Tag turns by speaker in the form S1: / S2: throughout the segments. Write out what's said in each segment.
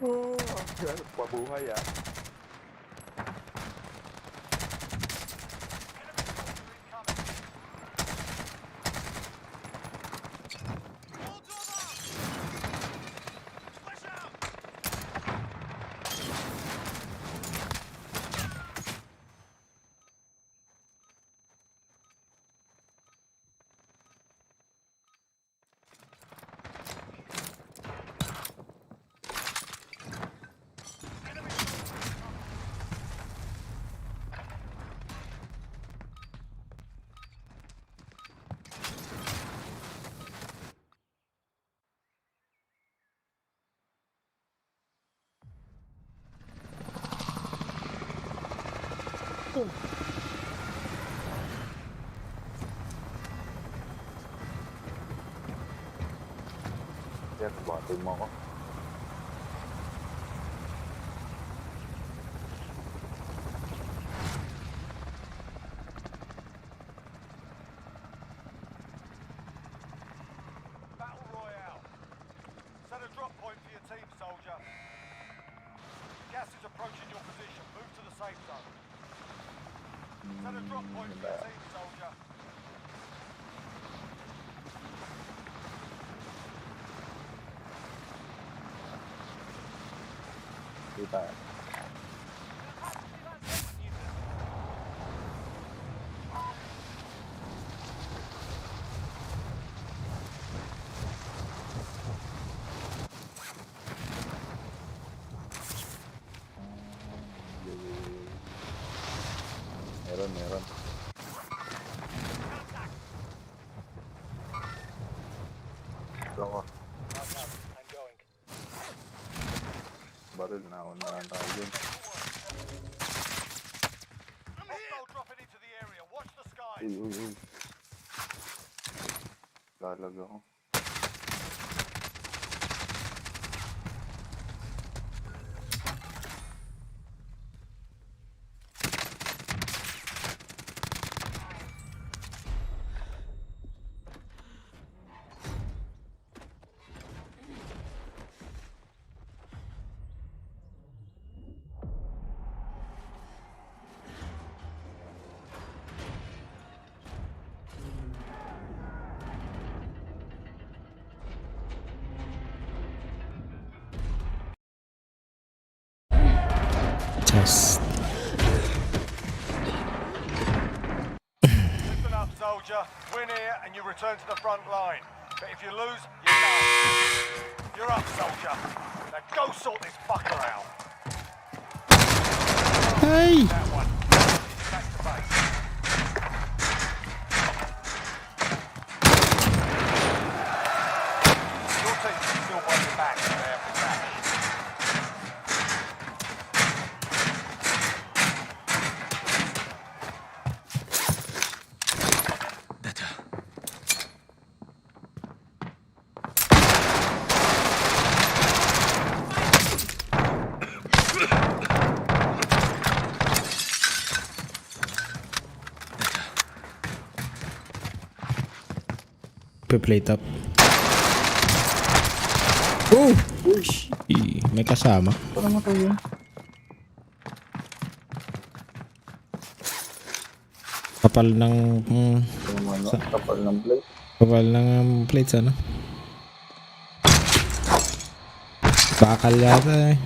S1: Oh, pabuhay ah. Yan, batin mo ako.
S2: Battle Royale. Set a drop point for your team, soldier. Gas is approaching your position. Move to the safe zone. Set a drop point for your team, soldier.
S1: Kita. Meron. Ako.
S2: I'm going.
S1: Baril na ako na tayo dun.
S2: Hostile dropping into the area. Watch the sky.
S1: Uy. Lalag ako.
S3: Test.
S2: Listen up, soldier. Win here and you return to the front line. But if you lose, you're done. You're up, soldier. Now go sort this fucker out.
S3: Hey!
S2: That one. Back to base. Your team can still win the back if they have the back.
S3: Plate up. Oh! May kasama.
S1: Parang matay yun.
S3: Kapal ng
S1: Kapal ng plate.
S3: kapal ng plates ano. Bakal yata eh.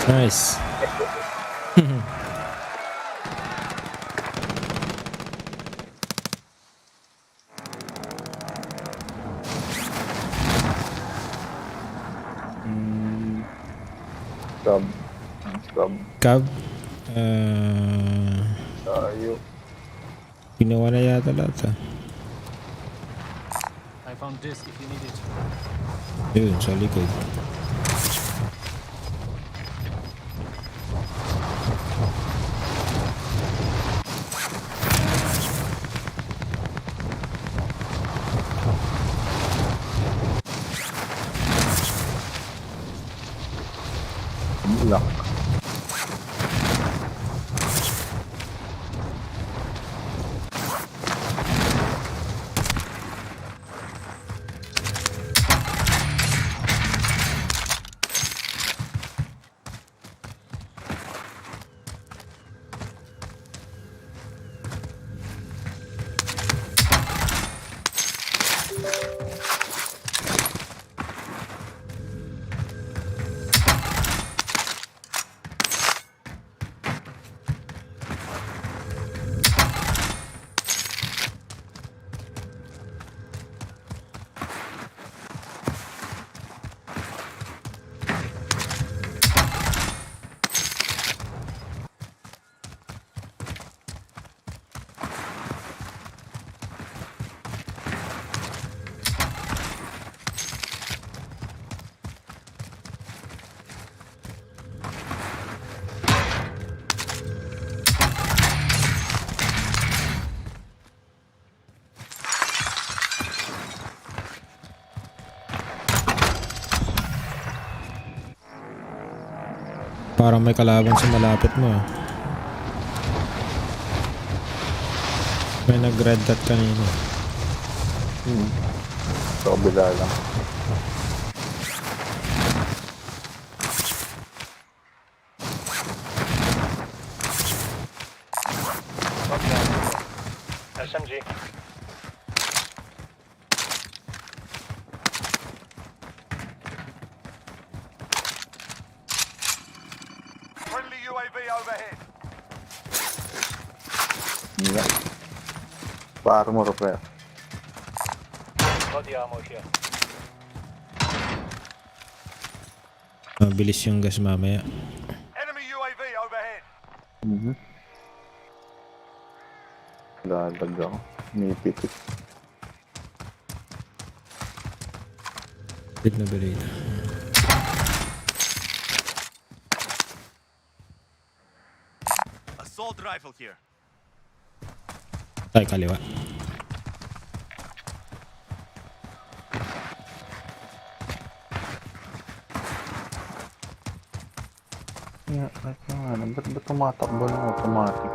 S3: Nice.
S1: Scrub.
S3: Cab.
S1: Tayo.
S3: Ginawa na yata lahat ah.
S4: I found this if you need it.
S3: Yun, sa likod.
S1: Lock.
S3: Parang may kalaban sa malapit mo. May nag-red dot kanina.
S1: Sa kabila lang.
S2: SMG. Friendly UAV overhead.
S1: Hindi. Pa-armor pre.
S2: Body ammo here.
S3: Mabilis yung gas mamaya.
S2: Enemy UAV overhead.
S1: Lalag ako. Nipit.
S3: Bit na bilid.
S2: Assault rifle here.
S3: Ay, kaliwa.
S1: Yeah, ba't tumatakbo ng automatic?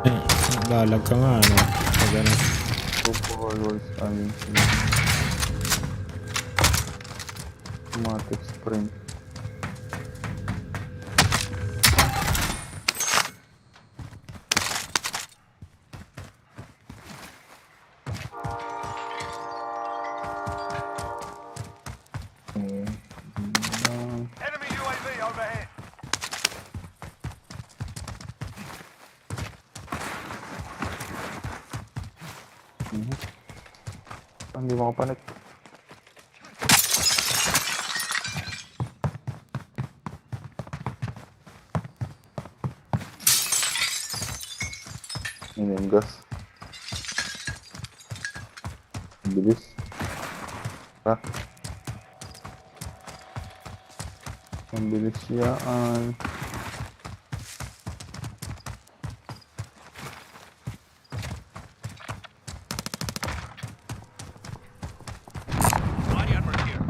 S3: Eh, balag ka nga, ano? Pag ano.
S1: Forwards, automatic sprint.
S2: Enemy UAV overhead.
S1: Hindi makapanik. Yun yung gas. Bilis. Ha? Ang bilis yan.
S2: Body armor here.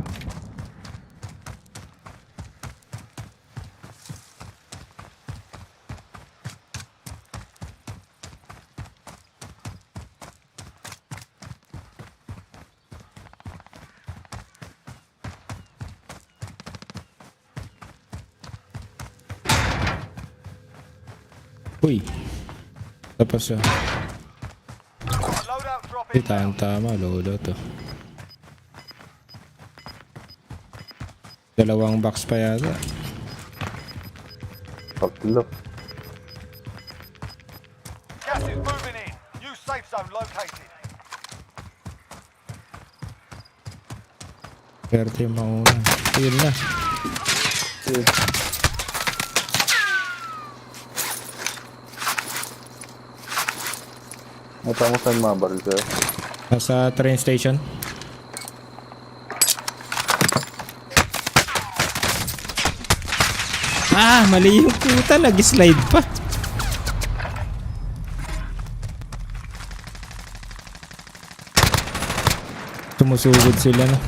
S3: Uy. Tapos siya.
S2: Loadout dropping.
S3: Tama, lolo to. Dalawang box pa yata.
S1: Tatlo.
S2: Gas is moving in. New safe zone located.
S3: Perte yung mauna. Ayun na.
S1: Mata mo saan mabaril sir?
S3: Nasa train station. Ah, mali yung puta. Nag-slide pa. Sumusugod sila na.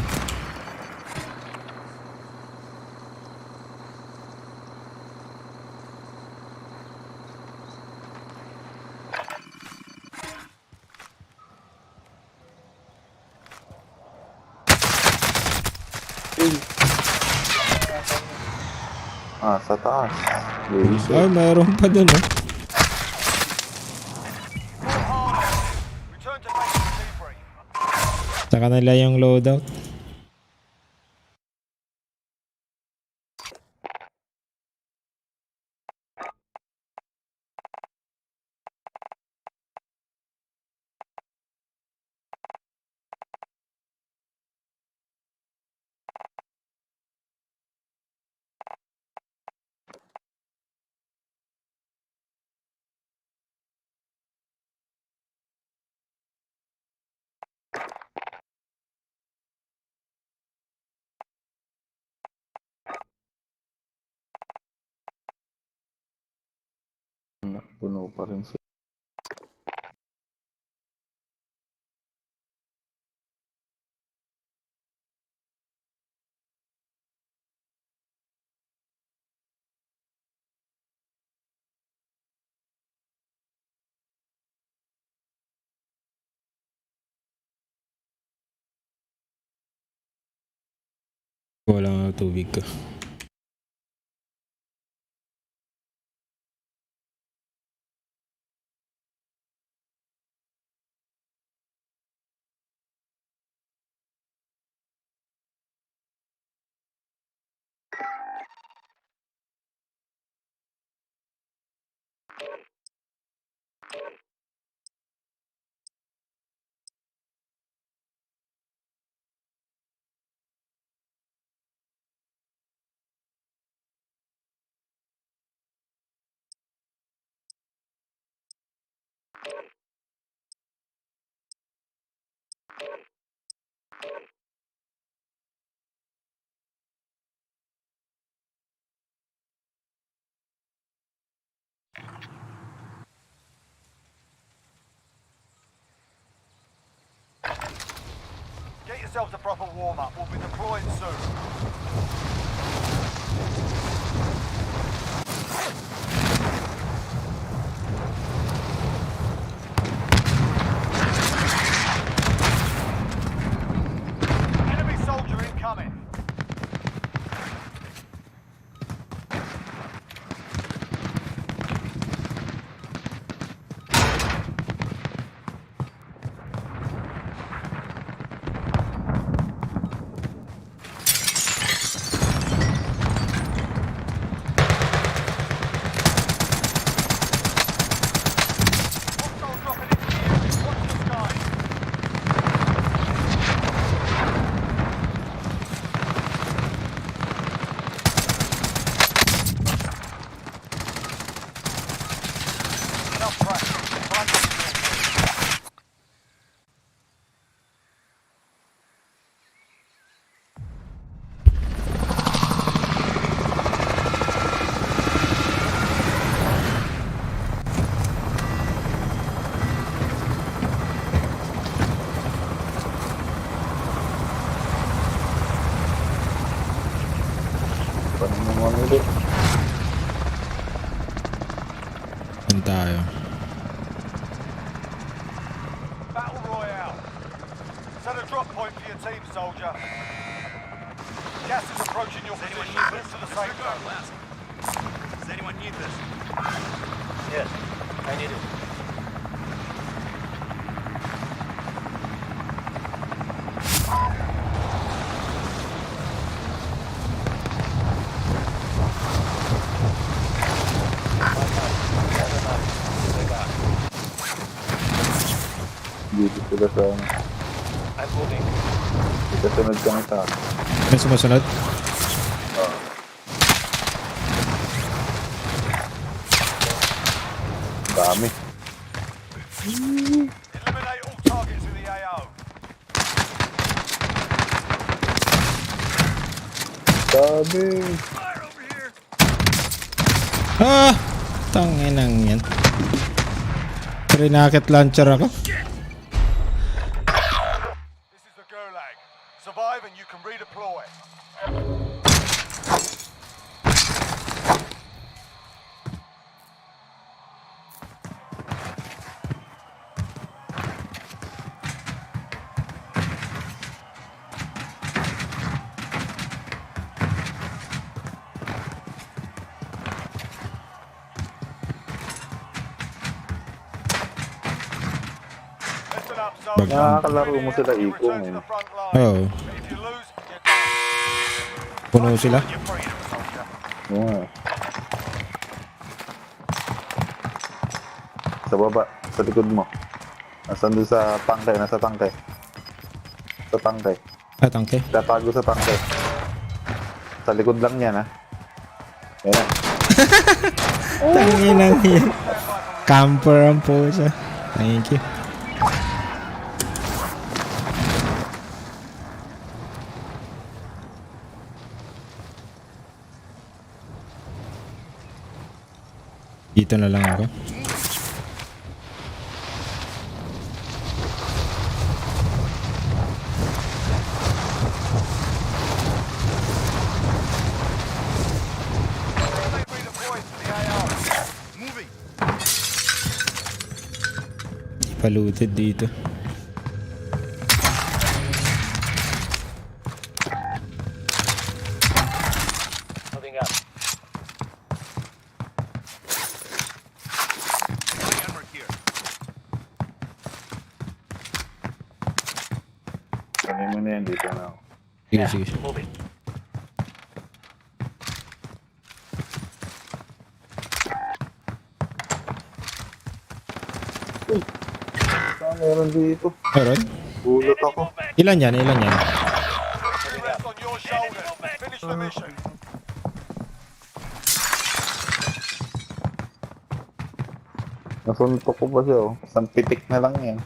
S1: Ah, sa taas.
S3: Ay,
S1: Laser.
S3: mayroon pa dun, oh.
S2: Fought hard on this. Return to base and debrief.
S3: Sa kanila yung loadout.
S1: Puno pa rin siya.
S3: Wala nga tubig ko.
S2: Get yourselves a proper warm-up. We'll be deploying soon. Enemy soldier incoming. Hostile dropping into the area. Watch the skies. Enough practice. Time to do it.
S1: Paano naman ulit?
S3: Yan tayo.
S2: Battle Royale. Set a drop point for your team, soldier. Gas is approaching your position. Move to the safe zone.
S5: Does anyone need this?
S6: Yes, I need it.
S1: Dito sila sa ano.
S6: I'm moving.
S1: Ikasunod kami sa akin.
S3: May sumusunod?
S1: Dami.
S2: Eliminate all targets in the AO.
S1: Dami.
S3: Ah! Tanginang yan. Rinakit launcher ako.
S2: This is the Gulag. Survive and you can redeploy. job, soldier.
S1: Nakakalaro mo sila
S2: You
S1: ikong
S2: return to
S1: eh.
S2: the front line.
S3: Oo.
S2: If you lose, you're done.
S3: Puno sila.
S2: You're freedom, soldier.
S1: Oo nga. Sa baba, sa likod mo. Nasaan doon sa tangke, nasa tangke. Sa tangke.
S3: Ah, tangke.
S1: Tatago sa tangke. Sa likod lang yan, ha? Yan na.
S3: Tanginang yan. Camper ang po siya. Thank you. Dito na lang ako.
S2: Redeployed to the AR.
S5: Moving.
S3: Paluted dito.
S6: Moving up.
S5: Body armor here.
S1: Sabi mo na yan, dito na ako.
S3: Sige, sige.
S6: Moving.
S1: Saan meron dito?
S3: Meron?
S1: Gulot ako.
S3: Ilan yan? Ilan yan?
S2: Three left on your shoulder. Finish the mission.
S1: Nasuntok ko pa siya, oh. Isang pitik na lang yan.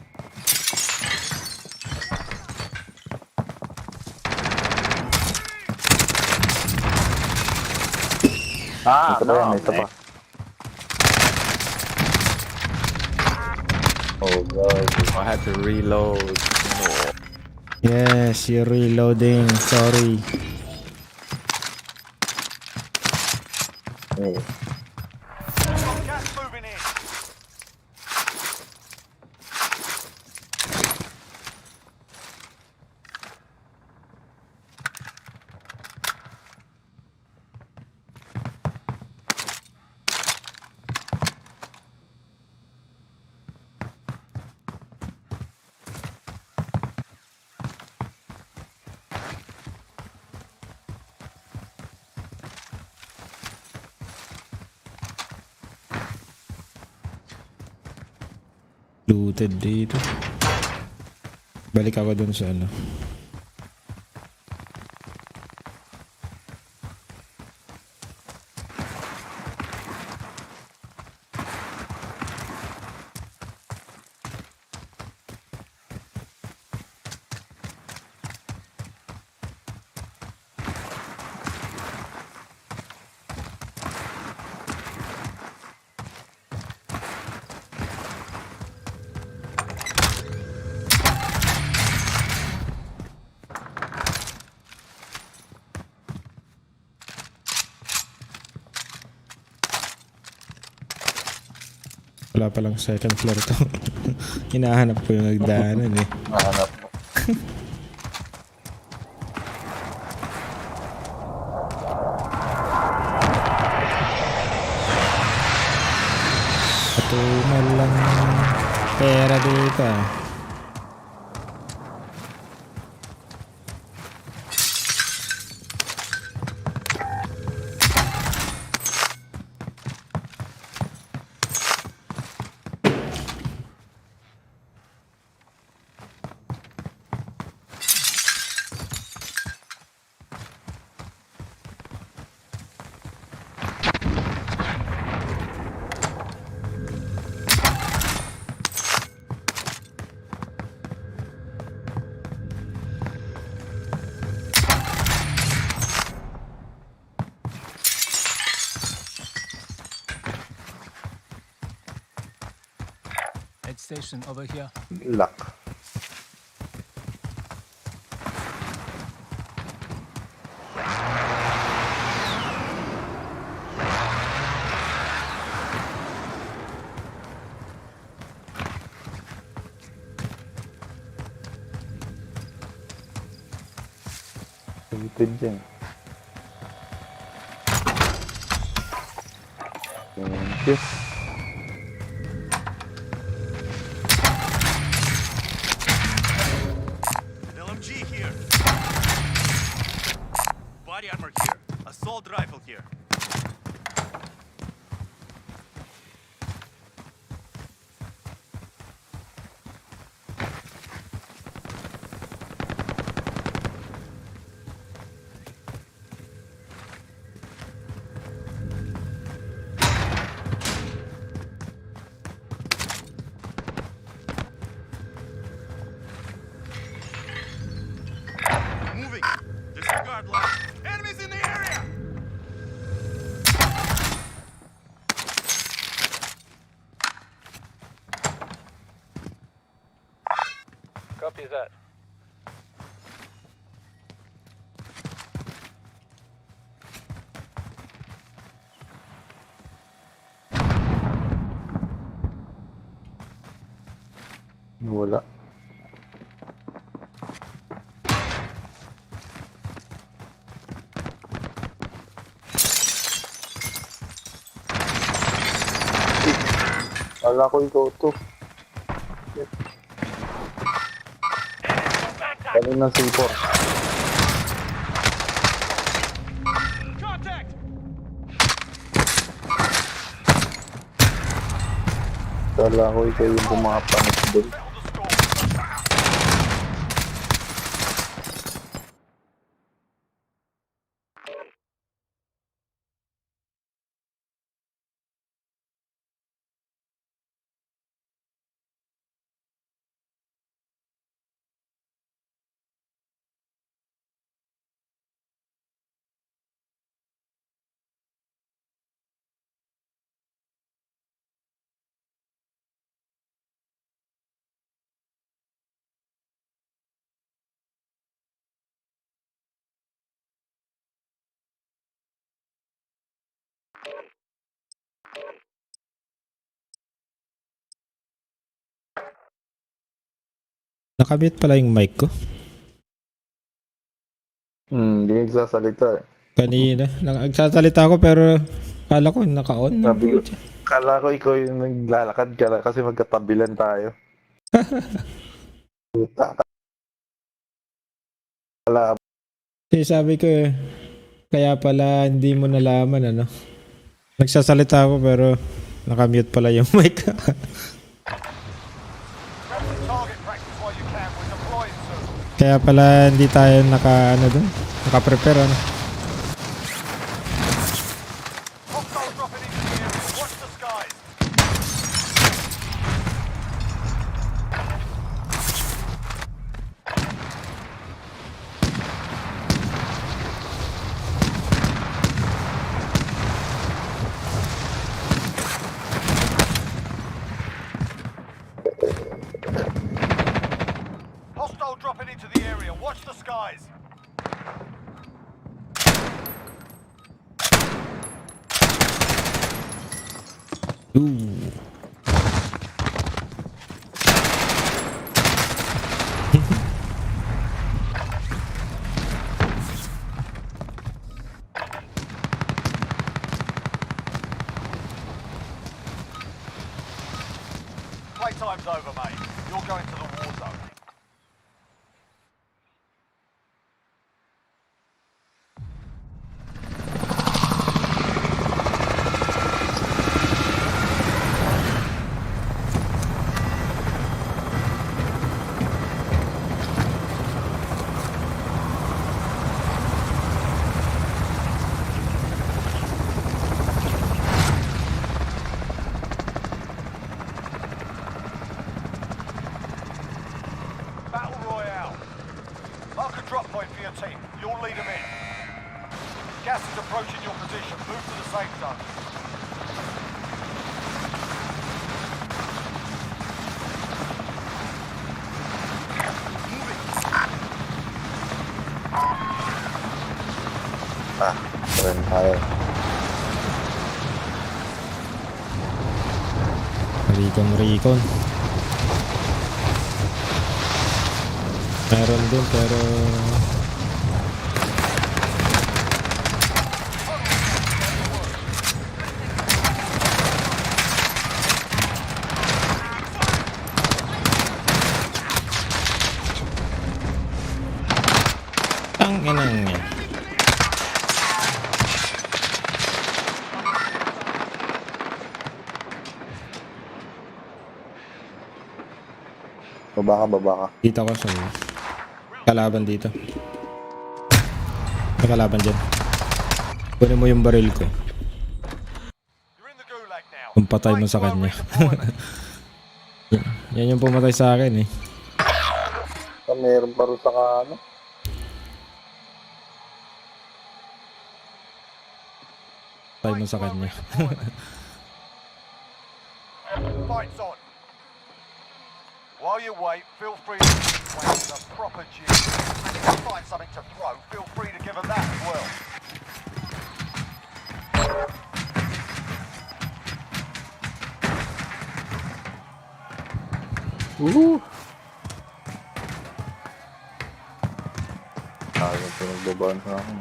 S1: Ito pa yan, ito pa. Oh god, I had to reload.
S3: Yes, you're reloading. Sorry.
S1: Oh.
S2: Got gas moving in.
S3: Looted dito. Balik ako dun sa ano. Wala palang second floor to. Hinahanap ko yung nagdaanan eh.
S1: Nahanap mo.
S3: Patumal lang pera dito ah.
S4: Aid station over here.
S1: Luck. Limited dyan. Thank you.
S6: that?
S1: Wala. Wala ko ikaw to. Kanina C4.
S2: Contact!
S1: Wala ko ikaw yung pumapanit doon.
S2: Settle the score.
S3: Nakabit pala yung mic ko.
S1: Hindi nagsasalita eh.
S3: Kanina. Nagsasalita ako pero kala ko naka-on.
S1: Sabi ko, kala ko ikaw yung naglalakad ka kasi magkatabilan tayo. Puta ka. Kala
S3: Kasi sabi ko eh, kaya pala hindi mo nalaman ano. Nagsasalita ako pero nakamute pala yung mic.
S2: Grab some target practice while you can. We're deploying soon.
S3: Kaya pala hindi tayo naka-prepare ano.
S2: Hostile dropping into the area. Watch the skies. Hostile dropping into the area. Watch the skies.
S3: Ooh.
S2: Playtime's over, mate. You're going to the war zone. Battle Royale. Mark a drop point for your team. You'll lead them in. Gas is approaching your position. Move to the safe zone.
S1: rin tayo.
S3: Recon. Meron din pero tanginang yan.
S1: Baba ka.
S3: Dito ako sa kalaban dito. May kalaban dyan. Kunin mo yung baril ko.
S2: You're in the gulag now.
S3: Kung patay mo sa
S2: Fight
S3: kanya.
S2: slow redeployment.
S3: Yan yung pumatay sa akin eh.
S1: Meron pa rin sa ano.
S3: Patay mo sa kanya.
S2: Fight's on. While you wait, feel free to wait a proper gym. And if you find something to throw, feel free to give them that as well.
S1: Ayaw ko nagbabaan sa akin.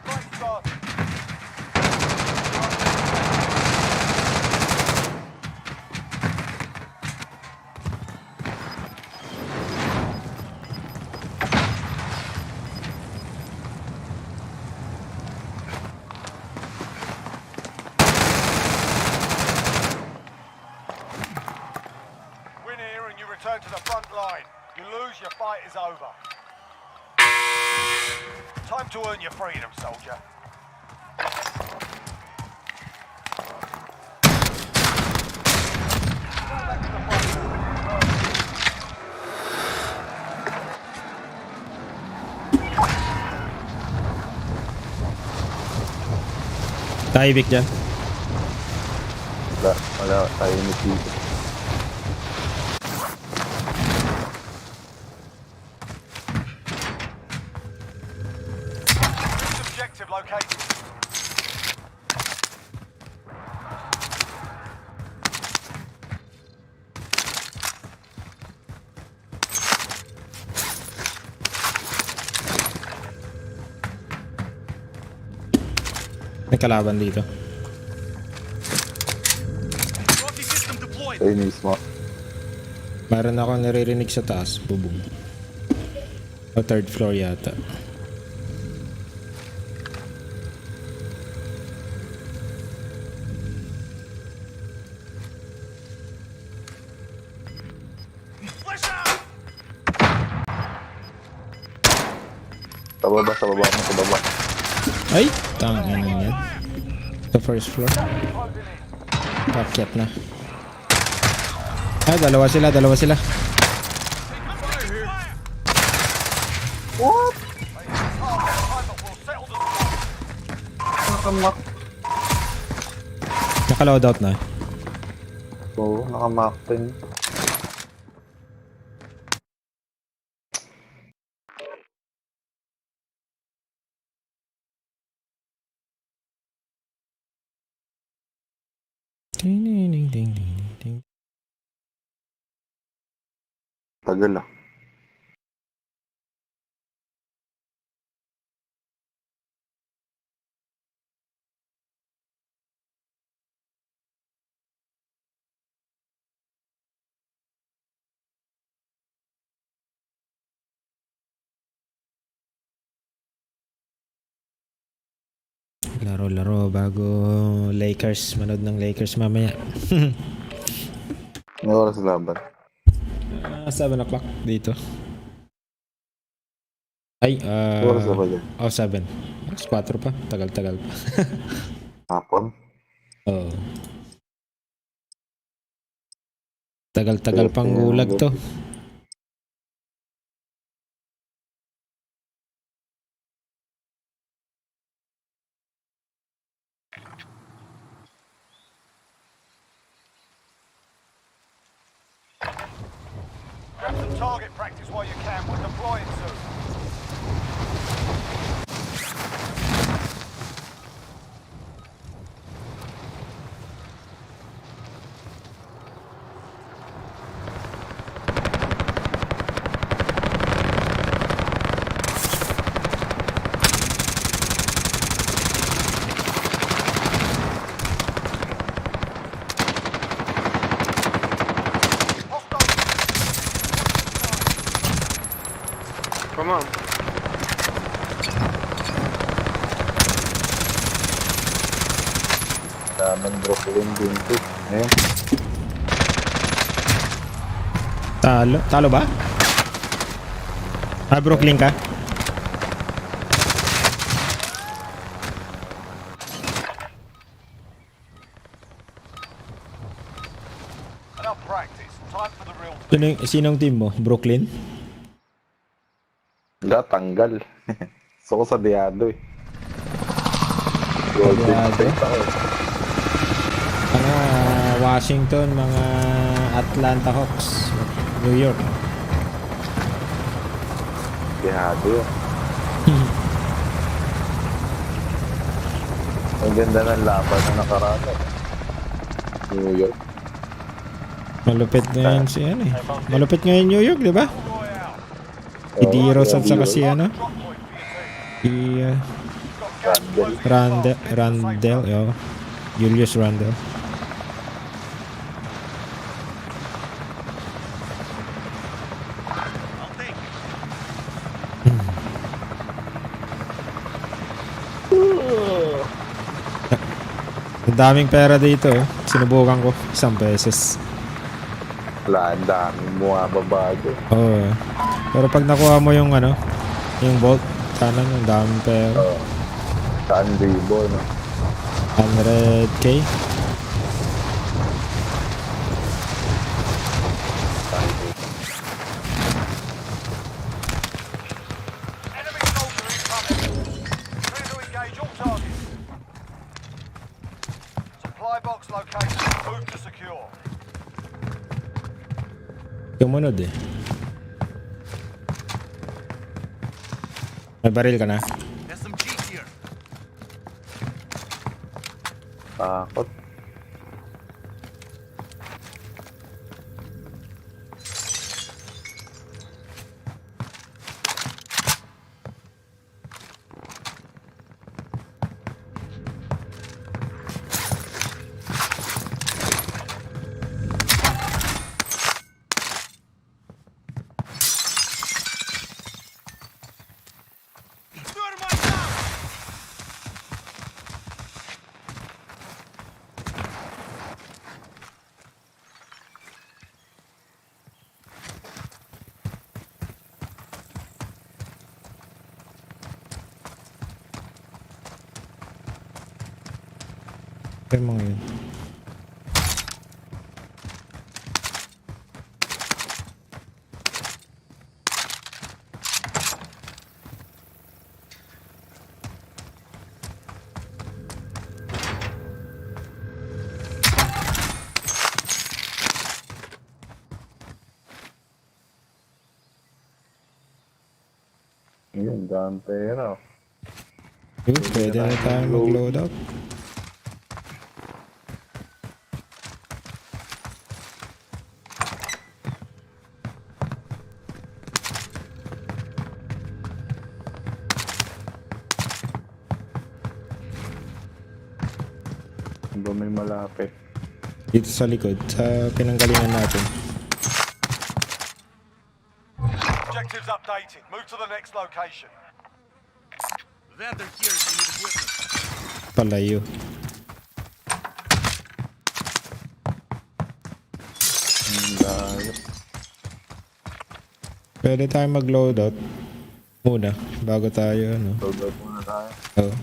S2: Nice start. Win here and you return to the front line. You lose, your fight is over. Time to earn your freedom, soldier.
S3: Tayo, Vic, dyan.
S1: Wala, tayo ni dito.
S2: Objective located.
S3: May kalaban dito.
S5: Trophy system deployed.
S1: Tayo mismo.
S3: Meron ako naririnig sa taas. Bubong. O third floor yata.
S5: Flash out!
S1: Sa baba, sa baba mo, sa baba.
S3: Ay! Tangin na yan. Sa first floor. Pakyat na. Ah, dalawa sila, dalawa sila.
S1: Nakamak.
S3: Naka-loadout na.
S1: Oo, nakamak din.
S3: Ding, ding, ding, ding, ding, ding.
S1: Tagal ah.
S3: Laro-laro bago LAKERS. Manood ng LAKERS mamaya.
S1: May oras laban.
S3: 7 o'clock dito. Ay,
S1: May oras na ba dyan?
S3: 7. Alas 4 pa. Tagal-tagal pa.
S1: Hapon?
S3: Oo. Tagal-tagal pang gulag to.
S2: Grab some target practice while you can. We're deploying soon.
S7: Come on.
S1: Daming Brooklyn din to. Ayun.
S3: Talo. Talo ba? Ah, Brooklyn ka?
S2: Enough practice. Time for the real.
S3: Sinong team mo? Brooklyn?
S1: Wala, tanggal. So ko sa Diado eh. Golden
S3: Diado?
S1: State ako eh.
S3: Ano, Washington, mga Atlanta Hawks, New York.
S1: Bihado yun. Ang ganda ng laban na nakaraan. New York.
S3: Malupit ngayon si ano eh. Malupit ngayon New York, di ba? Si D-Rose at saka si ano? Si Randall, yo. Julius Randall.
S5: I'll take it.
S3: Ang daming pera dito. Sinubukan ko isang beses.
S1: Wala, ang daming bumababa doon.
S3: Oo. Pero pag nakuha mo yung ano, yung bolt, sana yung daming pera.
S1: Saan libo, no?
S3: 100k.
S2: Enemy soldier incoming. Clear to engage all targets. Supply box located. Move to secure.
S3: Sumunod eh. May baril ka na?
S5: SMG here.
S1: Takot.
S5: Thermite down.
S3: Yung mga yun.
S1: Yun, daming pera.
S3: Yun, pwede na tayo mag-load out.
S1: Ano ba may malapit?
S3: Dito sa likod, sa pinanggalingan natin.
S2: Objectives updated. Move to the next location.
S5: Vendor here if you need equipment.
S3: Palayo.
S1: Ang layo.
S3: Pwede tayo mag-load out muna bago tayo ano.
S1: Load out muna tayo.
S3: Oh.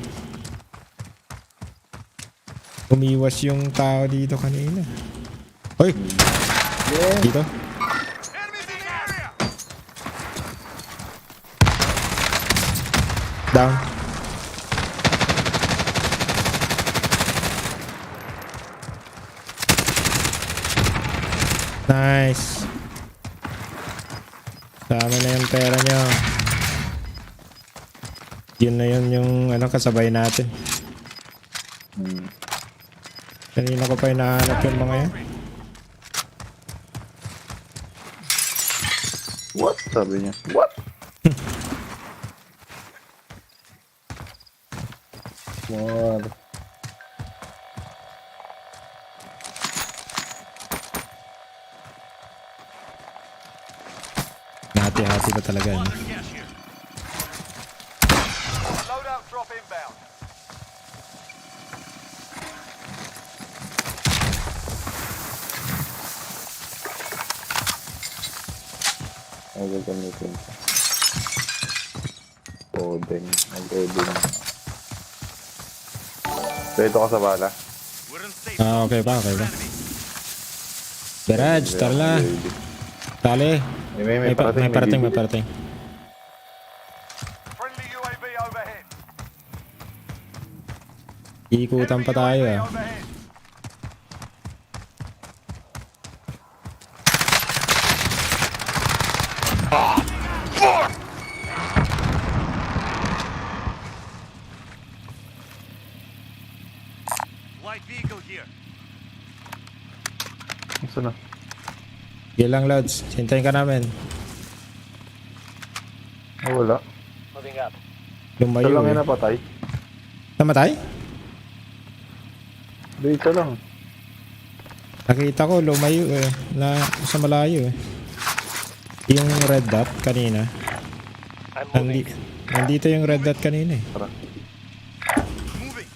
S3: Umiwas yung tao dito kanina. Hoy! Dito.
S5: Enemies in the area.
S3: Down. Nice. Sama na yung pera nyo. Yun na yun yung ano kasabay natin. Kanina ko pa hinahanap yung mga yan.
S1: What? Sabi niya. What? What?
S3: Hati-hati pa talaga. No?
S5: Plunder cash here.
S2: Loadout drop inbound.
S1: Ay, gagamitin ko. Coding. Mag-coding. So, ito ka sa bala.
S5: We're in safe.
S3: Ah, okay pa, okay pa. Garage, tara na. Tali.
S1: May parating,
S3: May parating.
S2: Friendly UAV overhead.
S3: Ikutan pa tayo
S2: Enemy
S3: ah.
S2: UAV overhead.
S5: Light vehicle here.
S1: Saan na?
S3: Sige lang, Lods. Hintayin ka namin.
S1: Ah, wala.
S6: Moving up.
S1: Isa
S3: Lumayo
S1: lang
S3: eh.
S1: yung napatay.
S3: Namatay?
S1: Hindi, isa lang.
S3: Nakita ko, lumayo eh. Sa malayo eh. Yung red dot kanina.
S6: I'm moving.
S3: Nandito yung red dot kanina eh.
S1: Tara.
S5: Moving.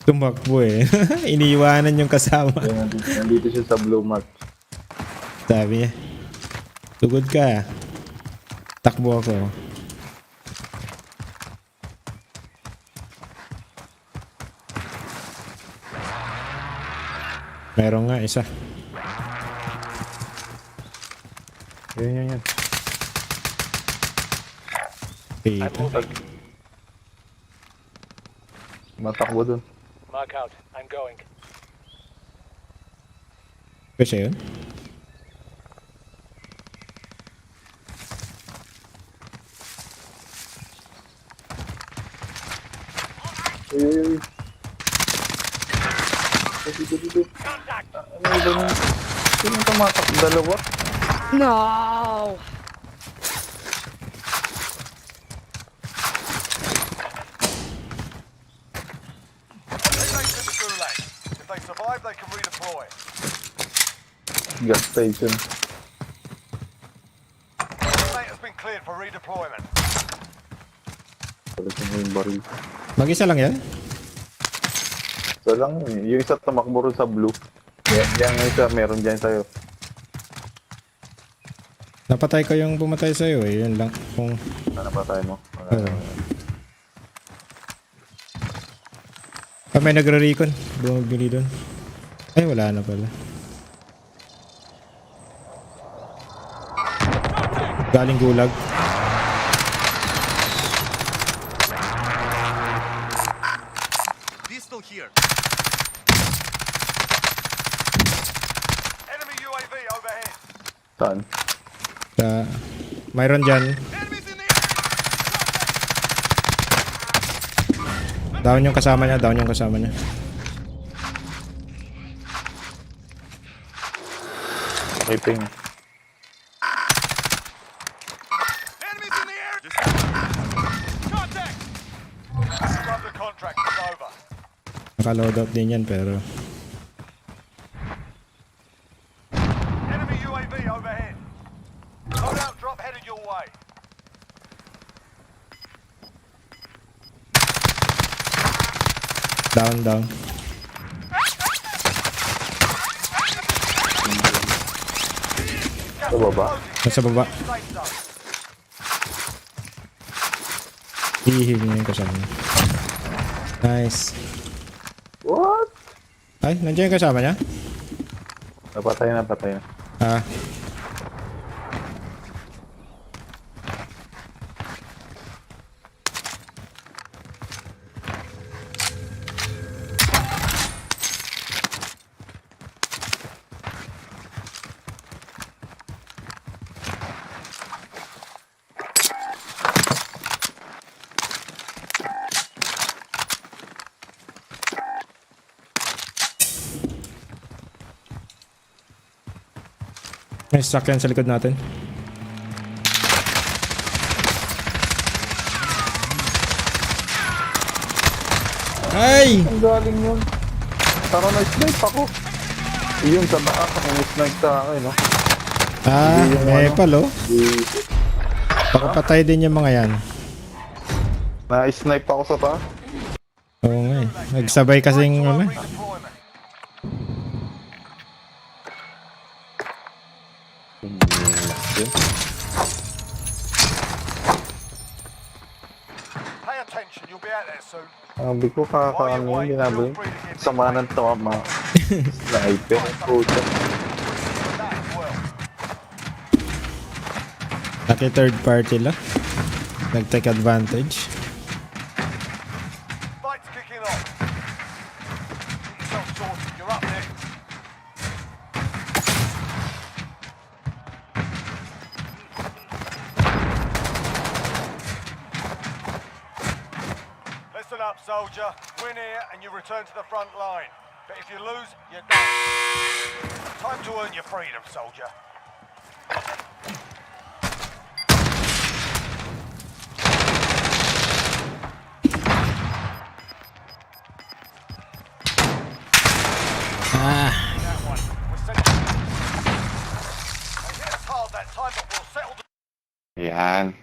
S3: Tumakbo eh. Iniiwanan yung kasama.
S1: Kaya nandito siya sa blue mark.
S3: Sabi niya, tugod ka. Takbo ako. Meron nga isa.
S1: Yan.
S6: I'm
S3: Dito.
S6: moving.
S1: Matakbo dun.
S6: Mark out. I'm going.
S3: Kasi yun?
S1: Uy. Dito. Ano ba nun? Sino tumatak? Dalawa?
S7: No.
S2: Teammates in the gulag. If they survive, they can redeploy.
S1: Gas station.
S2: Teammate has been cleared for redeployment.
S1: Palitin mo yung baril.
S3: Mag-isa lang yan?
S1: So lang yun. Yung isa tumakbo rin sa blue. Yan yung isa, meron dyan sa'yo.
S3: Napatay ko yung pumatay sa'yo eh. Yun lang. Kung
S1: Ano pa tayo mo?
S3: may nagre-recon. Bumabili doon. Ay, wala na pala. Galing gulag.
S5: Pistol here.
S2: Enemy UAV overhead.
S1: Saan?
S3: Mayroon dyan.
S5: Enemies in the air.
S3: Down yung kasama niya.
S1: Taping.
S5: Enemies in the air. Contact.
S2: Scrub the contract. It's over.
S3: Naka-loadout din yan pero
S2: Enemy UAV overhead. Loadout drop headed your way.
S3: down.
S1: Sa baba.
S3: Nasa baba.
S2: Safe zone.
S3: Ihil niya yung kasama niya. Nice.
S1: What?
S3: Ay, nandiyan yung kasama niya?
S1: Napatay na.
S3: Ah. May sakyan sa likod natin. Ay!
S1: Ang galing yun. Tara na-snipe ako. Yun sa taas ako snipe sa akin, no?
S3: Ah,
S1: Hindi yung
S3: may
S1: ano.
S3: palo.
S1: Di-
S3: Pakapatay din yung mga yan.
S1: Na-snipe ako sa taas.
S3: Oo nga eh. Nagsabay kasing ano eh.
S2: Redeployment. Pay attention. You'll be out there soon.
S1: Sabi ko kakaano yun, ginabali. Sama ng tama. Sniper. Puta.
S2: That as well.
S3: Laki third party lang. Nag-take advantage.
S2: Fight's kicking off. Get yourself sorted. You're up next. Listen up, soldier. Win here and you return to the front line. But if you lose, you're done. Time to earn your freedom, soldier.
S3: Ah,
S2: That one. We're sending. They hit us hard that time, but we'll settle the...
S1: Yan.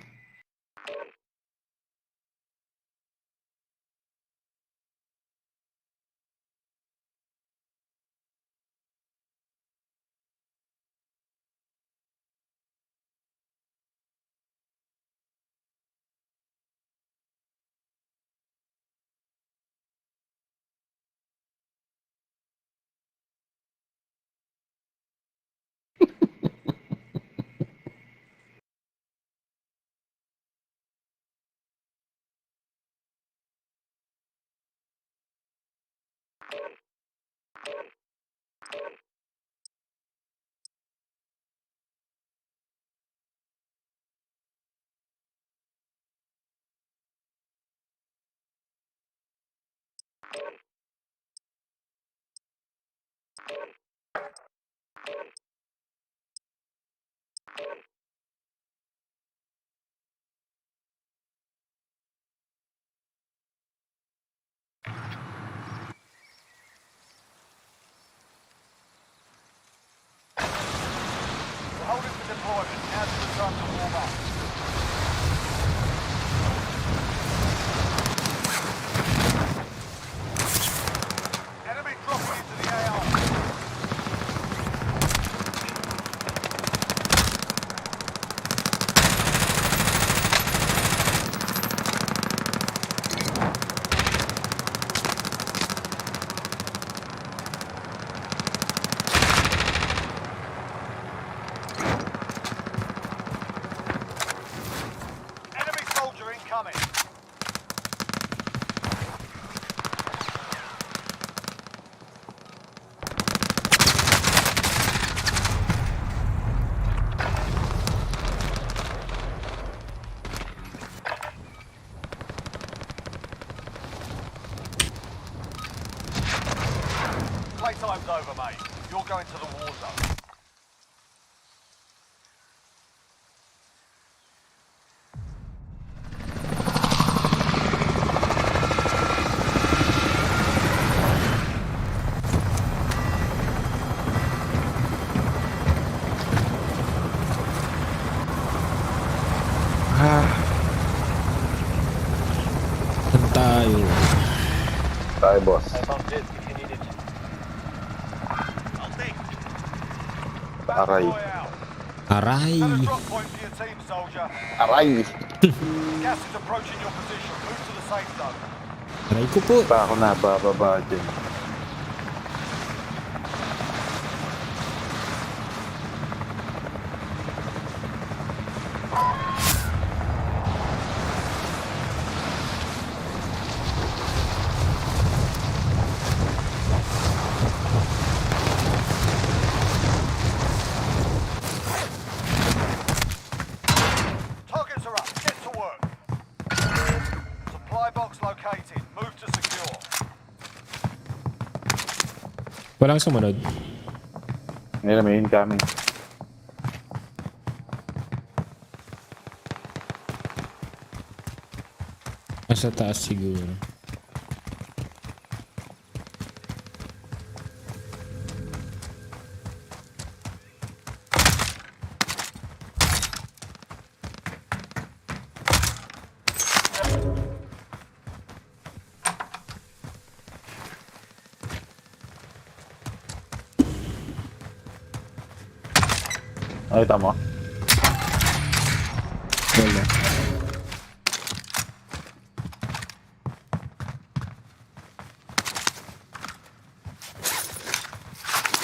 S2: We're holding for deployment. Now's the time to warm up. Enemy dropping into the AR. Enemy soldier incoming. Playtime's over, mate. You're going to the war zone.
S3: saan tayo?
S1: Tayo, boss.
S6: I found this if you need it.
S5: I'll take.
S2: Battle
S1: Aray.
S2: Royale.
S3: Aray!
S2: Set a drop point for your team, soldier.
S1: Aray!
S2: Gas is approaching your position. Move to the safe zone.
S3: Aray ko po!
S1: Pa ako na, bababa dyan.
S2: Targets are up. Get to work. Supply box located. Move to secure.
S3: Walang sumunod.
S1: Hindi na may incoming.
S3: Nasa taas siguro.
S1: Nakita mo?
S3: Wala.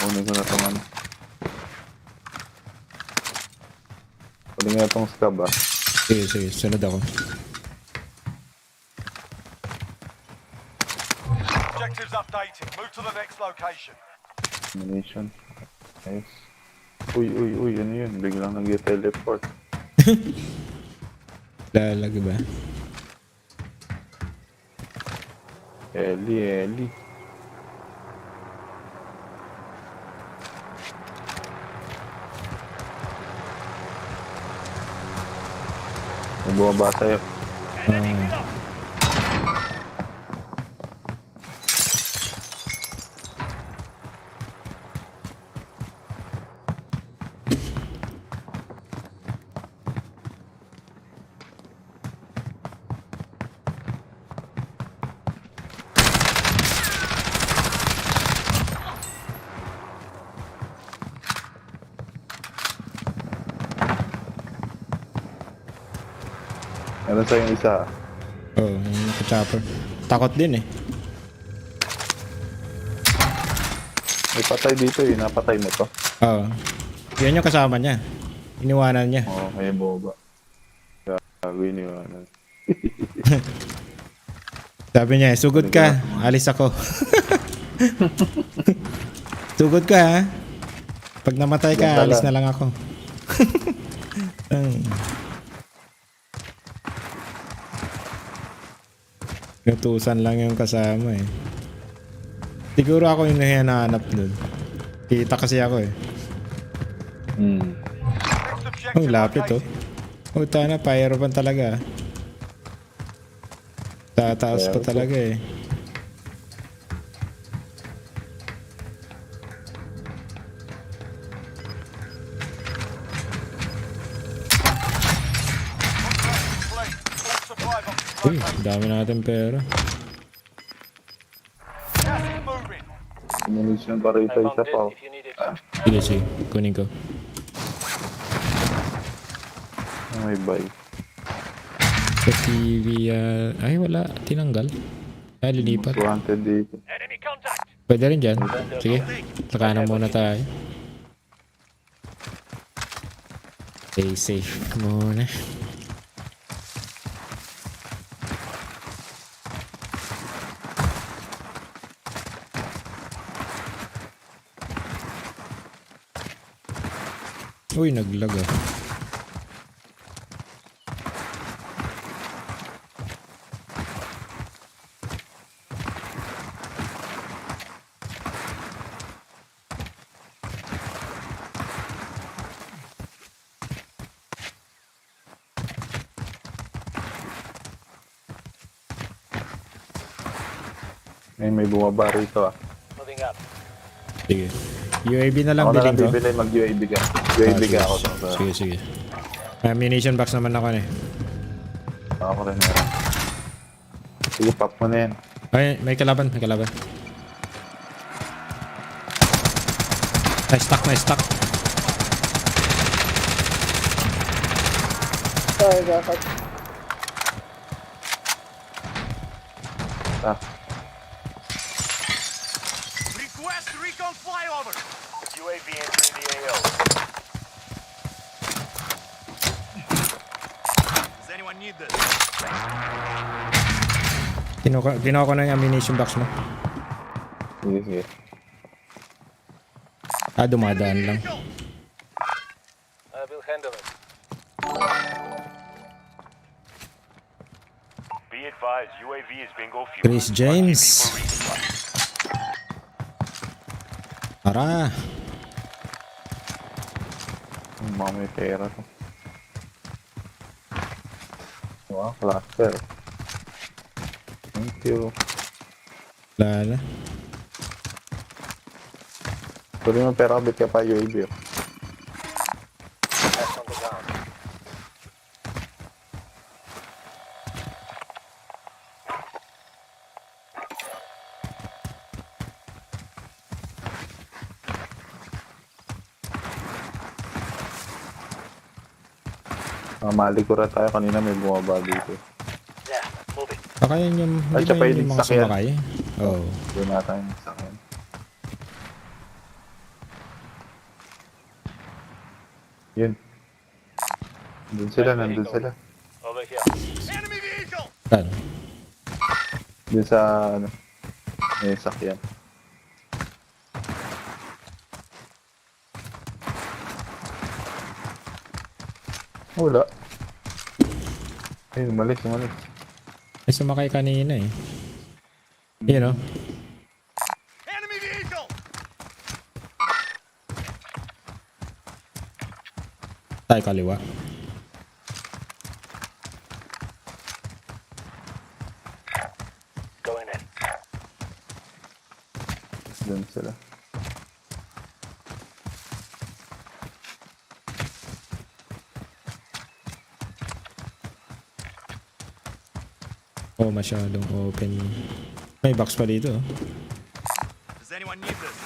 S1: Kunin ko na itong ano. Kunin ko na itong scab ah.
S3: Sige, sige. Sunod ako.
S2: Objectives updated. Move to the next location.
S1: Ammunition. Nice. Uy, ano yun? Biglang nag-teleport.
S3: Lalag ba?
S1: Ellie. May bumaba sa'yo. Meron sa'yo isa.
S3: Oo, yung naka-chopper. Takot din eh.
S1: May patay dito eh. Napatay mo to.
S3: Oo. Yan yung kasama niya. Iniwanan niya.
S1: Oo, may boba. Gago yun yun.
S3: Sabi niya, sugod ka. Alis ako. Sugod ka ha. Pag namatay ka,
S1: Ganda
S3: alis
S1: lang.
S3: na lang ako. Nutusan lang yung kasama eh. Siguro ako yung hinahanap dun. Kita kasi ako eh.
S2: Next
S3: Oh,
S2: objective
S3: lapit oh.
S2: located.
S3: Puta na, pyroban talaga. Tataas pa talaga eh.
S2: Complete. All supply boxes
S3: Uy,
S2: located.
S3: dami natin pera.
S2: Gas is moving.
S1: Ammunition pa rito
S6: I
S1: isa
S6: found
S1: pa.
S6: this if you need it.
S3: Sige, sige. Kunin ko.
S1: May buy.
S3: Sa TV, ay wala. Tinanggal. Ay, lilipat.
S1: Wanted dito.
S6: Enemy contact.
S3: Pwede rin dyan. Sige. Saka na muna tayo. Stay safe muna. Uy, naglag ah.
S1: May bumaba rito ah.
S6: Moving up.
S3: Sige. UAV na lang
S1: Ako na
S3: bilhin
S1: lang
S3: ko.
S1: bibili, mag-UAV ka. UAV ka ako.
S3: Sige, sige. Ammunition box naman ako eh.
S1: Ako rin meron. Sige, pop mo na yan.
S3: Ay, may kalaban, may kalaban. Na-stuck, na-stuck.
S1: Ah,
S5: Request recon flyover.
S2: UAV entering the AO.
S5: Does anyone need this?
S3: Kinuha ko na yung ammunition box mo.
S1: sige.
S3: Ah, dumadaan lang.
S6: I will handle it.
S2: Be advised, UAV is bingo fuel.
S3: Chris James. Tara.
S1: Mga may pera to. Wow, cluster. Thank you.
S3: Wala na.
S1: Tuloy mo pera, bit ka pa UAV.
S6: Gas on the ground.
S1: Malikura tayo kanina, may bumaba dito.
S6: Yeah, moving.
S3: Baka yun yung,
S1: Ay,
S3: hindi
S1: siya
S3: ba
S1: pa
S3: yun
S1: yung
S3: yung mga
S1: sakyan.
S3: sumakay? Oo. Oh.
S1: Doon na tayo sa akin. Yun. Nandun sila.
S3: Saan?
S1: Dun sa, ano, may sakyan. Wala. Ay, umalis.
S3: Ay, sumakay kanina eh. Yun, oh.
S5: Enemy vehicle!
S3: Tayo kaliwa.
S6: Going in.
S1: Dun sila.
S3: Oh, masyadong open. May box pa dito, oh.
S5: Does anyone need this?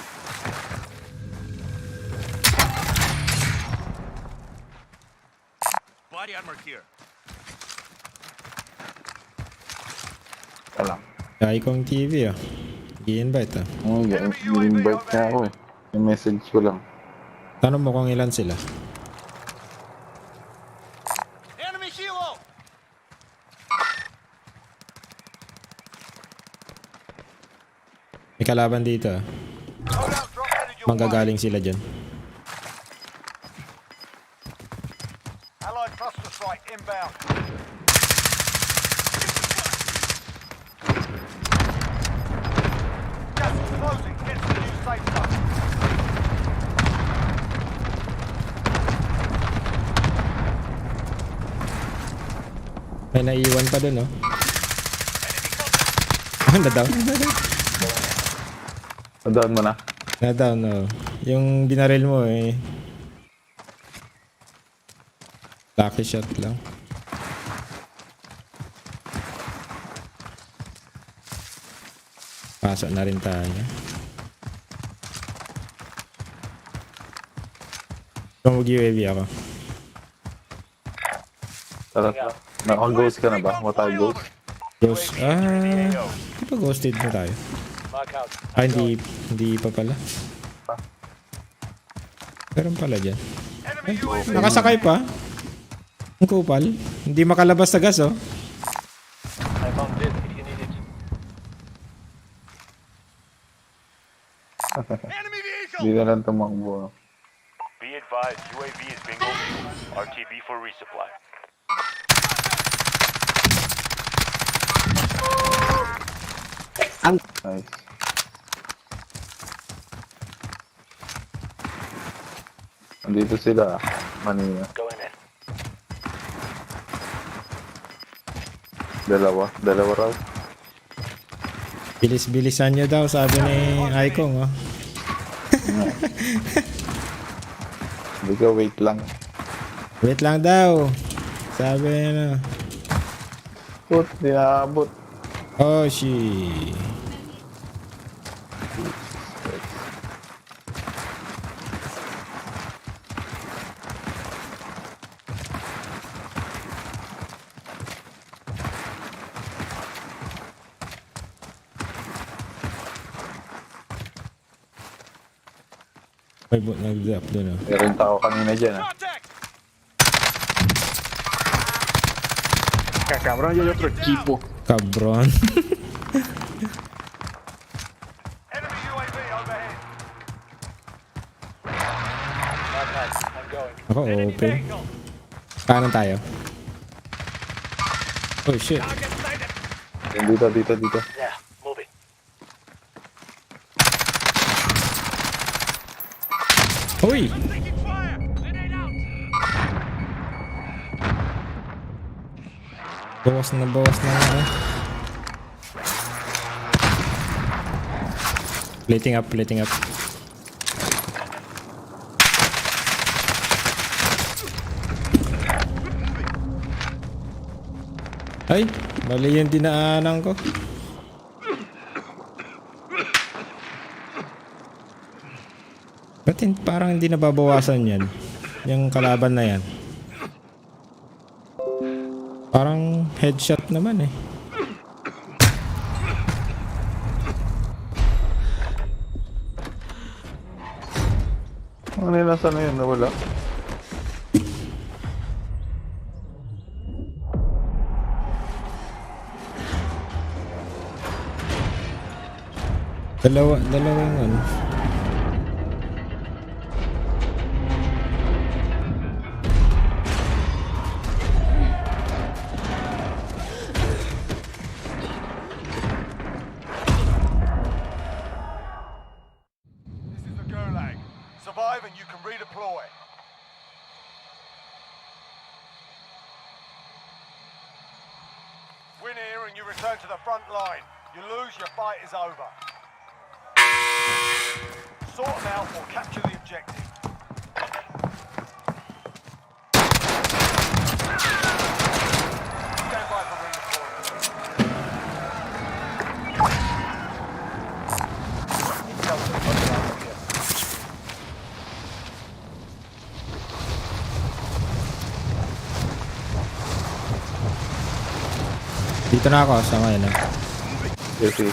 S5: Body armor here.
S1: Wala.
S3: Kaya kong TV, oh. I-invite, oh.
S1: I-invite niya ako eh. Yung message ko lang.
S3: Tanong mo kung ilan sila.
S5: Enemy helo!
S3: May kalaban dito, ah.
S2: Loadout drop headed your way.
S3: Manggagaling sila dyan.
S2: Allied cluster strike inbound. Gas is closing. Get to the new safe zone.
S3: May naiiwan pa dun, oh. Na-down.
S1: Down mo na.
S3: Na-down, oh. Yung binaril mo, eh. Lucky shot lang. Pasok na rin tayo. Mag-UAV ako.
S1: Tara. Naka-ghost ka na ba? Mata-ghost?
S3: Ghost. Di ba ghosted na tayo?
S6: Mark out.
S3: Hindi pa pala. Meron pala dyan.
S2: Enemy UAV.
S3: Nakasakay pa. Ang kupal. Hindi makalabas sa gas, oh.
S6: I found this if you need it.
S5: Enemy vehicle!
S1: Hindi na lang tumakbo.
S7: Be advised, UAV is bingo. RTB for resupply.
S1: Nice. Andito sila. Manila.
S6: Going in.
S1: Dalawa raw.
S3: Bilis-bilisan nyo daw, sabi ni Aikong, oh.
S1: Hindi ka, wait lang.
S3: Wait lang daw. Sabi na.
S1: Put, di naabot.
S3: Oh, shit. May nag-drop doon, oh.
S1: Meron tao kanina dyan, ah.
S5: Contact!
S1: Cabrón, yo hay otro equipo.
S3: Cabron.
S2: Enemy UAV overhead.
S6: Mark out. I'm going.
S3: Ako,
S2: Enemy
S3: open.
S2: vehicle.
S3: Kanan tayo. Oh, shit.
S2: Target sighted.
S1: Dito.
S6: Yeah, moving.
S3: Hoy!
S5: Taking fire! Grenade out!
S3: Bawas na ano. Plating up. Ay, mali yung dinaanan ko. Ba't parang hindi nababawasan yan? Yung kalaban na yan. Parang headshot naman eh.
S1: Ano yung nasa na yun? Nawala.
S3: Dalawang ano.
S2: This is the Gulag. Survive and you can redeploy. Win here and you return to the front line. You lose, your fight is over. Sort them out or capture the objective. Stand by for redeployment.
S6: Intel is looking out here.
S3: Dito na ako sa ngayon.
S1: Sige.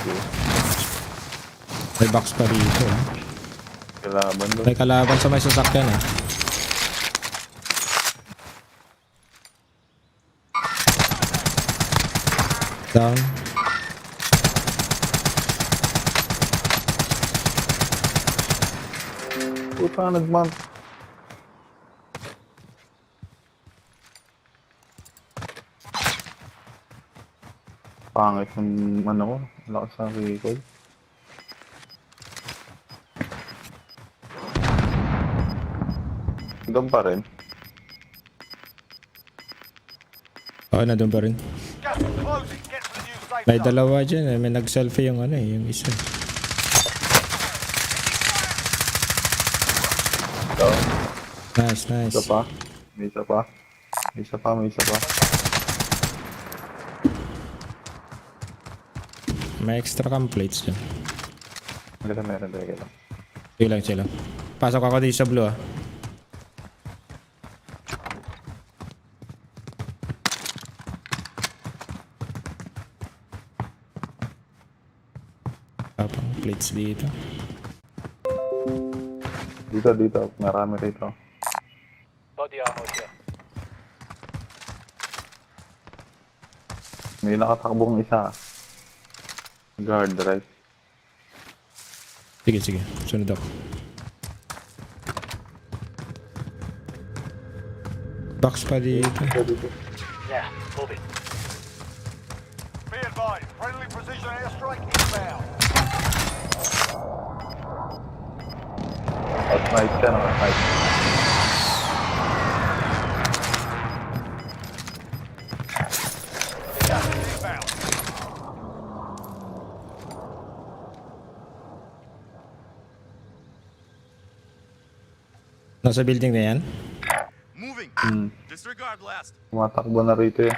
S3: May box pa rito.
S1: Kalaban doon.
S3: May kalaban sa may sasakyan eh. Down.
S1: Puta, nag-mount. Pangit ng ano ko. Lakas sa recoil. Doon pa rin.
S3: Oo, na doon pa rin.
S2: Gas is closing. Get to the new safe
S3: May
S2: zone.
S3: dalawa dyan eh. May nag-selfie yung ano eh. Yung isa.
S1: Down.
S3: Nice, nice.
S1: Isa pa. May isa pa. May isa pa, may isa pa.
S3: May extra cam plates dyan.
S1: Meron.
S3: Sige lang. Pasok ako dito sa blue ah. Tapang plates dito.
S1: Dito. Marami rito.
S6: Body armor here.
S1: May nakatakbong isa. Guard, right?
S3: Sige. Sunod ako. Box pa dito.
S6: Yeah, moving.
S2: Be advised, friendly precision airstrike inbound.
S1: At night ka na, at night.
S2: Gas is inbound.
S3: Nasa building na yan?
S5: Moving. Disregard last.
S1: Tumatakbo na rito eh.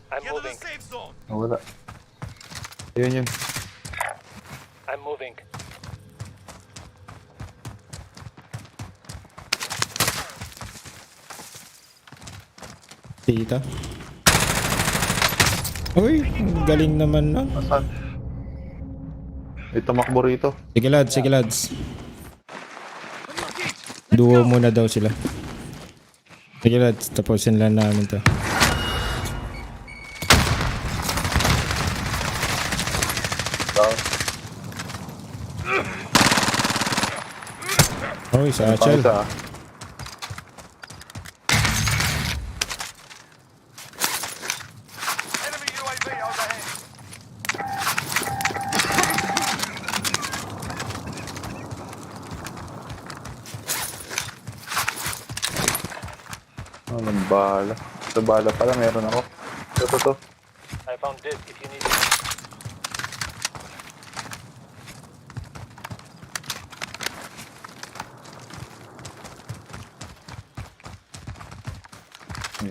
S6: I'm
S5: Get to the
S6: moving.
S5: safe zone.
S1: Nawala. Yun.
S6: I'm moving.
S3: Dito. Uy, ang galing naman nun.
S1: Asan? May tumakbo rito.
S3: Sige lads. Duo muna daw sila. Sige lads, tapusin lang namin to.
S1: Down.
S3: Uy, satchel.
S1: Isa.
S2: Enemy UAV overhead.
S1: Oh, ng bala. Sa bala pala meron ako. Ito.
S6: I found this if you need it.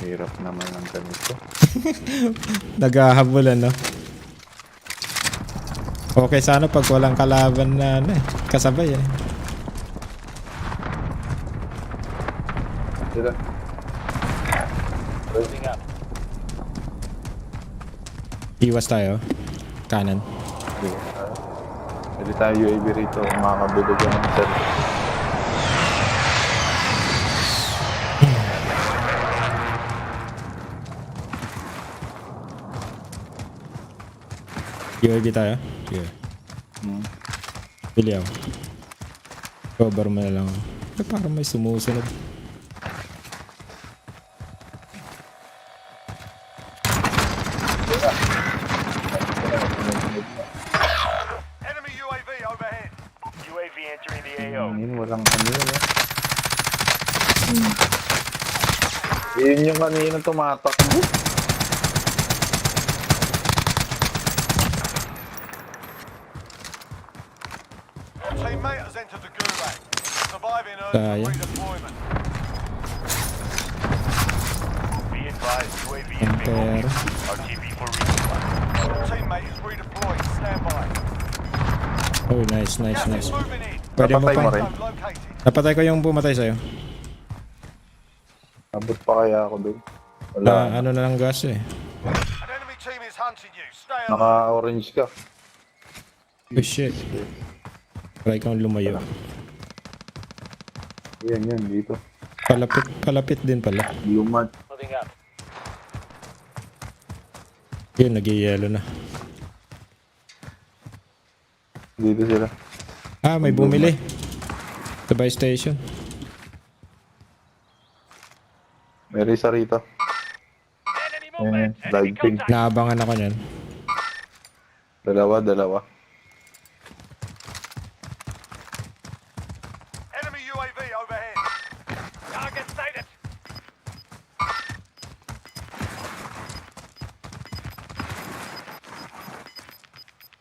S1: Hirap naman ng ganito.
S3: Naghahabulan, no? Okay sana pag walang kalaban na ano, kasabay eh.
S1: Sila.
S6: Moving up.
S3: Iwas tayo. Kanan.
S1: Pwede tayo UAV rito. Makakabulog yan ng cell.
S3: UAV tayo. Sige. Pili ako. Cover mo na lang ako. Eh, parang may sumusunod.
S2: Enemy UAV overhead.
S7: UAV entering the AO.
S1: Yun, walang ano yun eh. Yun yung kanina tumatakbo.
S2: Your teammate has entered the gulag. Surviving earns
S3: Kaya.
S2: redeployment.
S7: Be advised, UAV is being
S3: Enter.
S7: overviewed. RTV for resupply.
S2: Your teammate is redeployed. Stand by.
S3: Oh, nice, nice,
S2: Gas
S3: nice.
S2: is moving in.
S3: Pwede mo
S1: Napatay mo
S3: pa.
S1: rin.
S2: Zone located.
S3: Napatay ko yung pumatay sa'yo.
S1: Abot pa kaya ako dun? Wala.
S3: Ano na lang gas eh.
S2: An enemy team is hunting you. Stay alert.
S1: Naka-orange ka.
S3: Oh shit. Try kang lumayo.
S1: Yan, dito.
S3: Palapit din pala.
S1: Lumad.
S6: Moving up.
S3: Yun, nag-yellow na.
S1: Dito sila.
S3: Ah, may bumili. Sa buy station.
S1: May isa rito.
S6: Enemy movement.
S1: Live ping.
S3: Naabangan ako niyan.
S1: Dalawa.
S2: Enemy UAV overhead. Target sighted.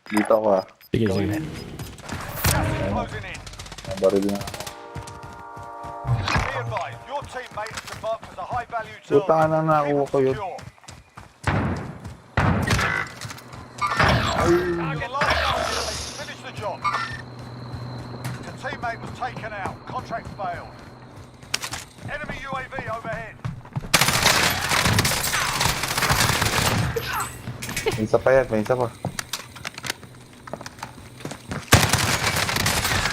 S1: Dito ako ah.
S3: Sige.
S2: Gas is closing in.
S1: Nabaril na.
S2: Be advised, your teammate is marked as a high-value
S1: Puta
S2: target.
S1: na nakuha ko yun.
S2: Secure. Your last target, finish the job. Your teammate was taken out. Contract failed. Enemy UAV overhead.
S1: May isa pa yan, may isa pa.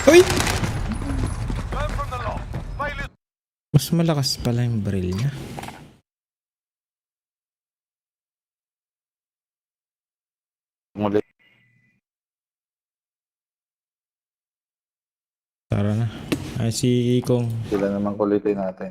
S3: Uy!
S2: Learn from the loss. Failure.
S3: Mas malakas pala yung baril niya.
S1: Muli.
S3: Tara na. Ay, si Ikong.
S1: Sila naman kulitin natin.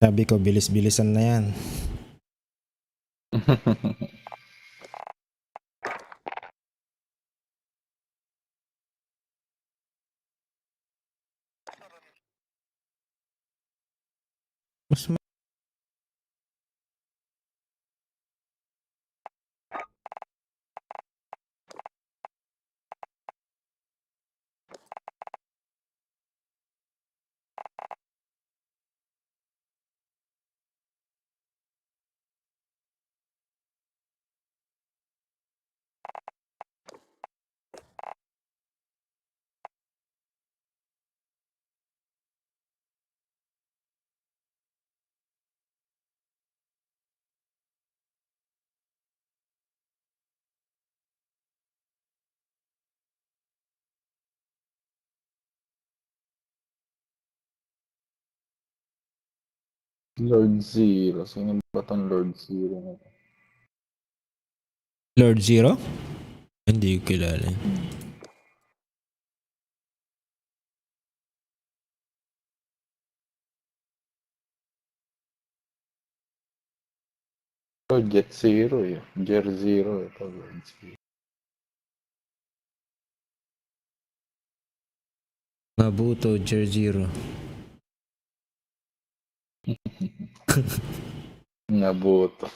S3: Sabi ko, bilis-bilisan na yan. Mas ma-
S1: Lord Zero. Sino ba tong Lord Zero na to?
S3: Lord Zero? Hindi ko kilala.
S1: Lord Jet Zero eh. Jer Zero. Ito Lord Zero.
S3: Mabuto, Jer Zero.
S1: Nabuto.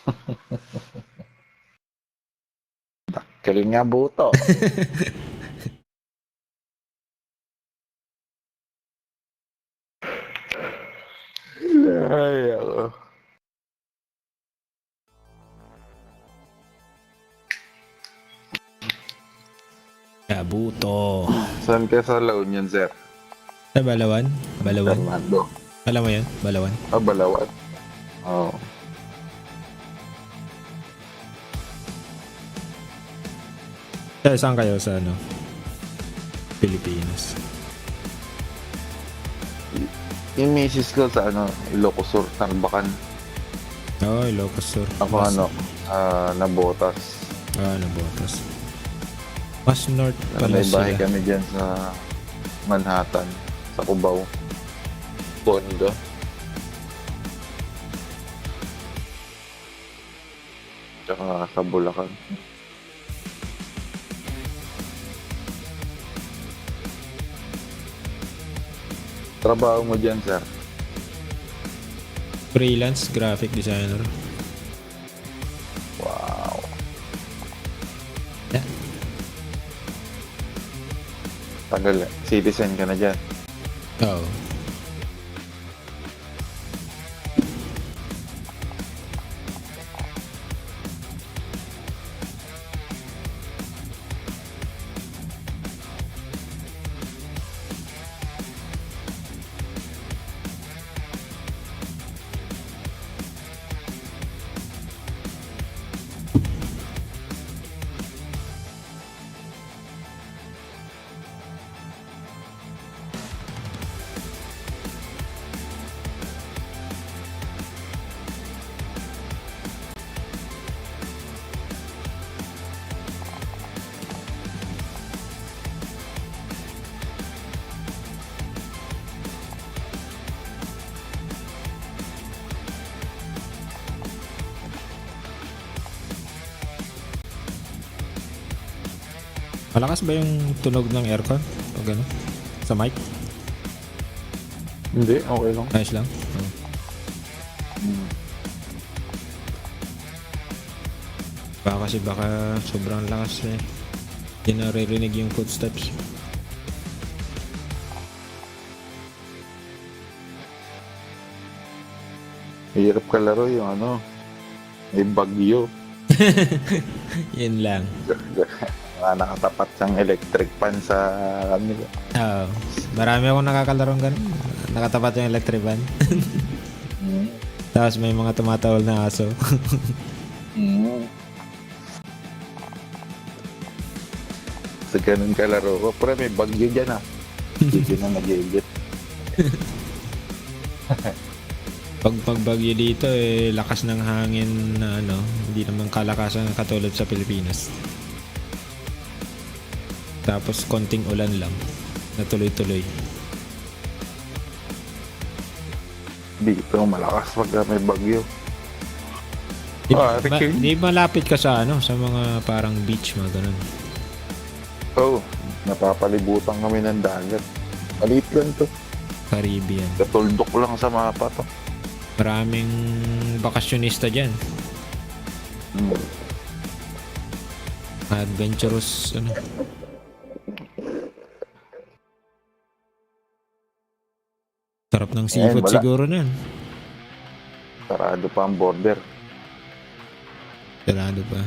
S1: Dakkel nga buto. Ay, ako.
S3: Kabuto.
S1: Saan ka sa La Union, sir?
S3: Sa Balawan? Balawan?
S1: Fernando.
S3: Alam mo yan? Balawan?
S1: Ah, Balawan. Oo.
S3: Saan kayo sa ano? Pilipinas.
S1: Yung misis ko sa ano, Ilocos, Bakbakan.
S3: Oo, Ilocos Sur.
S1: Ako ano, Nabotas.
S3: Nabotas. Mas north pala
S1: May bahay
S3: sila.
S1: kami dyan sa Manhattan, sa Cubao. Condo. Tsaka sa Bulacan. Trabaho mo dyan, sir?
S3: Freelance graphic designer.
S1: Wow.
S3: Yeah.
S1: Tagal, citizen ka na dyan.
S3: Oo. Malakas ba yung tunog ng aircon? O gano'n? Sa mic?
S1: Hindi, okay lang.
S3: Ayos lang? Oo. Baka sobrang lakas eh. Hindi naririnig yung footsteps.
S1: Hirap kalaro yung ano, may bagyo.
S3: Yun lang.
S1: Nakatapat siyang electric fan sa kanila.
S3: Oo. Marami akong nakakalarong gano'n. Nakatapat yung electric fan. Tapos may mga tumatawal na aso.
S1: Sa ganun kalaro ko. Pero may bagyo dyan ah. Hindi na nag-edit.
S3: Pag pagbagyo dito eh lakas ng hangin na ano, hindi naman kalakasan katulad sa Pilipinas. Tapos konting ulan lang na tuloy-tuloy.
S1: Dito malakas pag may bagyo. Ricky.
S3: Di malapit ka sa ano, sa mga parang beach mga ganun.
S1: Oh, napapalibutan kami ng dagat. Maliit lang to.
S3: Caribbean.
S1: Katuldok lang sa mapa to.
S3: Maraming bakasyonista dyan. Adventurous ano. Sarap ng seafood
S1: wala.
S3: siguro na yan.
S1: Sarado pa ang border.
S3: Sarado pa.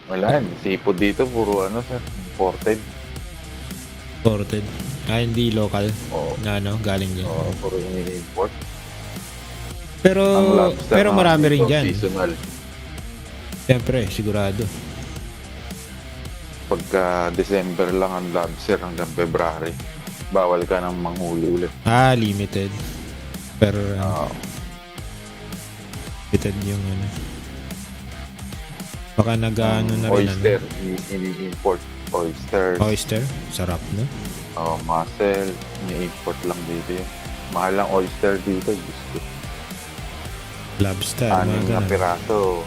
S1: Wala yan. Seafood dito, puro ano sir. Imported.
S3: Sorted. Hindi local.
S1: Oo.
S3: Na ano, galing dyan.
S1: Oo, puro ini-import.
S3: Pero
S1: Ang lobster
S3: pero marami rin
S1: dito,
S3: dyan.
S1: seasonal.
S3: Siyempre, sigurado.
S1: Pagka December lang ang lobster hanggang February. Bawal ka nang manghuli ulit.
S3: Limited. Pero limited yung ano. Baka nag-ano na rin
S1: oyster,
S3: ano.
S1: ini-import. Oysters.
S3: Oyster, sarap no?
S1: Mussel, ini-import lang dito yun. Mahal ang oyster dito. Gusto.
S3: Lobster,
S1: Anim
S3: mga
S1: na
S3: ganun.
S1: piraso.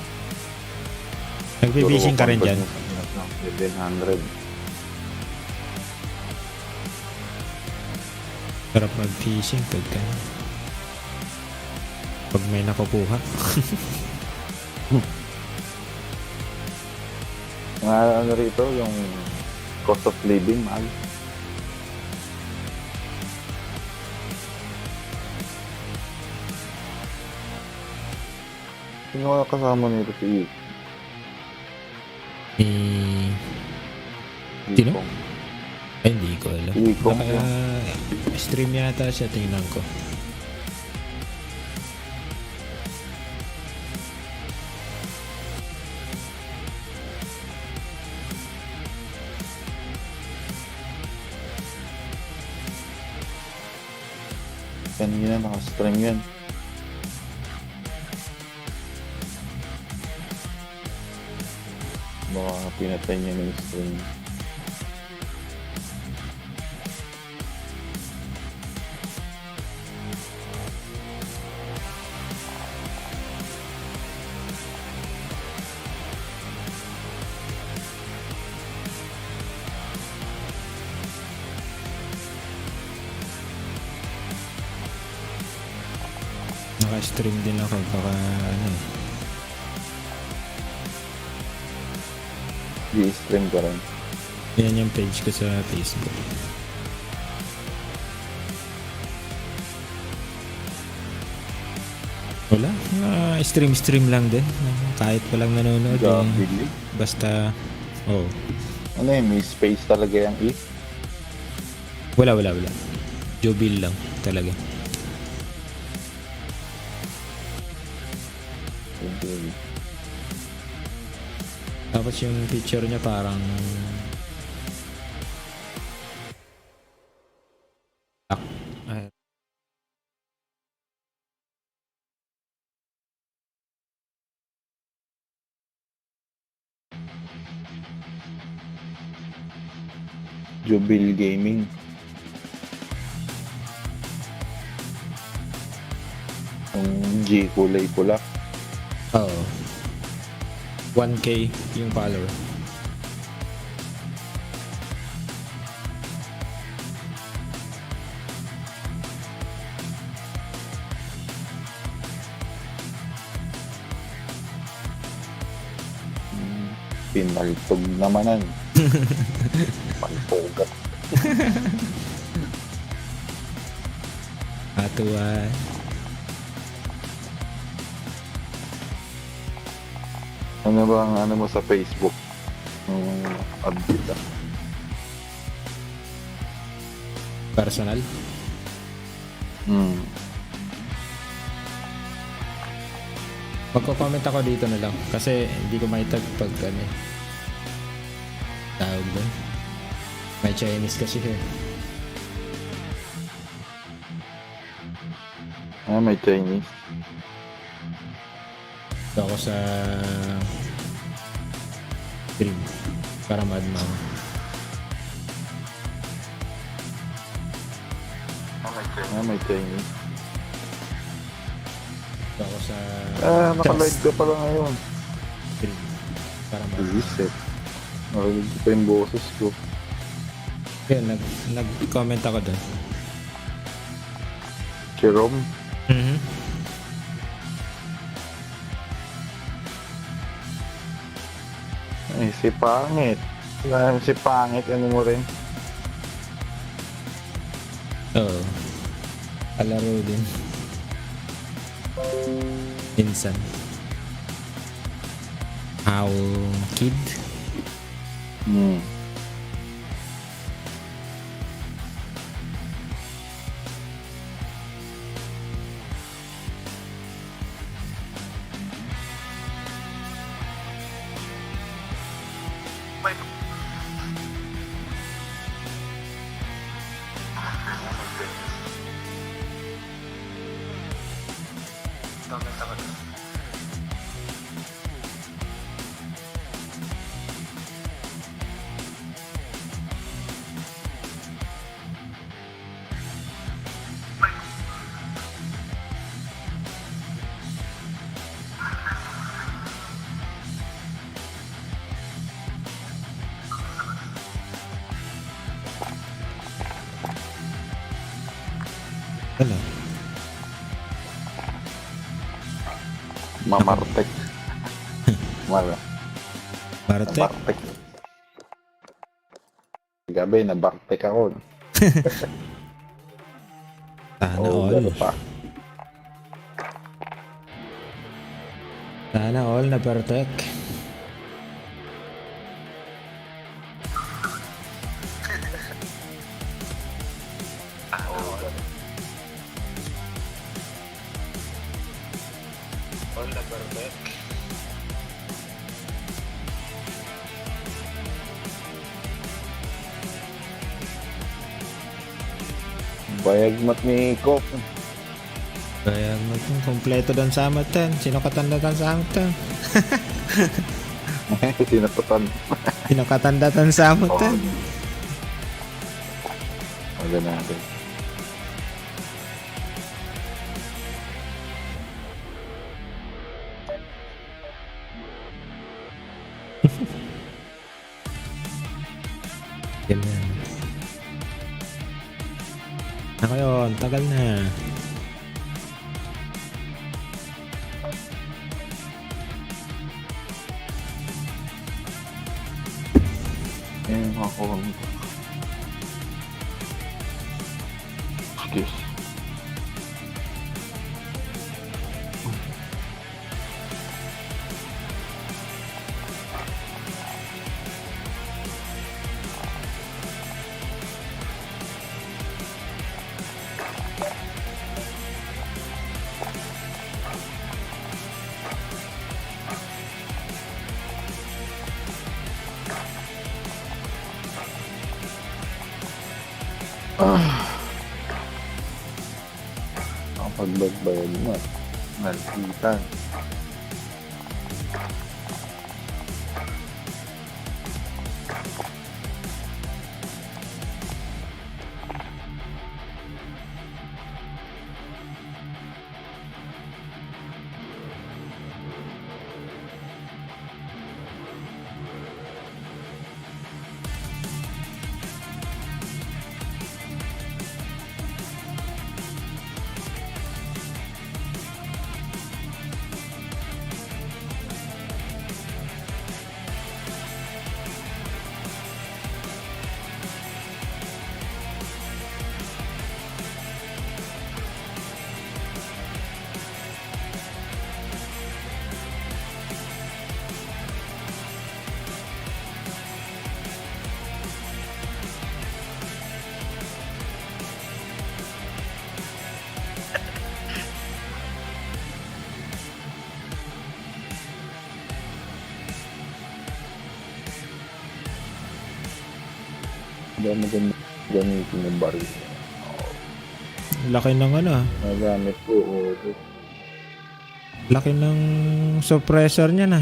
S3: Nagbe-fishing ka rin dyan?
S1: 700.
S3: Sarap mag-fishing pag may nakukuha.
S1: Mga ano rito, yung cost of living, mahal. Sino kaya kasama nito si
S3: Sino?
S1: Ikaw?
S3: Ay, hindi ko alam.
S1: Ikaw
S3: Baka stream yata siya, tingnan ko.
S1: Kanina naka-stream yun. Baka pinatay niya ng stream.
S3: Naka-stream din ako, baka ano eh.
S1: I-stream ka rin.
S3: Yan yung page ko sa Facebook. Wala, stream lang din. Kahit walang nanonood eh.
S1: Really?
S3: Basta, oh.
S1: Ano yun, may space talaga yung E?
S3: Wala. Jobil lang talaga.
S1: Okay.
S3: Tapos yung picture niya parang ay,
S1: Jubil Gaming. Ang G kulay pula.
S3: oh. 1K yung follower.
S1: Pinnaltog namanan. Pagpogat.
S3: Atuwa.
S1: Ano ba ang ano mo sa Facebook? Update ah.
S3: Personal. Magko-comment ako dito na lang kasi hindi ko maitag pag ano eh. Tawag doon. May Chinese kasi here.
S1: Ah, may Chinese.
S3: So ako sa stream para madma.
S1: Ah, may Chinese.
S3: So ako sa
S1: Naka-live ka pala ngayon.
S3: stream para madma.
S1: Reset. Narinig ko pa yung boses ko.
S3: Yun, nag-comment ako doon.
S1: Jerome. Ay, si Pangit. Si Pangit, ano mo rin?
S3: Oo. Kalaro din. Minsan. How kid? Hello.
S1: Mammartek.
S3: Mammartek.
S1: Nabartek. Gabi, nabartek ako.
S3: Sana
S1: Oo,
S3: all.
S1: gano'n pa.
S3: Sana all na Bartek.
S1: All na perfect. Bayag mat ni Ikaw.
S3: Kaya kompleto doon sa amatan. Sino katandatan sa amatan?
S1: Sinatutan.
S3: Sino katandatan sa amatan?
S1: Wala natin.
S3: Ganyan. Ako yun, tagal na.
S1: Ayun, ako. Excuse. Ang pagbagbayad mo. Nalpitan. Hindi mo gamitin yung baril.
S3: Laki ng ano ah.
S1: Nagamit ko.
S3: Laki ng suppressor niya na.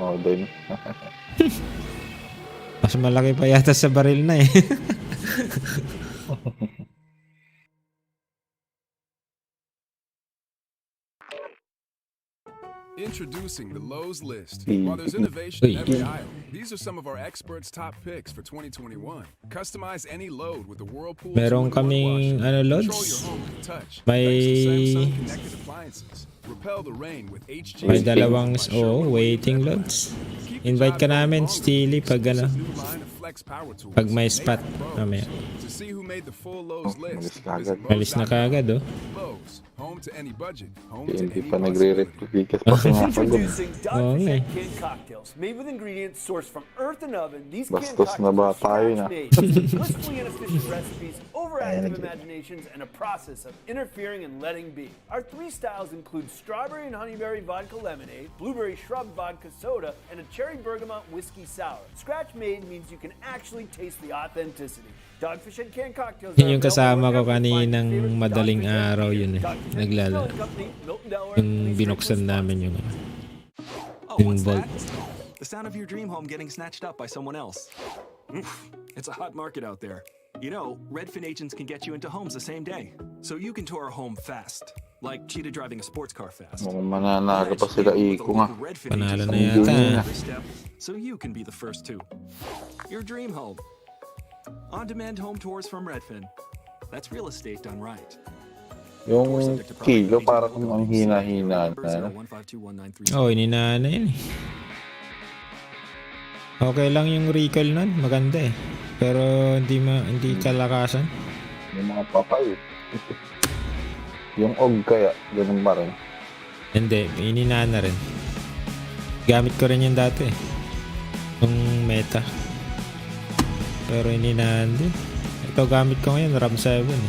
S1: Oh, din.
S3: Mas malaki pa yata sa baril na eh.
S8: Introducing the Lowe's List.
S1: Mm.
S8: While there's innovation in
S3: Uy.
S8: every aisle, these are some of our experts' top picks for 2021. Customize any load with the Whirlpool.
S3: Meron
S8: 2-in-1
S3: kaming
S8: washer.
S3: ano
S8: Control
S3: loads.
S8: your home with a touch.
S3: May
S8: Thanks to Samsung connected appliances. Repel the rain with HG.
S3: may dalawang waiting loads. Invite ka namin, Steely, pag ano, pag may spot. Mamaya.
S8: To see who made the full Lowe's list,
S1: Malis kagad.
S8: visit
S3: Malis na kagad oh.
S8: Lowe's, home to any budget, home to
S1: Hindi
S8: any
S1: pa
S8: possibility.
S1: nagre-replicate pa sinasagod.
S6: Introducing
S3: Oh,
S6: Dogfish
S3: okay.
S6: Head canned cocktails made with ingredients sourced from earth and oven. These canned
S1: Bastos na ba
S6: cocktails
S1: tayo
S6: are
S1: na?
S6: scratch-made, blissfully inefficient recipes, overactive imaginations, and a process of interfering and letting be. Our three styles include strawberry and honeyberry vodka lemonade, blueberry shrub vodka soda, and a cherry bergamot whiskey sour. Scratch-made means you can actually taste the authenticity. Dogfish Head canned cocktails.
S3: Yun yung kasama ko kaninang madaling araw yun eh. Naglalaro. Yung binuksan namin yung
S9: Oh,
S3: yung
S9: what's
S3: vault.
S9: that? The sound of your dream home getting snatched up by someone else. It's a hot market out there. You know, Redfin agents can get you into homes the same day, so you can tour a home fast, like cheetah driving a sports car fast.
S1: Mukhang mananalo pa sila Iko nga.
S3: Panalo na
S1: Hindi
S3: yata.
S1: na.
S9: Every step, so you can be the first to. Your dream home. On-demand home tours from Redfin. That's real estate done right.
S1: Yung kilo parang ang hina-hina na.
S3: Oh, ininaan na yun eh. Okay lang yung recall nun, maganda eh. Pero hindi kalakasan.
S1: Yung mga papay. Yung og kaya, ganun pa rin.
S3: Hindi, ininaan na rin. Gamit ko rin yung dati eh. Yung meta. Pero ininaan din. Ito gamit ko ngayon, RAM 7 eh.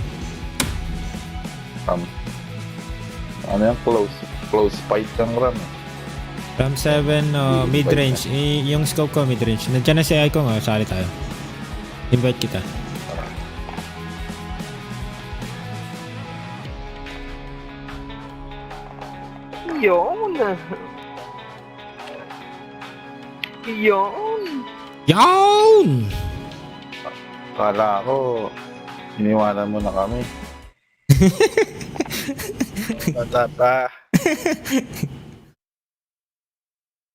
S1: Ano yung close fight ng RAM.
S3: RAM 7, mid-range. Yung scope ko, mid-range. Nandiyan na si Ikaw nga, sali tayo. Invite kita.
S10: Yun. Yun.
S3: Yawn!
S1: Kala ko, iniwanan mo na kami.
S11: Bata pa.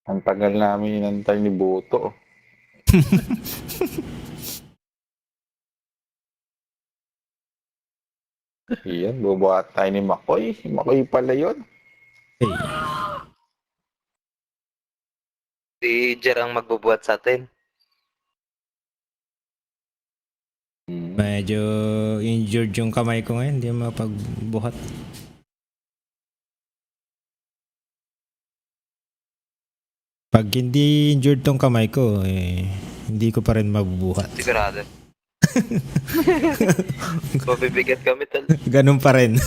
S1: Ang tagal namin inantay ni Boto. Iyan, bubuhat tayo ni Makoy. Si Makoy pala yun.
S3: Hey,
S10: Si Jer ang magbubuhat sa atin.
S3: medyo injured yung kamay ko ngayon. Hindi mapagbuhat. Pag hindi injured tong kamay ko, hindi ko pa rin mabubuhat.
S10: Sigurado. Mabibigat kami tal.
S3: Ganun pa rin.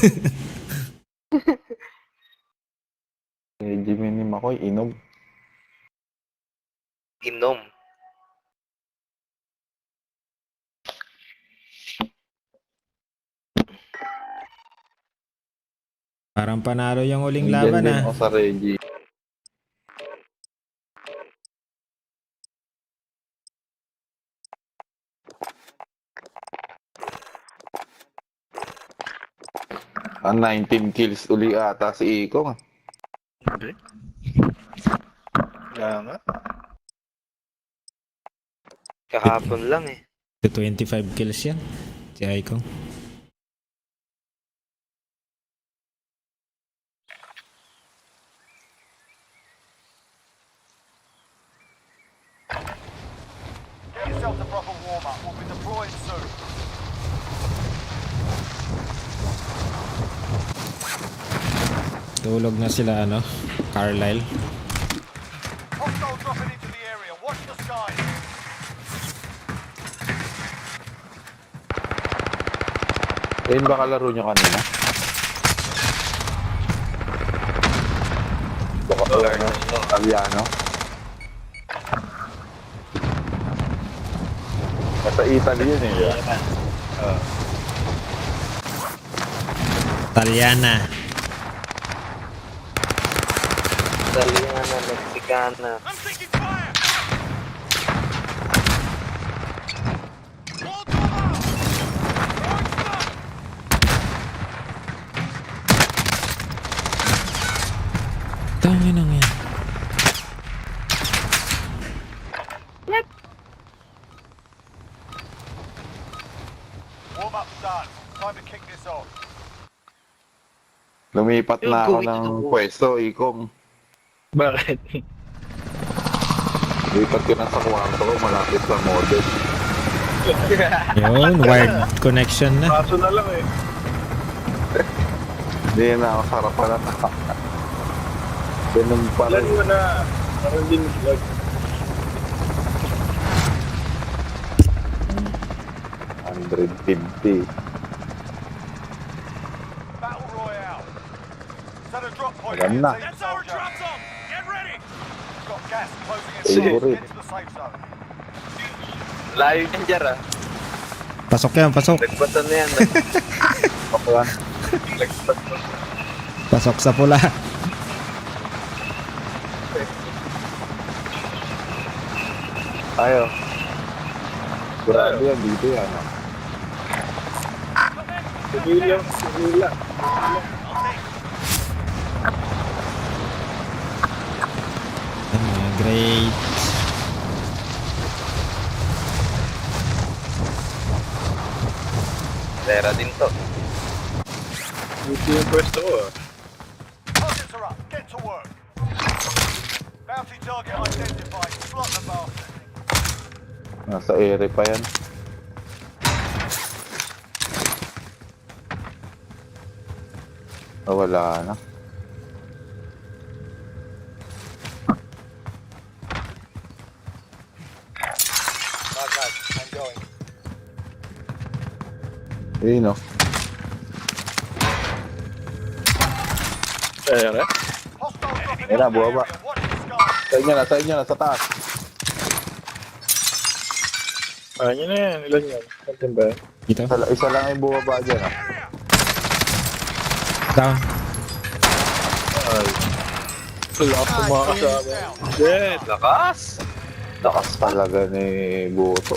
S1: Jimmy ni Makoy, inog.
S10: Inom.
S3: Parang panalo yung uling
S1: Nandiyan
S3: laban
S1: din
S3: ah.
S1: ako sa Reggie. Ang 19 kills uli ata si Ikaw.
S11: Hindi. Kaya nga.
S10: Kahapon lang eh.
S3: 25 kills yan. Si Ikaw.
S2: Get yourself a proper warm-up. We'll be deploying soon.
S3: Tulog na sila ano, Carlisle.
S2: Hostile dropping into the area. Watch the skies.
S1: Ayun ba kalaro nyo kanina? Baka Italiano. Nasa Italy yun eh.
S3: Talyana.
S10: Italiana, Mexicana.
S5: I'm taking fire! Hold them out! Throwing smoke!
S3: Tangin na yan.
S2: Warm-up's done. Time to kick this off.
S1: Lumipat na ako ng pwesto, Ikong.
S11: Bakit?
S1: Lumipat ko na sa kwarto ko, malapit sa model.
S3: Yun, wired connection na.
S11: Kaso na lang eh.
S1: Hindi na ako sarapan na. Ganun pala.
S11: Ilan mo na. Parang din vlog.
S1: 150.
S2: Battle Royale. Set a drop point.
S1: Alam na.
S5: That's our drop zone! Get ready!
S2: Got gas closing in.
S1: Favorite.
S2: Get to the safe zone.
S10: Layo yan, Jer ah.
S3: Pasok yan, pasok.
S10: Nagpatan na yan.
S1: Okay lang.
S3: Pasok sa pula.
S1: Tayo. Grabe yan, dito yan.
S11: Simila.
S3: Great.
S10: Pera din to.
S11: Dito yung pwesto ko ah.
S2: Targets are up. Get to work. Bounty target identified. Slot the bastard.
S1: Nasa ere pa yan. Ah, wala na.
S2: I'm going.
S1: Ayun o.
S11: Kaya nga.
S2: Hostile dropping
S1: Ayun na,
S2: into the
S1: buwaba.
S2: area. Watch the skies.
S1: Sa inyo na, sa taas.
S11: Yun na yan. Ilan yan? Kantin ba yan?
S3: Dito.
S1: Isa lang yung bumaba dyan ah.
S3: Down.
S11: Ay. Lakas tumakas sa akin. Shit!
S10: Lakas!
S1: Lakas talaga ni Buto.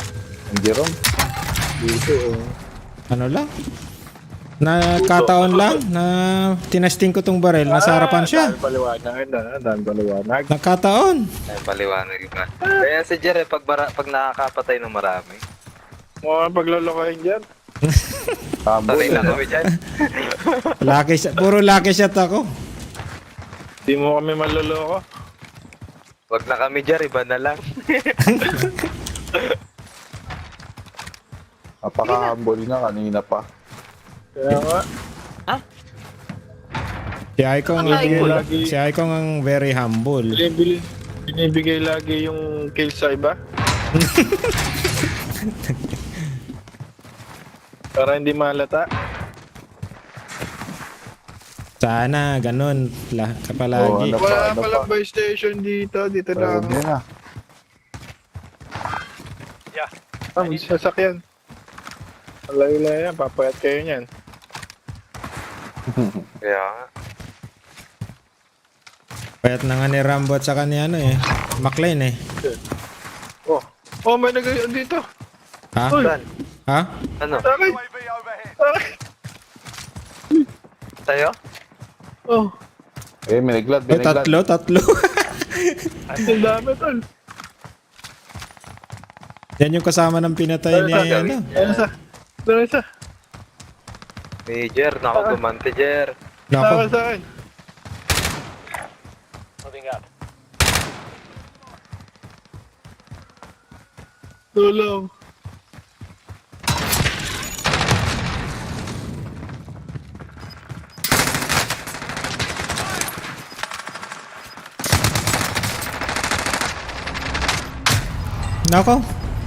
S1: Ang Jerome.
S11: Dito,
S3: Ano lang? Nakataon lang na tinasting ko tong barel. Nasa harapan siya.
S11: Dami paliwanag. Dami paliwanag.
S3: Nakataon.
S10: Ay, paliwanag ka. Kaya si Jer, pag nakakapatay ng marami.
S11: Mukhang paglolokohin dyan.
S10: Sanay na kami dyan.
S3: Lucky shot. Puro lucky shot ako.
S11: Di mo kami maloloko.
S10: Wag na kami Jer, iba na lang.
S1: Napaka-humble nga kanina pa.
S11: Kaya nga.
S3: Si Icon ang very humble.
S11: Binibigay lagi yung kill sa iba. Para hindi malata.
S3: Sana, ganun. Kapalagi.
S11: Wala palang buy station dito. Dito lang.
S1: Pwede na.
S11: May sasakyan. Malayo-layo yan. Papayat kayo niyan.
S10: Kaya nga.
S3: Payat na nga ni Rambo at saka ni McLean eh.
S11: Oh, may nagayon dito.
S3: Ha?
S11: Uy.
S3: Ha?
S10: Ano?
S11: Akin.
S2: UAV overhead.
S11: Akin.
S10: Tayo?
S11: Oh,
S1: May naglat,
S3: Ay, tatlo.
S11: ang dami tol.
S3: Yan yung kasama ng pinatay ni
S11: Ano isa? Ano isa?
S10: Hey Jer, naku gumante Jer.
S3: Nako.
S11: Sa akin.
S2: Moving up.
S11: Tulong.
S3: Nako.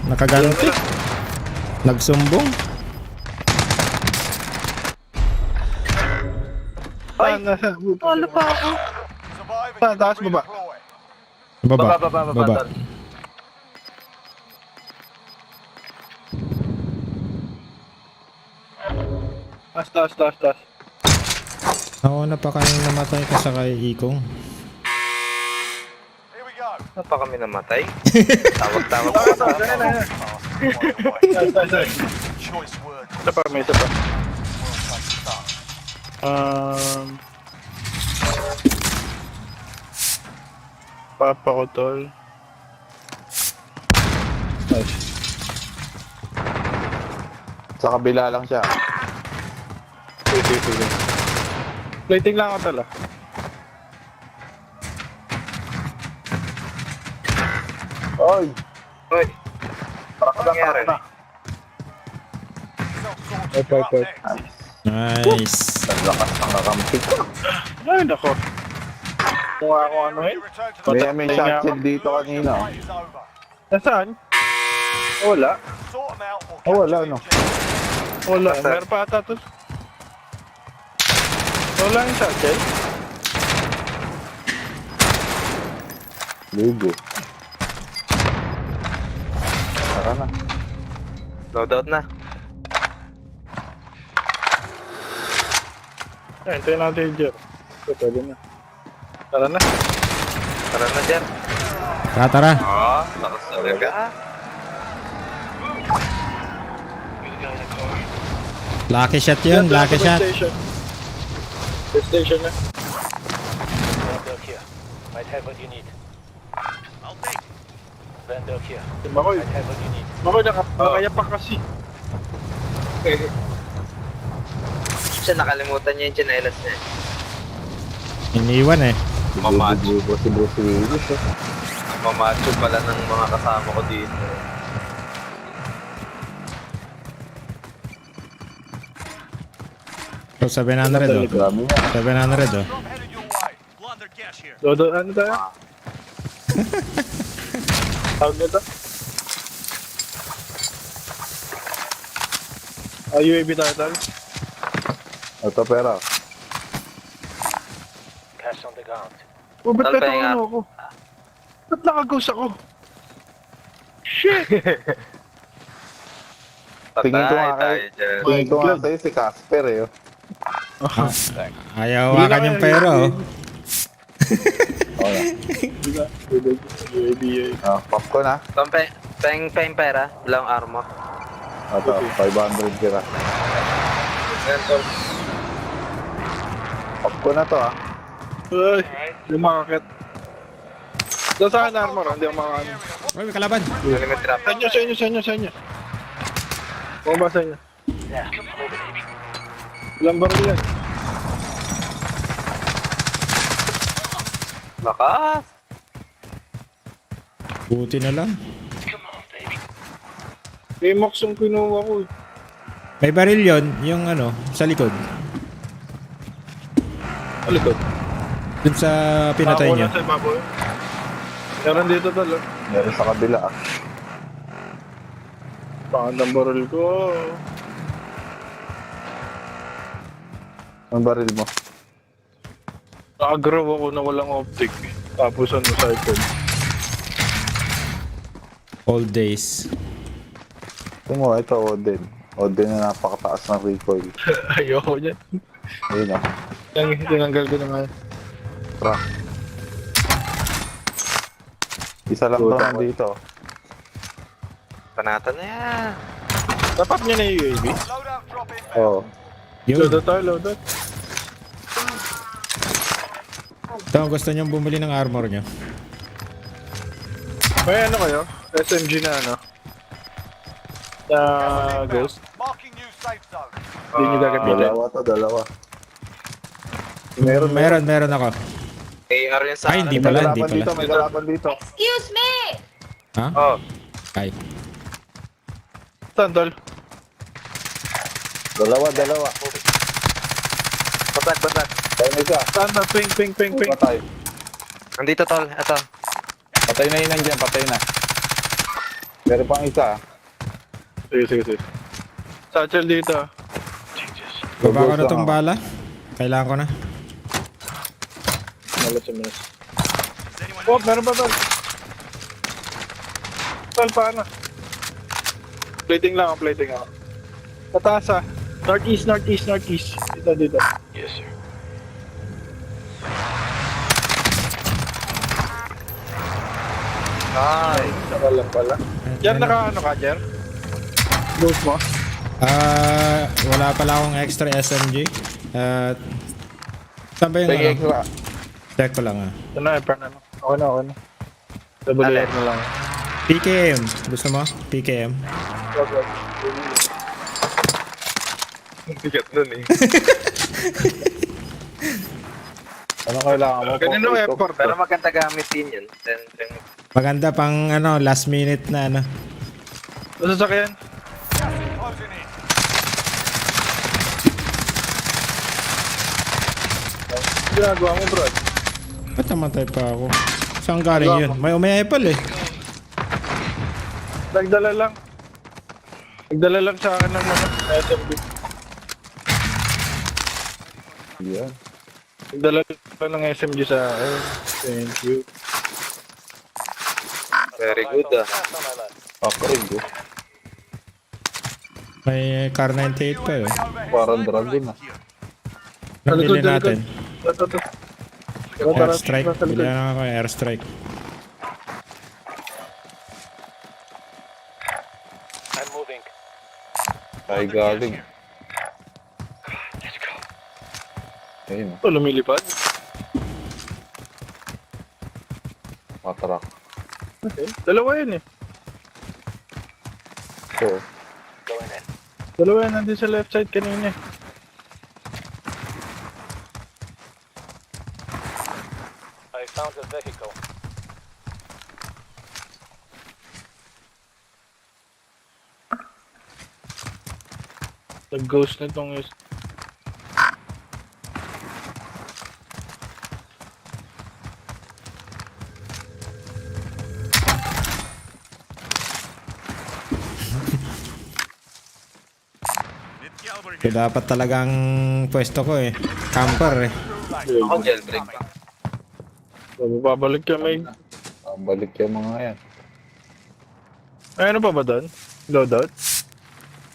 S3: Nakaganti. Nagsumbong.
S11: Nasa.
S10: Ano pa ako?
S2: Surviving.
S11: Taas baba.
S3: Baba.
S10: Baba.
S11: Taas.
S3: Ako na pa kayong namatay ka sa kay Ikong.
S2: Here we go.
S10: Ano pa kami namatay? Tawag-tawag
S11: Taas.
S2: Choice word.
S11: Isa pa, may isa pa. Papa ko tol. Nice.
S1: Sa kabila lang siya.
S11: Sige. Plating lang ako tol ah.
S1: Oy!
S10: Hoy,
S1: Tara
S10: nangyari?
S1: na.
S11: Perfect.
S3: Nice.
S1: Ang lakas ng kakampi ko.
S11: Ay, nako. Kung ako ano eh.
S1: May shotgun dito kanina.
S2: Fight is over.
S11: Nasaan? Wala.
S2: Sort them out or
S1: Oh, wala,
S2: capture
S1: no.
S2: the objective.
S11: Wala. Meron pa ata tol. Wala yung shotgun.
S1: Ligo. Tara na.
S10: Loadout na.
S11: Hintayin natin yung Jer. Pwede na. Tara na.
S10: Tara na Jer.
S3: Tara.
S10: Lakas talaga.
S3: Lucky shot yun. Lucky shot.
S11: Base station na.
S2: Vendor here. Might have what you need.
S5: I'll take it.
S2: Vendor here.
S11: Si Makoy.
S2: Might have what you need.
S11: Makoy, nakakaya pa kasi.
S10: Siya nakalimutan niya yung chinelas niya.
S3: Iniwan eh.
S10: Mamacho.
S1: Si Bruce Willis eh.
S10: Mamacho pala ng mga kasama ko dito.
S3: So 700 oh.
S1: Dami nga.
S3: 700 oh.
S2: Drop headed your way.
S5: Plunder cash here.
S11: Dodo, ano tayo? Tawag nito? UAV tayo tal.
S1: Ito pera.
S2: Cash on the ground.
S11: Ba't
S10: Tal,
S11: ito
S10: pahinga.
S11: ano ako? Ba't nakaghost ako? Shit!
S1: Tingin ko nga
S10: Patay
S1: kay-
S10: tayo dyan.
S1: Tingin ko nga sa'yo si Casper eh. Oh.
S3: Ayaw hawakan yung pera oh.
S1: Oh,
S11: na. UAV.
S1: Pop ko na.
S10: Peng pera. Ilang armor.
S1: Ito, 500 tira.
S10: Ayan, tol.
S1: Pop ko na to
S11: Ay, yung makakit. Doon sa akin armor, hindi ako makakano.
S3: Uy, may kalaban.
S10: Limit trap.
S11: Sa inyo. Bumaba sa inyo. Ilang baril yan.
S10: Lakas.
S3: Buti na lang.
S11: K-Mox yung kinuha ko eh.
S3: May baril yon, yung ano, sa likod.
S11: Alikod.
S3: Dun sa pinatay niya.
S11: Sa baboy. Meron dito talo.
S1: Meron sa kabila
S11: Pangandang baril ko.
S1: Ang baril mo.
S11: Nakagraw ako na walang optic. Tapos ano, cycle.
S3: All days.
S1: Ito mo, ito Odin. Odin na napakataas ng recoil.
S11: Ayoko niyan.
S1: Ayun
S11: Tinanggal ko na nga.
S1: Truck. Isa lang to nandito.
S10: Panatan na yan.
S11: Dapat niya na yung UAV.
S2: Loadout drop in.
S1: Oo.
S3: Yun.
S11: Loadout.
S3: Ito, gusto niyong bumili ng armor niyo.
S11: May ano kayo? SMG na ano? Ghost?
S2: Marking new safe zone.
S11: Hindi nyo gagamitin.
S1: Dalawa.
S3: Meron ako.
S10: AR yan sa
S3: Ay,
S10: akin.
S3: hindi pala.
S1: May galaban dito.
S12: Excuse me!
S3: Ha?
S10: Oh.
S3: Ay.
S11: Saan, tol?
S1: Dalawa.
S10: Basag.
S1: Tayo na isa.
S11: Saan na? Ping.
S1: Patay.
S10: Nandito, tol. Ito.
S1: Patay na yun nandiyan, patay na. Meron pang isa.
S11: Sige. Satchel dito.
S3: Baba ko na tong bala. Kailangan ko na.
S11: Malas. Oh, meron pa, tol. Tol, paano? Plating lang ako. Pataas ah. Northeast. Dito. Yes, sir.
S10: Ay.
S11: Saka lang pala. Yan, naka-ano ka, Jer? Ghost mo?
S3: Wala pala akong extra SMG. Saan ba yung
S1: Sige,
S3: ano? Check ko lang
S11: Ito na, ano? Okay na. Double layer na lang.
S3: PKM. Gusto mo? PKM.
S10: Bigat nun eh.
S1: Ano kailangan mo?
S11: Ganun yung effort.
S10: Pero maganda gamitin yun.
S3: Maganda pang ano, last minute na ano.
S11: Ano sasakyan?
S2: Closing in.
S11: Ginagawa mo, bro.
S3: Ba't namatay pa ako? Saan galing yun? May apple eh.
S11: Nagdala lang sa akin ng mga SMB.
S1: Yan.
S11: Nagdala lang ng SMG sa akin. Thank you.
S10: Very good ah.
S1: Paparig eh.
S3: May car 98 pa eh.
S1: Parang dragon
S3: Nabili natin.
S11: Ito.
S3: Airstrike. Bili na ako airstrike.
S2: I'm moving.
S1: Ay galing. Ayun
S11: Ito, lumilipad.
S1: matrak.
S11: Okay. Dalawa yun eh.
S1: So,
S11: Dalawa yan, nandun sa left side kanina eh.
S2: I found a vehicle.
S11: Nag-ghost na itong is.
S3: So, dapat talagang pwesto ko eh. Camper eh.
S10: Ako jailbreak pa.
S11: Babalik ka, may.
S1: balik yung mga yan.
S11: Ay, ano pa ba doon? Loadout?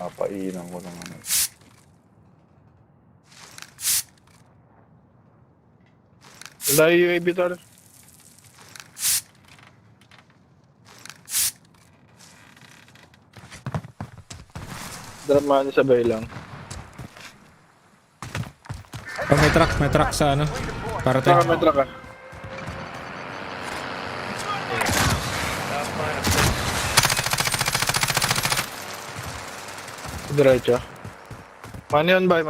S1: Papainan ko ng ano.
S11: Wala yung UAV tol. Drop money sabay lang.
S3: Oh, may truck sa ano. Para tayo.
S11: May truck ka. Diretso. Money on buy.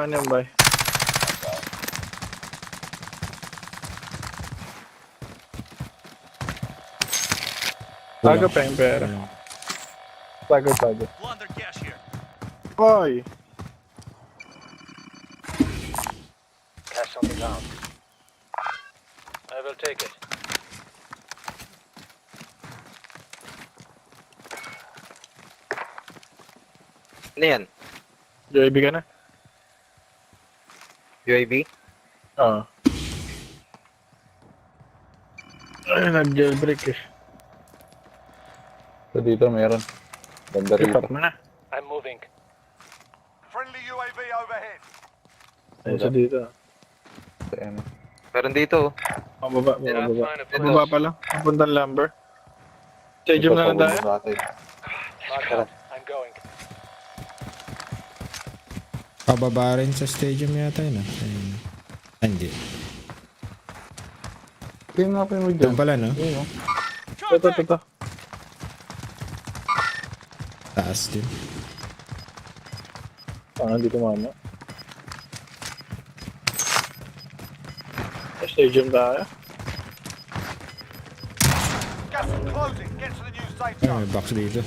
S11: Tago pa yung pera. Tago.
S5: Plunder cash here.
S11: Hoy!
S6: Cash on the ground. I will take it.
S10: Ano yan?
S11: UAV ka na?
S10: UAV?
S11: Oo. Ay, nag-jailbreak eh.
S1: So dito meron. Ganda rito.
S11: Lipat mo na.
S6: I'm moving.
S2: Friendly UAV overhead.
S11: Ayun sa dito.
S1: Ayan.
S10: Meron dito.
S11: Mababa. Mababa pa lang. Papuntang lumber. Stadium na lang tayo.
S6: I'm going.
S3: Pababa rin sa stadium yata yun. Ayun. Hindi.
S1: Tingnan nga pa yung
S3: Doon pala, no?
S1: Ayun, no?
S11: Ito.
S3: Taas din.
S11: Hindi tumama. Stadium tayo.
S2: Gas is closing. Get to the new safe
S3: Ay,
S2: zone.
S3: may box dito.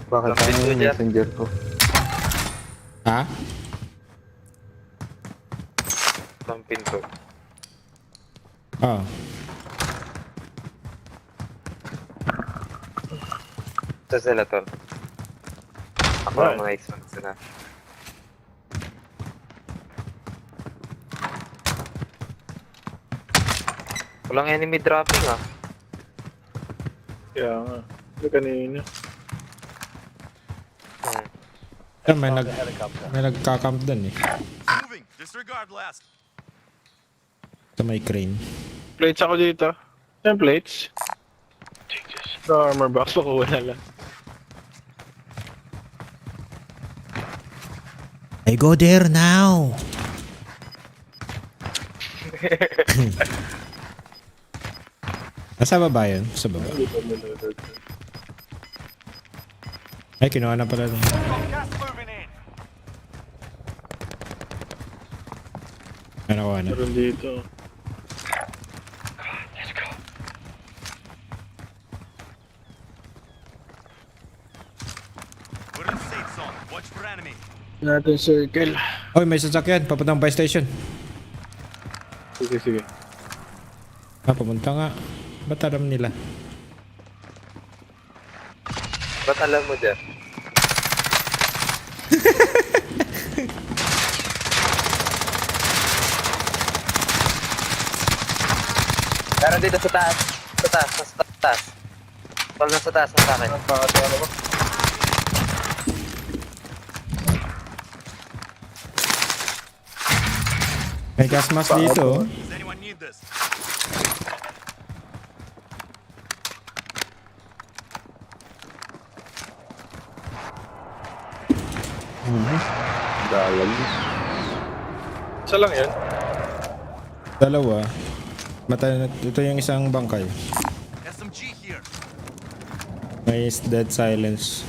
S1: Bakit
S10: Ang
S1: tayo
S10: pinto
S1: yung
S10: dyan.
S1: messenger ko?
S3: Ha?
S10: Ang pinto.
S3: Oo.
S10: Sa sila tol. Ako ang mga SUNS na. Walang enemy dropping ah.
S11: Kaya nga. Ito kanina.
S3: Yan, may nagkakamp dun eh.
S5: Moving. Disregard last.
S3: Sa may crane.
S11: Plates ako dito. Yung plates. Sa armor box. Pakuha na lang.
S3: I go there now! Nasa baba yun? Sa baba. Ay, kinuha na pala din.
S2: Gas moving in.
S3: Ay, nakuha na.
S11: Meron dito.
S5: We're in safe zone. Watch for enemy.
S11: Natin circle.
S3: Oy, may sasakyan. Papuntang buy station.
S11: Sige.
S3: Papunta nga. Ba't alam nila?
S10: Ba't alam mo dyan? Meron dito sa taas. Sa taas. Wala na sa taas ng akin.
S3: May gas mask dito.
S5: Does anyone need this?
S1: Dalag.
S11: Isa lang yan.
S3: Dalawa. Ito yung isang bangkay.
S5: SMG here.
S3: May dead silence.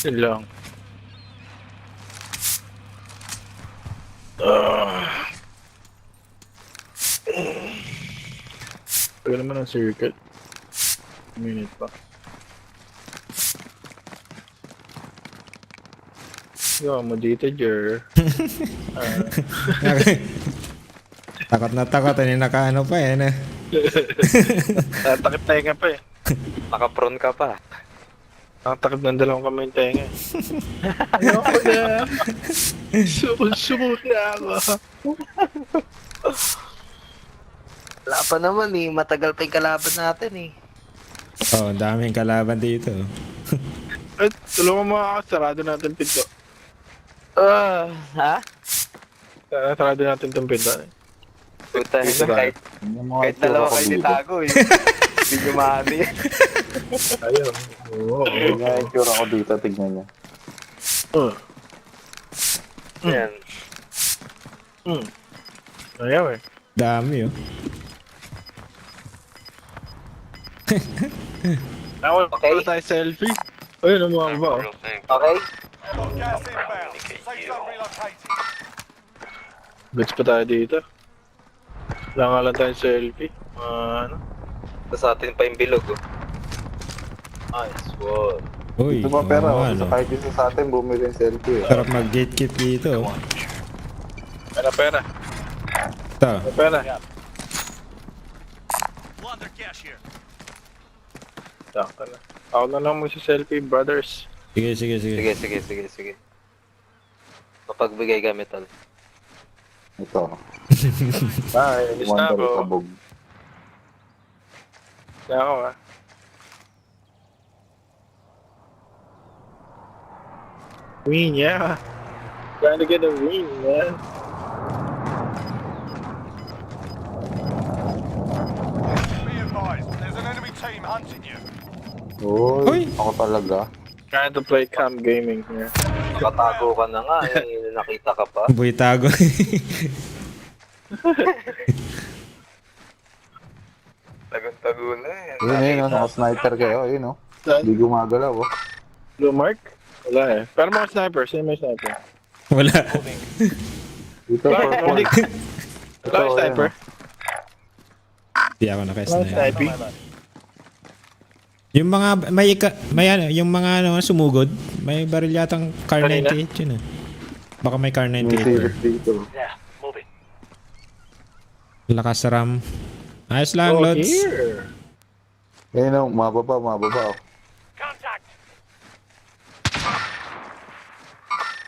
S11: Yun lang. Tagal naman ang circle. Minute pa. Yo, mo dito, Jer.
S3: Takot na takot. Ano nakaano pa eh. Na.
S11: Tatakit tayo nga pa eh.
S10: Naka-prone ka pa.
S11: Nakatakip ng dalawang kamay yung tenga. Ayoko na. Sukul na ako.
S10: Wala pa naman eh. Matagal pa yung kalaban natin eh.
S3: Oh, ang daming kalaban dito.
S11: Ay, tulungan mo ako. Sarado natin pinto.
S10: Ha?
S11: Sarado natin itong pinto.
S10: Puta na kahit dalawa kayo nitago eh. Hindi nyo mahali.
S11: Ayun. Oo.
S1: Nga yung cure ako dito, tignan niya.
S10: Yan.
S11: Ayaw eh.
S3: Dami oh.
S11: Okay. Wala tayo selfie. Ayun, ang mga ba?
S10: Okay?
S2: Got gas inbound. Safe zone relocated.
S11: Bits pa tayo dito. Wala nga lang tayong selfie. Ano?
S10: Tapos atin pa yung bilog oh. Nice one.
S3: Uy,
S1: Ito pa pera,
S3: oo,
S1: sa kahit isa sa atin bumili yung selfie.
S3: sarap mag-gatekeep dito. Oh.
S11: Pera.
S3: Ito.
S11: Pera.
S5: Plunder cash here.
S11: Taka na. Ako na lang magsa-selfie, brothers.
S10: Sige. Mapagbigay kami tol.
S1: Ito.
S11: Ay, inis na
S1: Wonder
S11: ako.
S1: kabog.
S11: Kaya ako ah. Win, yeah. Trying to get a win, man.
S2: Be advised, there's an enemy team hunting you.
S1: Uy, ako talaga.
S11: Trying to play cam gaming here.
S10: Nakatago ka na nga eh. Nakita ka pa.
S3: Buhay tago.
S10: Tagon-tago na eh.
S1: Yun, naka-sniper kayo, yun, oh. Hindi gumagalaw, oh.
S11: Blue mark? Wala eh. Pero mga sniper, sino may sniper?
S3: Wala.
S1: Dito,
S11: Wala
S1: purple.
S11: yung sniper.
S3: Di ako
S11: Wala
S3: nakasnipe.
S11: sniping.
S3: Yung mga may ano, yung mga ano sumugod, may baril yatang car
S11: Kanina?
S3: 98 yun ah. Baka may car
S1: May
S3: 98.
S1: series dito.
S3: Lakas RAM. Ayos lang,
S11: Oh,
S3: Lods.
S11: here.
S1: Ayun, oh, mababa, oh.
S2: Contact.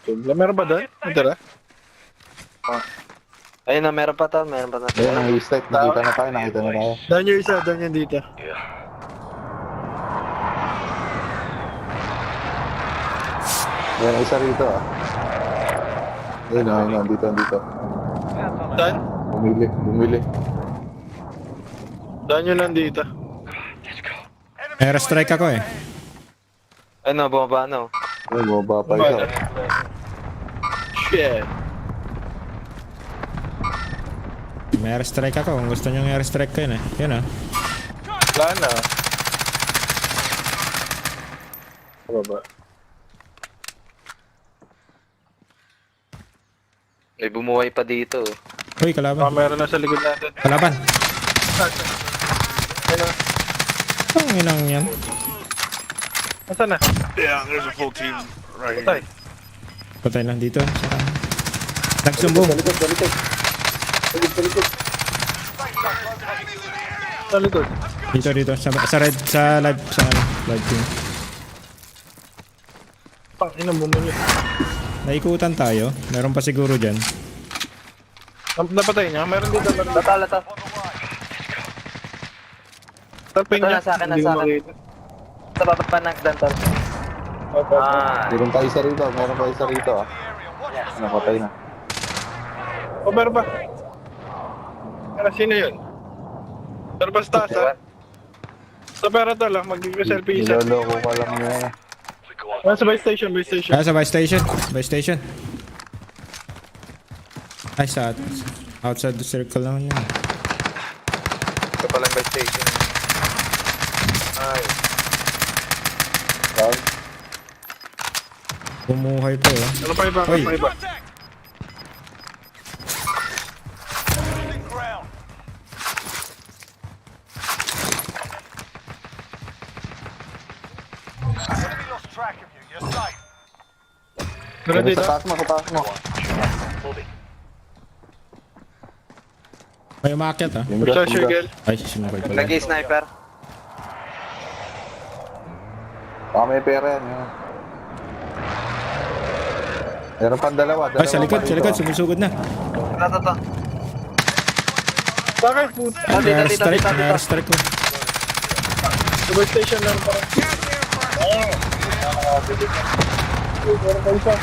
S11: Meron ba doon? Tara.
S10: Ayun na, meron pa to.
S1: Ayun, ang reset. Nakita na tayo.
S11: Down yung isa, down yung dito.
S1: Ayun, isa rito, ah. Ayun, dito.
S11: Down?
S1: Bumili.
S11: Down yun lang dito.
S3: Airstrike ako eh.
S10: Ano, bumaba na oh.
S1: Ayun, bumaba pa isa.
S11: Shit.
S3: May airstrike ako. Kung gusto nyo yung airstrike ko yun eh. Yun ah.
S11: Wala na. Baba.
S10: May bumuhay pa dito oh.
S3: Uy, kalaban.
S11: Meron na sa likod natin.
S3: Kalaban. Ang inang yan.
S11: Nasaan na?
S5: Yeah, there's a full team right
S11: Patay.
S3: Patay lang dito. Nagsumbong.
S11: Sa likod.
S3: Dito. Sa red, sa live, sa ano, live team.
S11: Pang ina mo mo yun.
S3: Naikutan tayo. Meron pa siguro dyan.
S11: Napatay niya? Meron dito.
S10: Lata.
S11: Tarping niya.
S10: Nasa akin.
S11: Hindi ko makita.
S10: Sa baba pa nagdantal.
S1: Meron pa isa rito, ah. Napatay na.
S11: O, meron pa. Pero sino yun? Meron pa sa taas ha? Sa pera to lang, mag-selfie isa.
S1: Niloloko ka lang niya.
S11: Sa buy station.
S3: Ah, sa buy station. Ay, sa outside the circle lang yun.
S10: Ito palang by station. Ay.
S3: Bumuhay pa eh.
S11: Ano pa iba?
S3: Oy.
S2: Holding ground. Enemy lost track of you. You're safe.
S11: Meron dito.
S1: Sa taas mo.
S3: May umakyat ah.
S1: Yung
S11: Pressure girl.
S3: Ay, sinukay pala.
S10: Lagi sniper.
S1: Baka may pera yan. Yun. Meron pang dalawa.
S3: Ay, sa likod,
S1: pa rito.
S3: sumusugod na.
S10: Ito.
S11: Bakit puta?
S3: Airstrike ko.
S11: Subway station lang pa. Meron pa isa.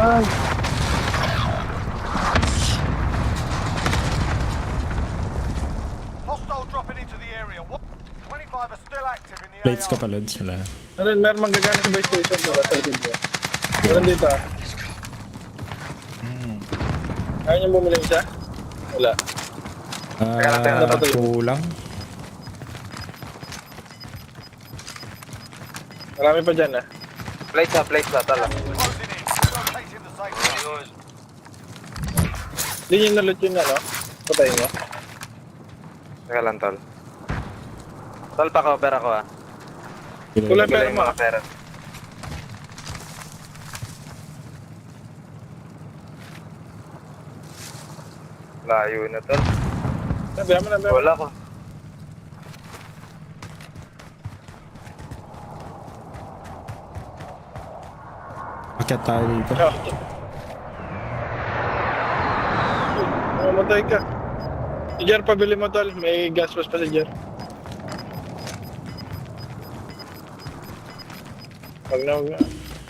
S11: Ay.
S2: Hostile dropping into the area. 25 are still active in the
S3: Plates ka
S2: AR.
S3: pa, Lods. Wala.
S11: Meron manggagana sa subway station. Diba? Sa likod mo. Meron dito ah. Ayaw niyo bumili isa? Wala.
S3: Kulang.
S11: Marami pa dyan ah.
S10: Place ba, tala.
S2: Closing in. Relocating the safe zone.
S11: Hindi nyo nalot yun ano? Patayin mo.
S10: Teka lang, tol. Tol, pa-cover ako ah.
S11: Kulang pera mo ah.
S10: Pera. Layo na, tol.
S11: Nabihan mo na.
S10: Wala ko.
S3: Akyat tayo dito.
S11: Mamatay ka. Si Jer, pabili mo tol. May gas was pa si Jer. Wag na.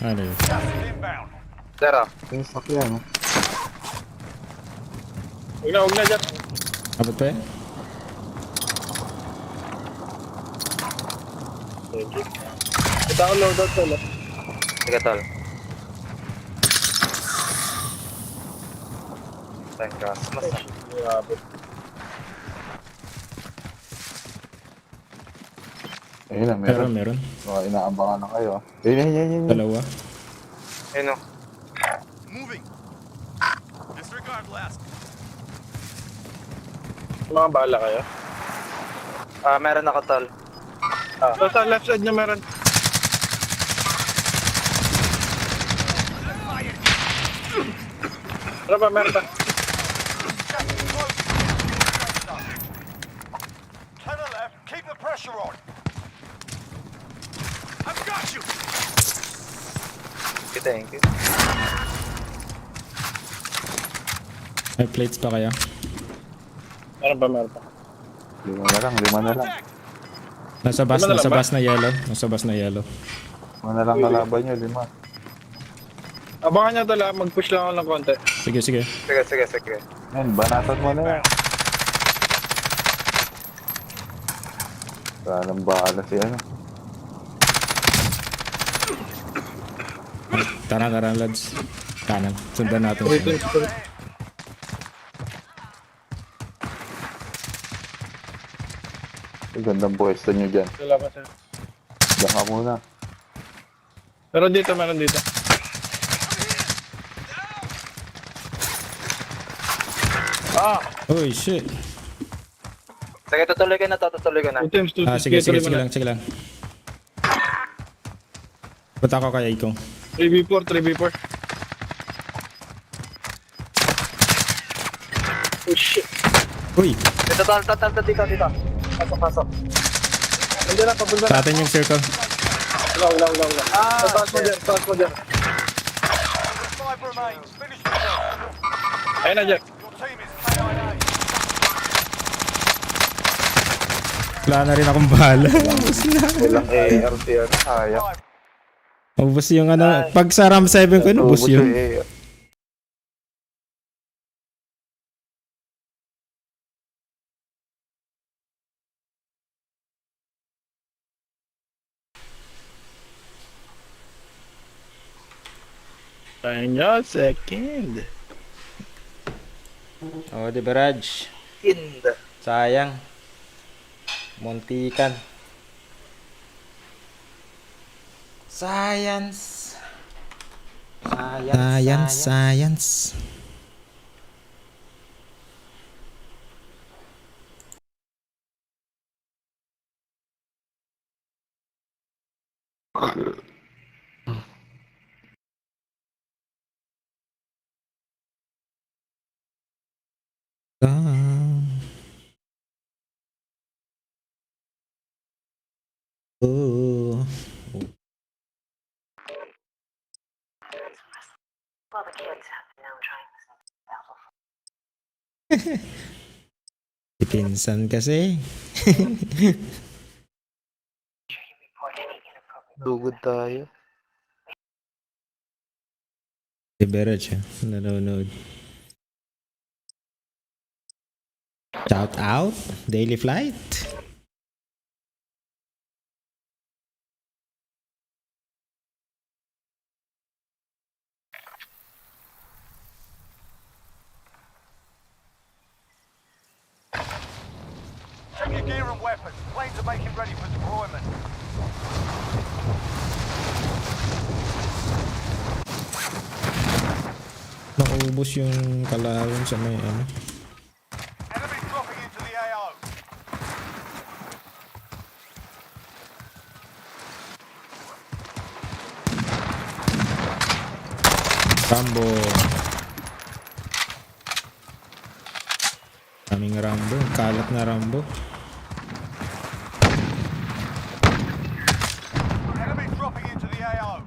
S3: Ano yun?
S2: Gas is inbound.
S10: Zero.
S1: Yung sakyan. No?
S11: Wag na Jer.
S3: Abot pa yan?
S11: Thank you. Ito ako loadout tol.
S10: Sige, tol. Thank you. Mas
S1: Ayun na,
S3: Meron,
S1: meron.
S3: meron.
S1: Baka inaabangan na kayo. Ayun.
S3: Dalawa.
S10: Ayun o.
S5: Moving. Disregard last.
S11: Mga bala kayo.
S10: Meron ako, tol.
S11: Sa left side niya meron. Meron pa.
S2: To the left. Keep the pressure on.
S5: I've got you.
S10: Thank you.
S3: May plates pa kaya?
S11: Meron pa.
S1: Lima na lang.
S3: Nasa bus,
S11: Lima na
S3: nasa
S11: lang ba?
S3: bus na yellow. Nasa bus na yellow.
S1: Lima na lang kalaban nyo, 5.
S11: Abangan niya tala, mag-push lang ako ng konti.
S3: Sige.
S10: Sige.
S1: Yan, banatan mo na yan. Walang bahala si ano.
S3: Tara, lads. Kanan. Sundan natin siya.
S1: Ay, gandang pwesto nyo dyan.
S11: Wala pa siya.
S1: Diyan ka muna.
S11: Pero dito, meron dito.
S3: Holy shit.
S10: Sige, tutuloy ko na.
S11: Two teams.
S3: Sige lang. Punta ako kay Ikaw.
S11: 3v4. Oh shit.
S3: Uy!
S10: Dito, tol. Dito. Pasok.
S11: Nandiyan na, papunta
S3: Sa
S11: na.
S3: atin yung circle.
S11: Wala. Taas mo dyan.
S2: 5 remains. Finish the job.
S11: Ayun na dyan.
S2: Your team is KIA.
S3: Wala na rin akong bahala.
S1: Walang ART yan. Kaya.
S3: Ubus yung ano. Pag sa RAM 7 ko, ubus yun.
S11: Ayun nyo, second.
S3: Oh, di ba, Raj? Sayang. Muntikan. Science. Oh. Pinsan kasi.
S10: Dugod tayo.
S3: Si Berach, nanonood. Shout out, daily flight.
S2: Check your gear and weapons. Planes are making ready for deployment.
S3: Naubos yung kalawin sa may ano.
S2: Enemy dropping into the AO.
S3: Rambo. Kaming Rambo. Kalat na Rambo.
S2: Enemy dropping into the AO.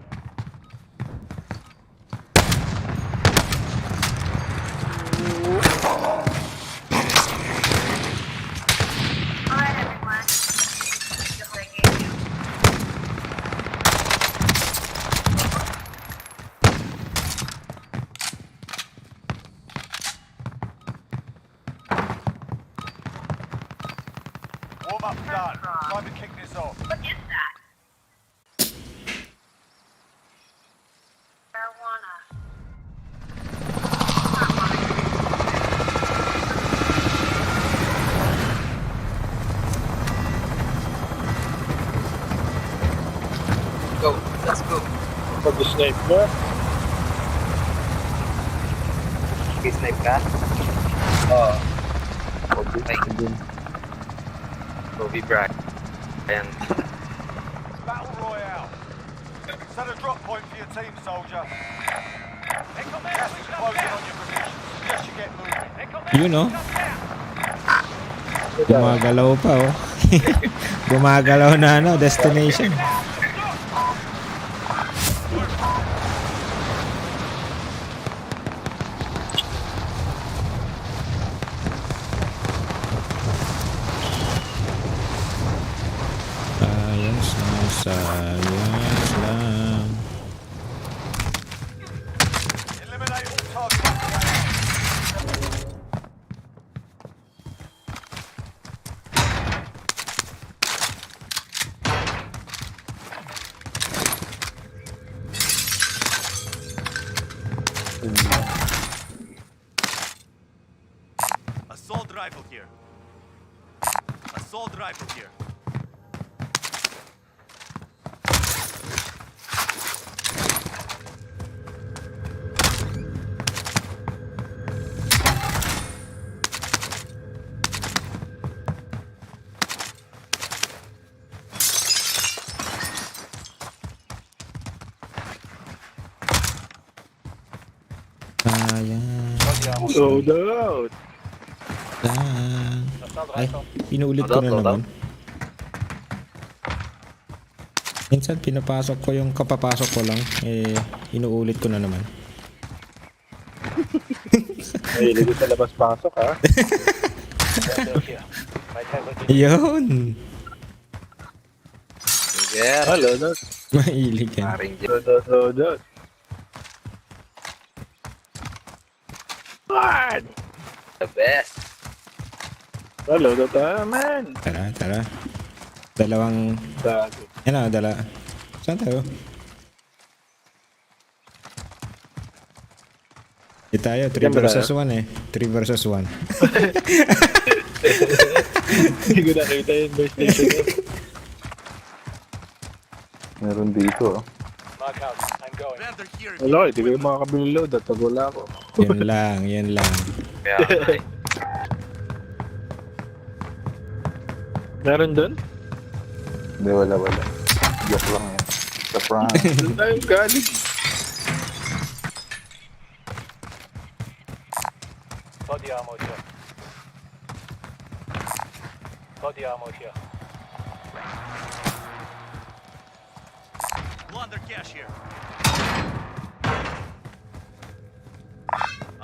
S2: Warm up done. Time to kick this off.
S12: What is that? Marijuana.
S10: Go, let's go.
S11: Pag-snipe ba?
S10: Snipe ka? Oo. Ay. Kobe Bryant. Ayan.
S2: Battle Royale. Set a drop point for your team, soldier. Gas is closing on your position. Suggest you get moving.
S3: Yun oh. Gumagalaw pa oh. Gumagalaw na ano, destination. Sayang lang.
S2: Eliminate all targets.
S5: Assault rifle here. Assault rifle here.
S3: Sayang
S11: Load out.
S3: lang. Ay, inuulit ko na naman. Minsan pinapasok ko yung kapapasok ko lang. Eh, inuulit ko na naman.
S11: Ay, ligo sa labas-pasok ha.
S3: Yun!
S10: Yeah.
S11: Ah, load out.
S3: Mahilig yan.
S10: Maring
S11: Load out. What?
S10: the best.
S11: Ah, load out tayo, man.
S3: Tara, tara. Dalawang...
S11: Dati.
S3: Yan o, Saan tayo? Di tayo, 3 versus 1 eh. 3 versus 1.
S11: Hindi ko nakita yung base station yun.
S1: Meron dito.
S5: Vendor here.
S11: Wala, hindi ko makakabili load at pag wala ako.
S3: Yan lang, yan lang.
S10: Yeah.
S11: Meron dun?
S1: Hindi, wala. Joke lang yan. Sa prank.
S11: Doon tayong galing.
S2: Body ammo here. Body ammo here.
S5: Plunder cash here.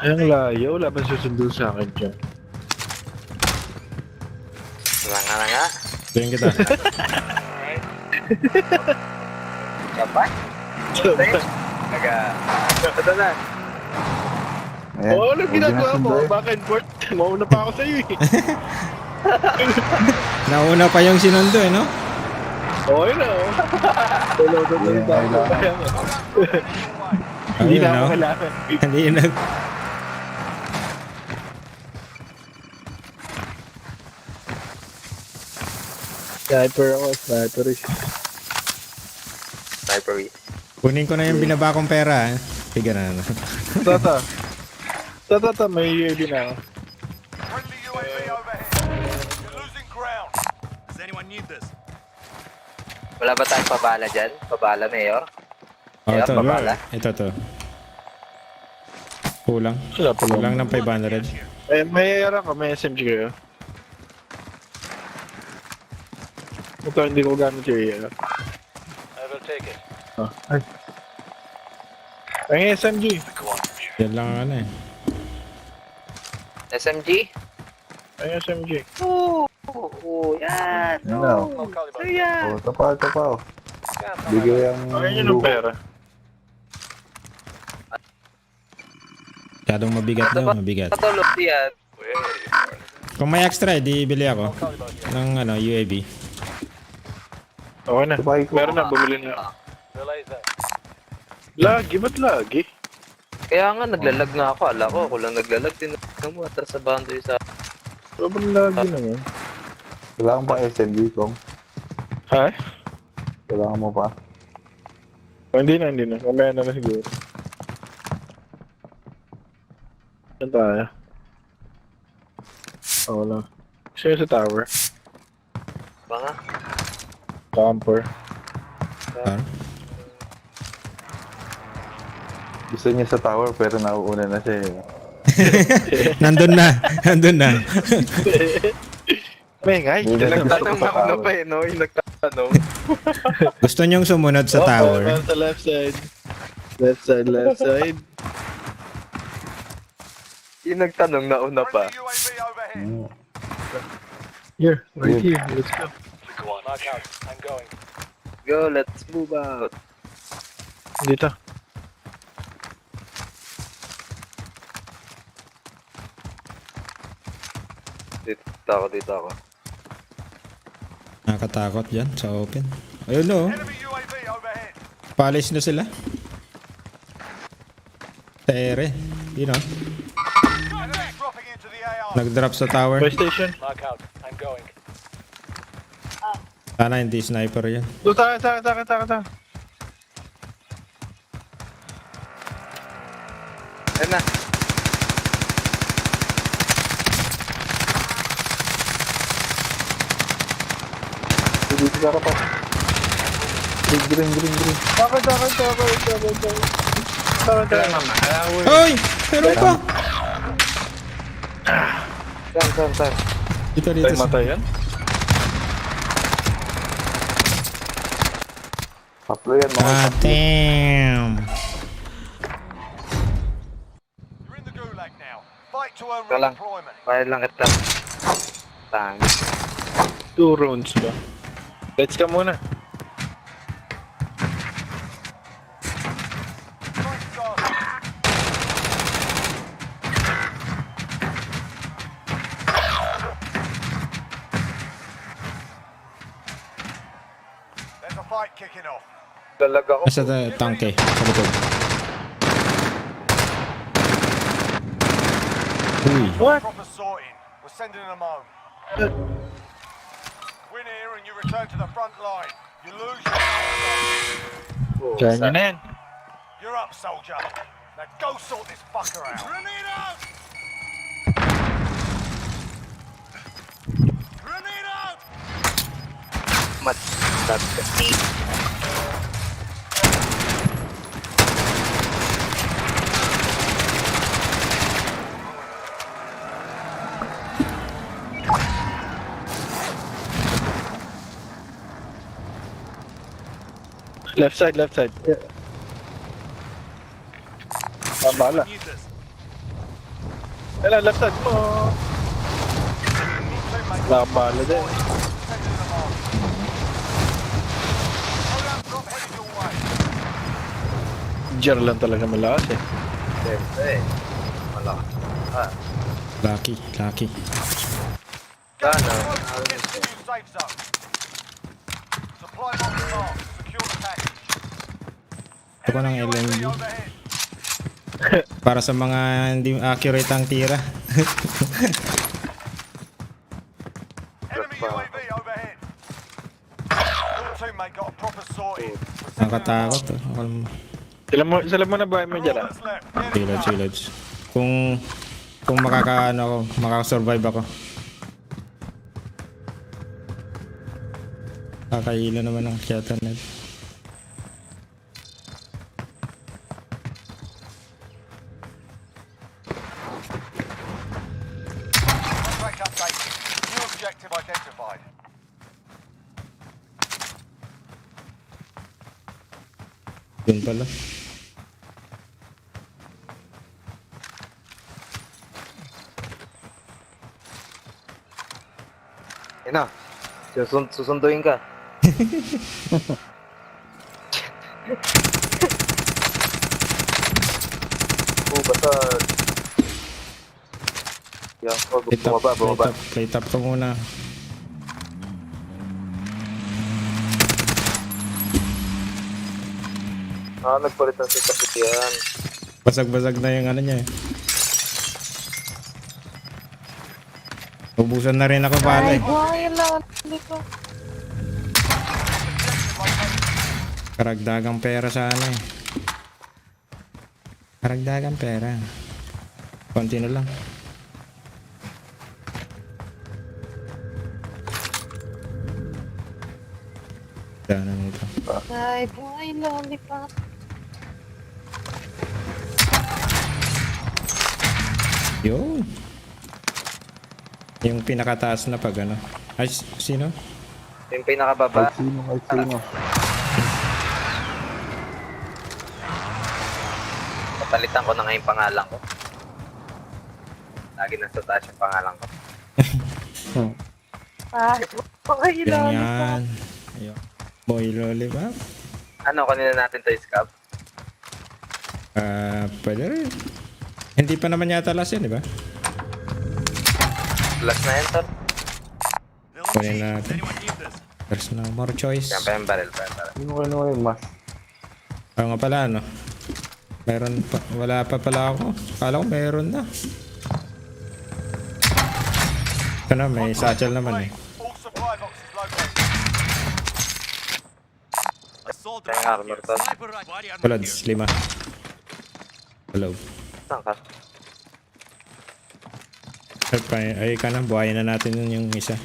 S11: Ay, ang layo. Wala pa susundo sa akin dyan.
S10: Ano nga?
S3: Tingin kita.
S10: Kapag? Ito na.
S1: Ayan.
S11: Oo, ano ginagawa mo?
S1: Sunday.
S11: Back and forth. Mauna pa ako sa'yo eh.
S3: Nauna pa yung sinundo eh, no?
S11: Okay na oh.
S1: Hindi na kailangan.
S11: Hindi
S3: Ayun,
S11: na ako
S3: no?
S11: kailangan.
S3: Hindi nag...
S11: Sniper ako, sniper eh.
S10: Sniper.
S3: Kunin ko na yung binaba kong pera, eh. Sige na.
S11: Tata, may UAV na ako.
S2: Friendly UAV overhead. You're losing ground.
S5: Does anyone need this?
S10: Wala ba tayong pabala dyan? Pabala, Mayor?
S3: Oh, ito.
S10: Babala.
S3: Ito, to. Kulang.
S11: Wala pa
S3: Kulang
S11: lang.
S3: ng 500.
S11: May AR ako, may SMG kayo. Ito, hindi ko gamit yung AR.
S2: I will take it.
S11: Ay. Ay, SMG.
S3: Yan lang ano eh.
S10: SMG?
S11: Ay, SMG.
S10: Yan!
S1: Yan na.
S10: Yan!
S1: Oh, ito pa. Oh. Bigay ang...
S11: Ay, yun ang pera.
S3: Masyadong mabigat daw, mabigat.
S10: Patulog yan.
S3: Kung may extra, di bili ako ng ano, UAV.
S11: Okay na.
S1: Sabay ko.
S11: Meron na, bumili na. Lagi, ba't lagi?
S10: Kaya nga, naglalag nga ako. Ala ko, ako lang naglalag. Tinanong mo, atras sa bando yung sa...
S11: Sobrang lagi naman.
S1: Kailangan pa SMG kong.
S11: Ha?
S1: Kailangan mo pa.
S11: Oh, hindi na. Mamaya na siguro. Saan tayo? Oo lang. Siya sa tower.
S10: Banga?
S11: Camper.
S3: Par.
S1: Gusto niya sa tower pero nauuna na siya eh.
S3: Nandun na.
S11: May ngay.
S1: Hindi na gusto ko
S10: Nagtanong
S1: sa
S10: na una
S1: tower.
S10: pa eh, no? Yung nagtatanong.
S3: Gusto niyong sumunod sa tower.
S11: Sa left side. Left side.
S10: Yung nagtanong na una pa.
S2: Friendly UAV overhead.
S11: Here, right here. Let's go.
S2: Mark out. I'm going.
S10: Go, let's move out.
S11: Dito.
S10: Dito ako.
S3: Nakakatakot dyan sa open. Ayun no,
S2: Enemy UAV overhead.
S3: palis na sila. Tere. Yun o.
S2: Enemy dropping into the AR.
S3: Nag-drop sa tower.
S11: Fire station.
S2: Mark out. I'm going.
S3: Sana hindi sniper yan.
S11: Doon taka.
S10: Ayun na.
S1: Dito ka pa. Green.
S11: Taka.
S3: Ay! Meron pa!
S10: Saan.
S3: Dito.
S11: Ay, matay yan?
S1: Tatlo yan mga.
S3: Ah, damn!
S2: You're in the gulag now. Fight to earn
S10: Ito lang.
S2: redeployment.
S10: Bayad lang kita. Tang.
S11: 2 rounds ba? Let's ka muna.
S2: Joint start. There's a fight kicking off.
S10: Lalag ako.
S3: Nasa tangke. Sa likod. Uy.
S2: Proper sorting. We're sending them home. Win here and you return to the front line. You lose,
S11: Kaya nyo na yan.
S2: you're up, soldier. Now go sort this fucker out. Grenade out! Grenade out!
S10: Matag kasi.
S11: Left side. Yeah. Bala.
S5: Need this.
S11: Left side mo. Wala kang bala din. Jar lang talaga malakas eh.
S10: Siyempre. Malakas.
S3: Lucky.
S2: Get
S10: Sana.
S2: to the new safe zone. Supply box marked. Secure the package.
S3: Ito ko ng
S2: Enemy UAV
S3: LMG.
S2: overhead.
S3: Para sa mga hindi accurate ang tira.
S2: Enemy UAV overhead. Your teammate got a proper sorting.
S3: Nakatakot.
S11: Sila mo na ba mo dyan?
S2: That's left. Get it done.
S3: Chillads. Kung makakaano ako, makakasurvive ako. Kakaila naman ang shotgun net.
S2: Contract update. New objective identified.
S3: Yun pala.
S10: Yun na. Susunduin ka. Basag. Yan, bumaba.
S3: Play top ko muna.
S10: Nagpalit ng setup yan.
S3: Basag-basag na yung ano niya eh. Ubusan na rin ako pala eh. Karagdagang pera sana eh. Karagdagang pera. Konti na lang. Dana nito.
S12: Ay, boy, lollipop.
S3: Yun. Yung pinakataas na pag ano. Ay, sino?
S10: Yung pinakababa.
S1: Kahit sino.
S10: Papalitan ko na nga yung pangalan ko. Lagi nasa taas yung pangalan ko.
S12: Ay, boy,
S3: Yan
S12: lollipop.
S3: yan. Ayun. Boy lollipop.
S10: Ano, kanina natin to scab?
S3: Pwede rin. Hindi pa naman yata last yan, di ba?
S10: Last na yan, tol.
S3: Kunin natin. There's no more choice.
S10: Yan pa yung barrel.
S1: Sino kayo yung mas?
S3: Oo nga pala, no? Meron pa. Wala pa pala ako. Kala ko meron na. Ito na, may satchel naman eh.
S2: All supply boxes located.
S5: Assault
S10: Kaya
S5: rifle
S10: armor
S5: here.
S10: to.
S5: Sniper rifle. Body armor
S3: Bullets,
S5: here.
S3: 5. Hello.
S10: Saan ka?
S3: Ay ka na, buhayin na natin yung isa.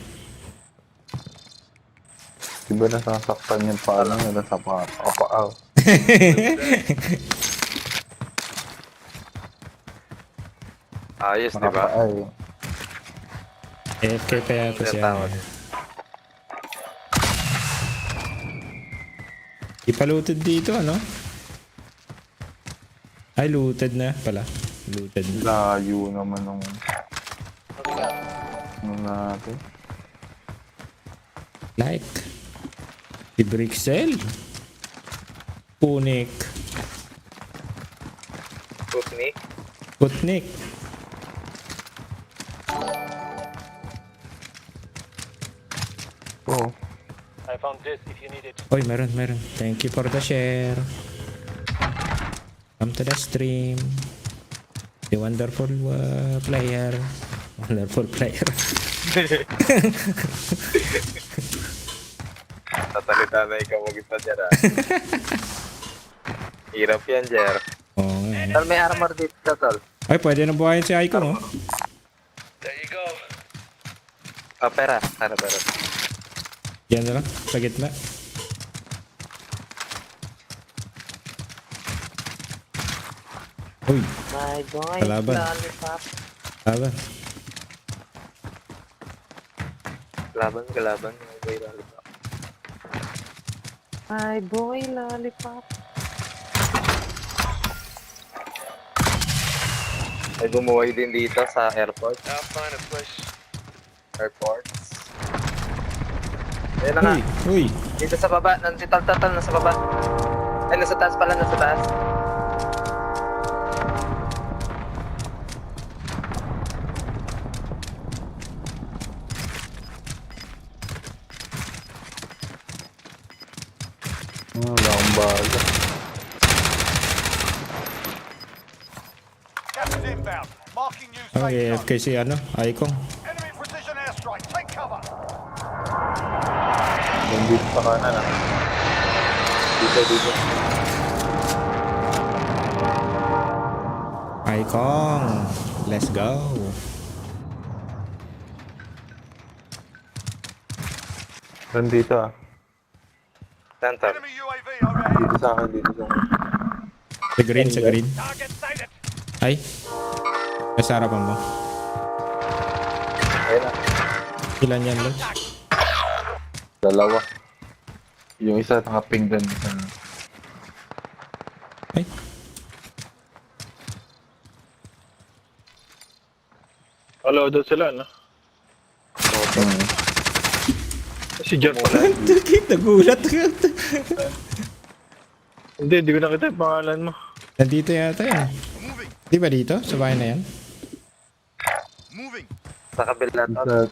S1: Diba nasasaktan yung paalang nila sa paaw?
S10: Ayos, di ba?
S1: Nakapaay.
S3: AFK pa yata siya.
S10: Tawag.
S3: Ipa-looted dito, ano? Ay, looted na pala. Looted na.
S1: Layo naman nung natin.
S3: Like. Si Brixel. Punik.
S10: Putnik.
S3: Putnik.
S1: Oo.
S2: I found this if you need it.
S3: Oy, meron. Thank you for the share. Come to the stream. The wonderful player. Wonderful player.
S10: Tatalita na ikaw mag-isa dyan, ah. Hirap yan, Jer.
S3: Oo nga.
S10: Tol, may armor dito, tol.
S3: Ay, pwede na buhayin si Ikaw, no?
S10: There you go. Oh, pera. Pera.
S3: Yan na lang, sa gitna. Uy,
S12: My boy,
S3: Kalaban.
S12: lollipop.
S3: laban.
S10: Kalaban. Okay, lollipop.
S12: My boy, lollipop.
S10: May bumuhay din dito sa airport. Airports. Ayun na nga.
S3: Uy,
S10: Dito sa baba. Nandito, nasa baba. Ay, nasa taas pala, nasa taas.
S1: Wala akong baga.
S2: Gas is inbound. Marking new
S3: Oh,
S2: safe
S3: AFK
S2: zone.
S3: si ano, Icon.
S2: Enemy precision airstrike. Take cover.
S1: Nandito sa kanan ah. Dito.
S3: Icon. Let's go.
S1: Nandito ah.
S10: Center.
S2: Enemy UAV overhead.
S1: Dito sa akin, dito sa akin.
S3: Sa green, sa green.
S2: Target sighted.
S3: Ay. Nasa harapan mo.
S1: Ayun na.
S3: Ilan yan, Lods?
S1: Dalawa. Yung isa nakaping doon.
S3: Ay.
S11: Hello, doon sila, no? Si Jeff pala.
S3: Nagulat ka.
S11: Hindi ko nakita yung pangalan mo.
S3: Nandito yata yan.
S5: Moving.
S3: Di ba dito? Sa bahay na yan?
S5: Moving.
S10: Sa kabila to.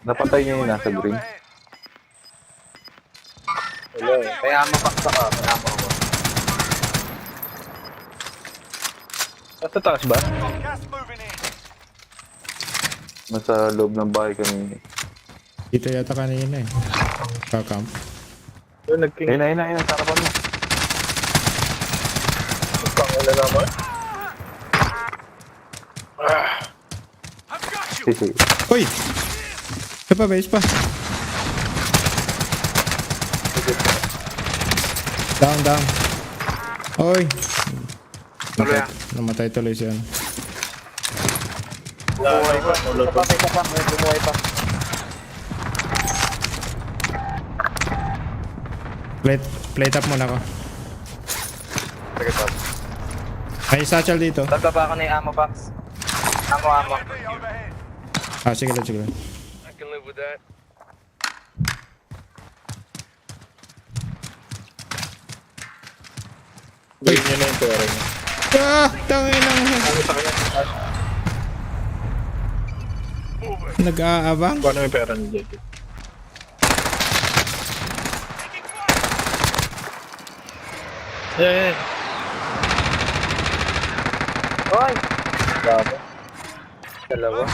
S1: Napatay niya yung nasa green.
S11: Hello.
S10: Kaya mapaksa ka. Kaya mo ako.
S11: Nasa taas ba?
S2: Got gas moving in.
S1: Nasa loob ng bahay kami.
S3: Dito yata kanina eh. Kakamp.
S11: Doon nagking...
S1: Ayun na. Sa harapan mo.
S11: Pangalan naman.
S5: I've got you.
S1: Sisi.
S3: Uy! Isa pa, base pa. Down. Uy! Namatay tuloy siya.
S11: Bumuhay pa.
S10: Bumuhay pa.
S3: Plate up muna ko.
S10: Sige pa.
S3: May satchel dito.
S10: Bababa ko na yung ammo box. Ammo.
S2: UAV overhead.
S3: Ah, sige lang.
S11: I can live with that. Gawin niya na yung pera niya.
S3: Ah! Tangin lang. Nag-aabang.
S11: Paano yung pera niya dito? Yeah.
S10: Hoy! Dami. Dalawa.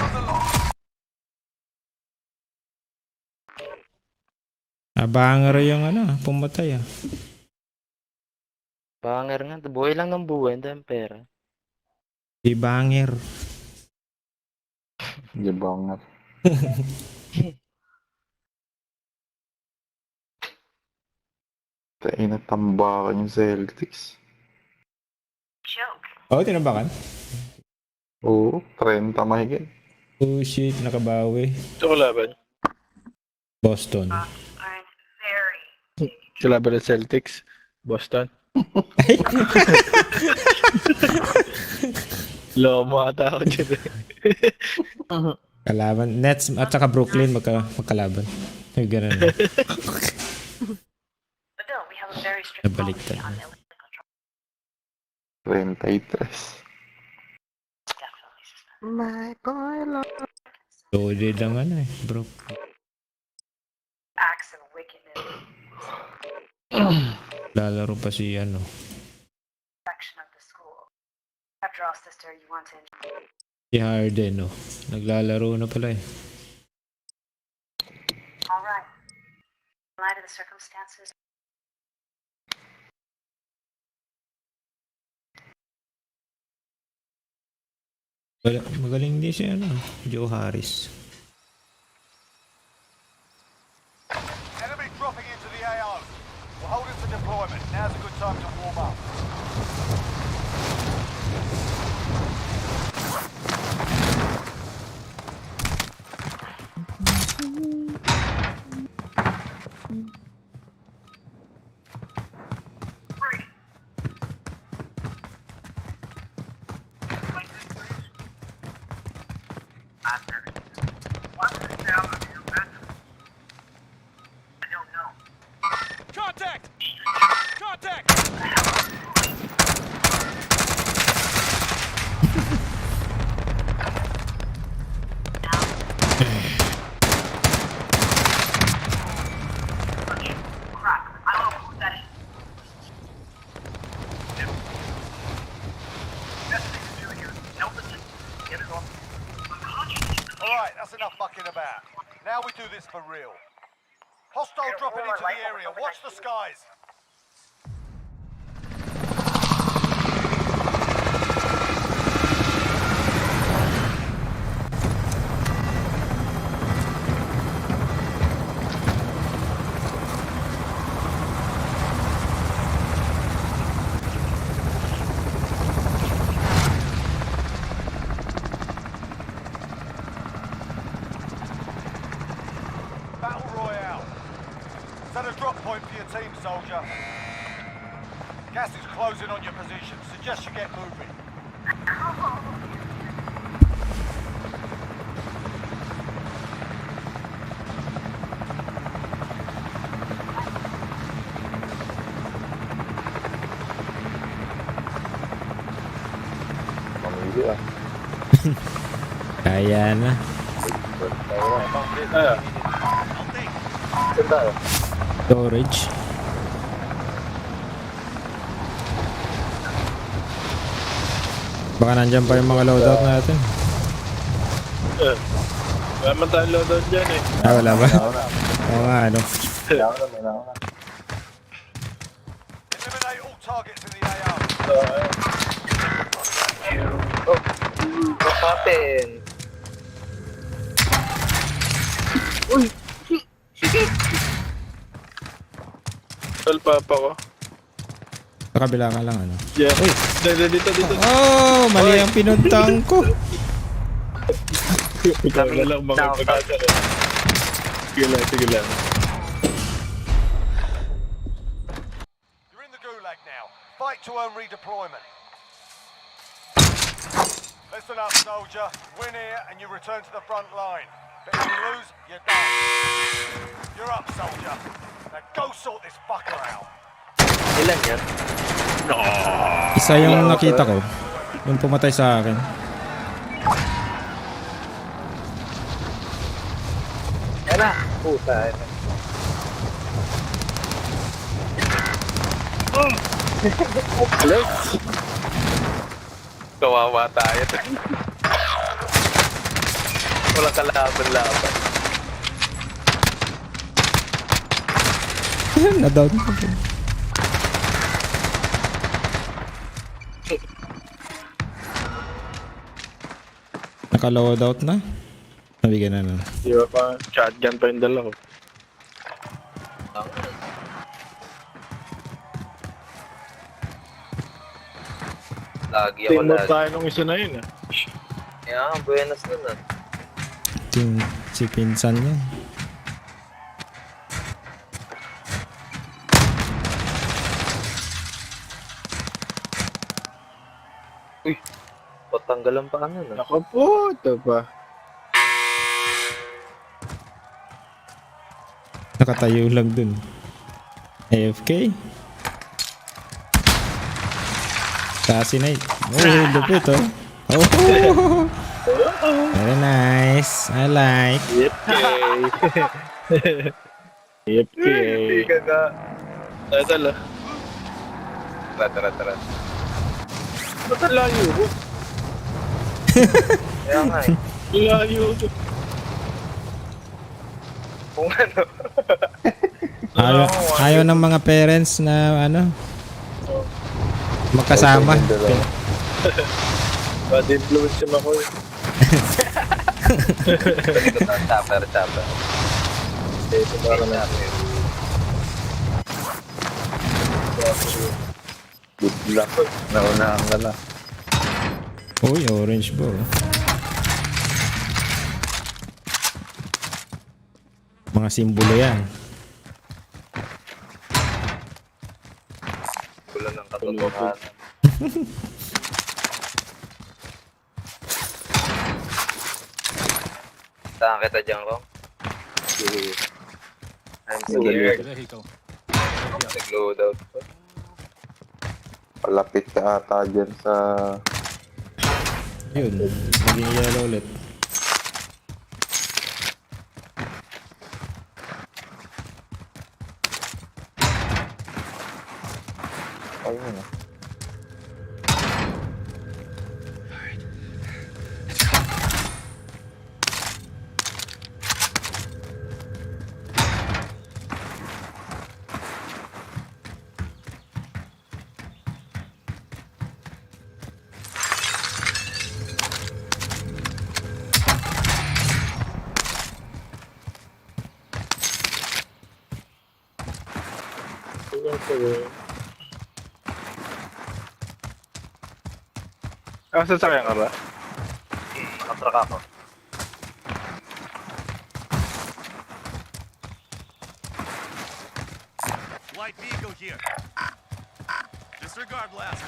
S3: Abangar yung ano, pumatay ah.
S10: Banger nga. Buhay lang ng buhay. Hindi ang pera.
S3: Di banger.
S1: Di bangat. Tayo na tambakan yung Celtics.
S3: Oh, tinabakan?
S1: Oo, 30 mahigit.
S3: Oh shit, nakabawi.
S11: Ito ko laban.
S3: Boston.
S11: Kalaban ng Celtics. Boston. Lomo ata ako dyan eh.
S3: Kalaban. Nets at saka Brooklyn magkalaban. Yung ganun. Nabaliktad.
S1: 33.
S12: My boy love.
S3: Loaded ang ano eh, bro.
S12: Acts of wickedness.
S3: Lalaro pa si ano.
S12: Section of the school. After all, sister, you want to enjoy.
S3: Si Harden, no. Naglalaro na pala eh.
S12: All right. In light of the circumstances.
S3: Magaling din siya, ano. Joe Harris.
S2: Enemy dropping into the AO. We're holding for deployment. Now's a good time to warm up.
S5: Contact! Contact!
S2: this for real. Hostile dropping into the area. Watch the skies. Battle Royale. Set a drop point for your team, soldier. Gas is closing on your position. Suggest you get moving.
S1: Pamili ah.
S3: Kaya na.
S1: Saan tayo?
S3: Storage. Baka nandyan pa yung mga loadout natin.
S11: Wala man tayong loadout dyan eh.
S3: Wala ba?
S1: Nauna.
S3: Oo nga, ano.
S1: Nauna.
S2: Eliminate all targets in the AR.
S10: What happened?
S11: Tol, papa ko.
S3: Sa kabila ka lang, ano.
S11: Yeah. Dito.
S3: Oh, mali ang pinuntang ko.
S11: Ikaw na lang mga pagkasa rin. Sige lang.
S2: You're in the gulag now. Fight to earn redeployment. Listen up, soldier. Win here and you return to the front line. But if you lose, you're done. You're up, soldier. Now go sort this fucker out.
S10: Ilan yan?
S3: Isa yung nakita ko. Yung pumatay sa akin.
S10: Yan na. Puta. Kawawa tayo. Wala kalaban-laban.
S3: Na-down ko. Naka-loadout na. Nabigyan na.
S11: Di ba pa? Shotgun pa yung dala ko.
S10: Lagi ako
S11: Team up
S10: lagi.
S11: tayo nung isa na yun ah.
S10: Yeah, buenas nun ah.
S3: Si pinsan niya.
S10: Patanggalan pa ano na.
S11: Ako po, ito pa.
S3: Nakatayo lang dun. AFK. Assassinate. Oh, lupit oh. Oh. Very nice. I like.
S11: Yep.
S10: Hindi ka na.
S11: Tala.
S10: Tara.
S11: Ba't ang layo ko?
S10: Kaya nga eh.
S11: Layo ko.
S10: Kung ano.
S3: Ayaw ng mga parents na ano magkasama.
S11: Bad influence yung ako eh.
S10: Chopper.
S11: Ito para na.
S1: Good luck. Naunahan ka na.
S3: Uy, orange ball. Mga simbolo yan.
S10: Wala ng katotohanan. Saan kita dyan, Rom? I'm scared.
S4: Vehicle.
S10: Nag-loadout pa.
S1: Palapit ka ata dyan sa...
S3: Yun, maging yellow ulit.
S1: Ayun na.
S11: Sasakyan ka ba?
S10: Nakatrak ako.
S5: Light vehicle here. Disregard blast.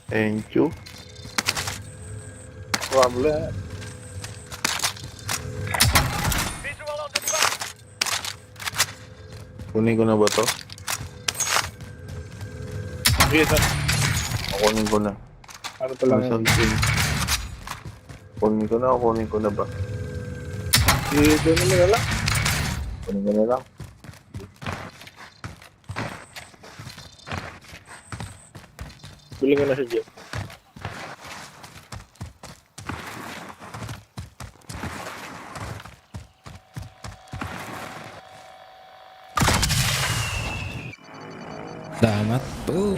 S1: Thank you.
S11: Problem.
S2: Visual on the front.
S1: Kunin ko na ba to?
S11: Sige, sir.
S1: Kunin ko na.
S11: Ano pa lang yan?
S1: Something. Kunin ko na o kunin ko na ba?
S11: Sige, doon na lang.
S1: Kunin ko na lang.
S11: Bili ko na siya dyan.
S3: Damat po.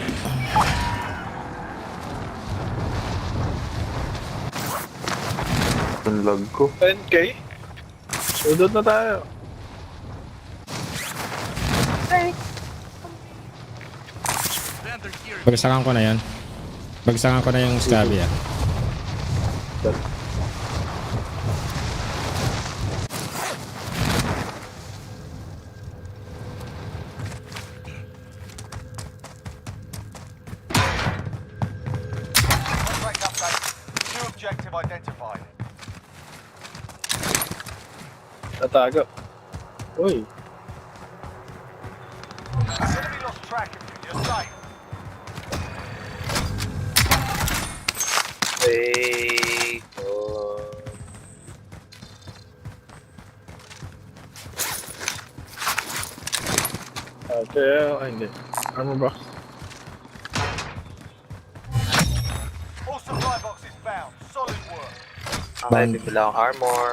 S1: Ang lag ko.
S11: 10k? Sudod na tayo.
S5: Vendor here.
S3: Bagsakan ko na yan. Bagsakan ko na yung scabby ah.
S2: Contract update. New objective identified.
S11: Tatago. Uy.
S2: Enemy lost track of you. You're safe.
S10: Hey,
S11: Okay, hindi. Armor box.
S2: All supply boxes found. Solid work.
S10: Okay, bibila akong armor.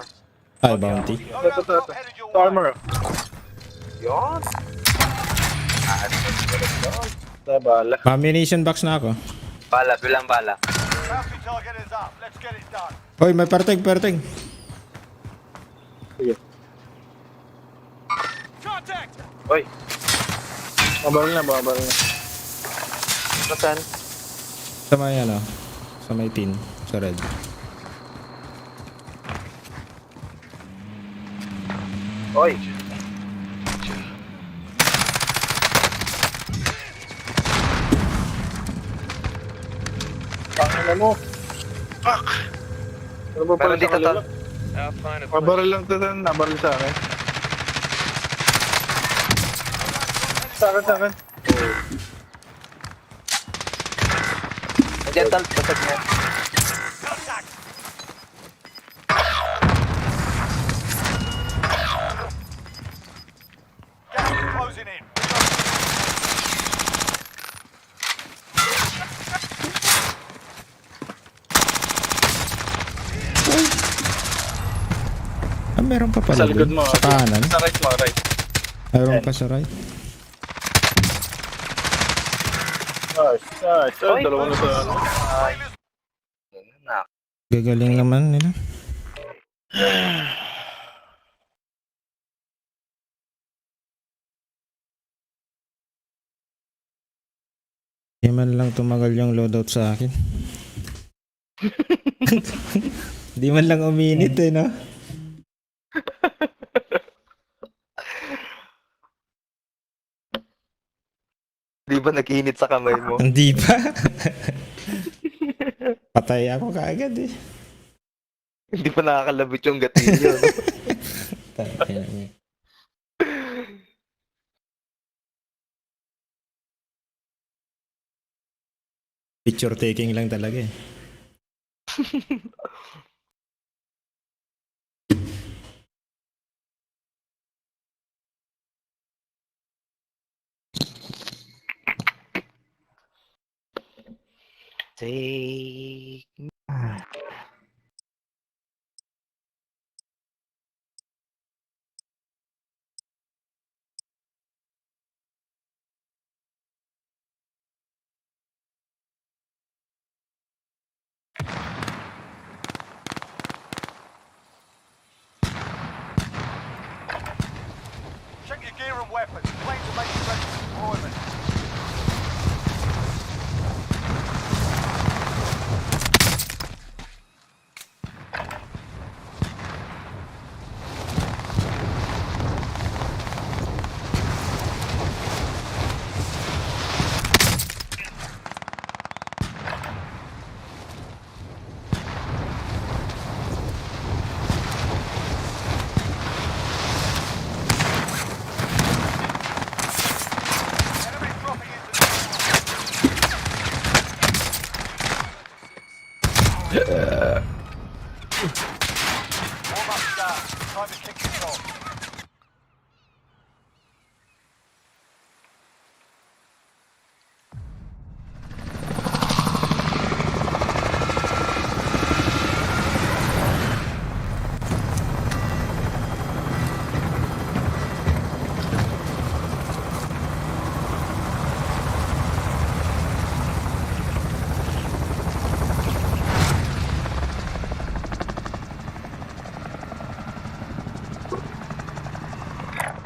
S3: Ay, bounty.
S11: Ito, ito, ito. Ito, armor.
S10: Yun.
S11: Nabala.
S3: Ammunition box na ako.
S10: Bala, bilang bala.
S2: Bounty target is up. Let's get it done.
S3: Hoy, may perteg, perteg.
S11: Sige.
S5: Contact!
S10: Uy,
S11: Mabaril na, mabaril na.
S10: nasan?
S3: Sa may ano, sa may tin, sa red.
S10: Uy.
S11: Pakala mo. Fuck! Ano ba pala
S10: Meron dito
S11: sa
S10: to.
S11: kalila? Mabaril lang ito, nabaril sa akin. Sa akin, sa akin.
S10: Nandiyan tal, pasag niya.
S2: Contact. Gas is closing in.
S3: Ah, meron pa pala
S11: Sa likod
S3: dun.
S11: mo.
S3: Sa kanan.
S11: Sa right mo, right.
S3: Meron pa sa right.
S11: Nice, nice.
S10: Uy.
S11: Dalawa na sa ano.
S10: Na.
S3: Gagaling naman nila. Di man lang tumagal yung loadout sa akin. Di man lang uminit eh, no?
S10: Di ba nag-init sa kamay mo?
S3: Hindi pa. Patay ako kaagad eh.
S10: Hindi pa nakakalabit yung gatilyo.
S3: Tangina mo. Picture taking lang talaga eh.
S10: Take me.
S2: Warm up down. Time to kick this off.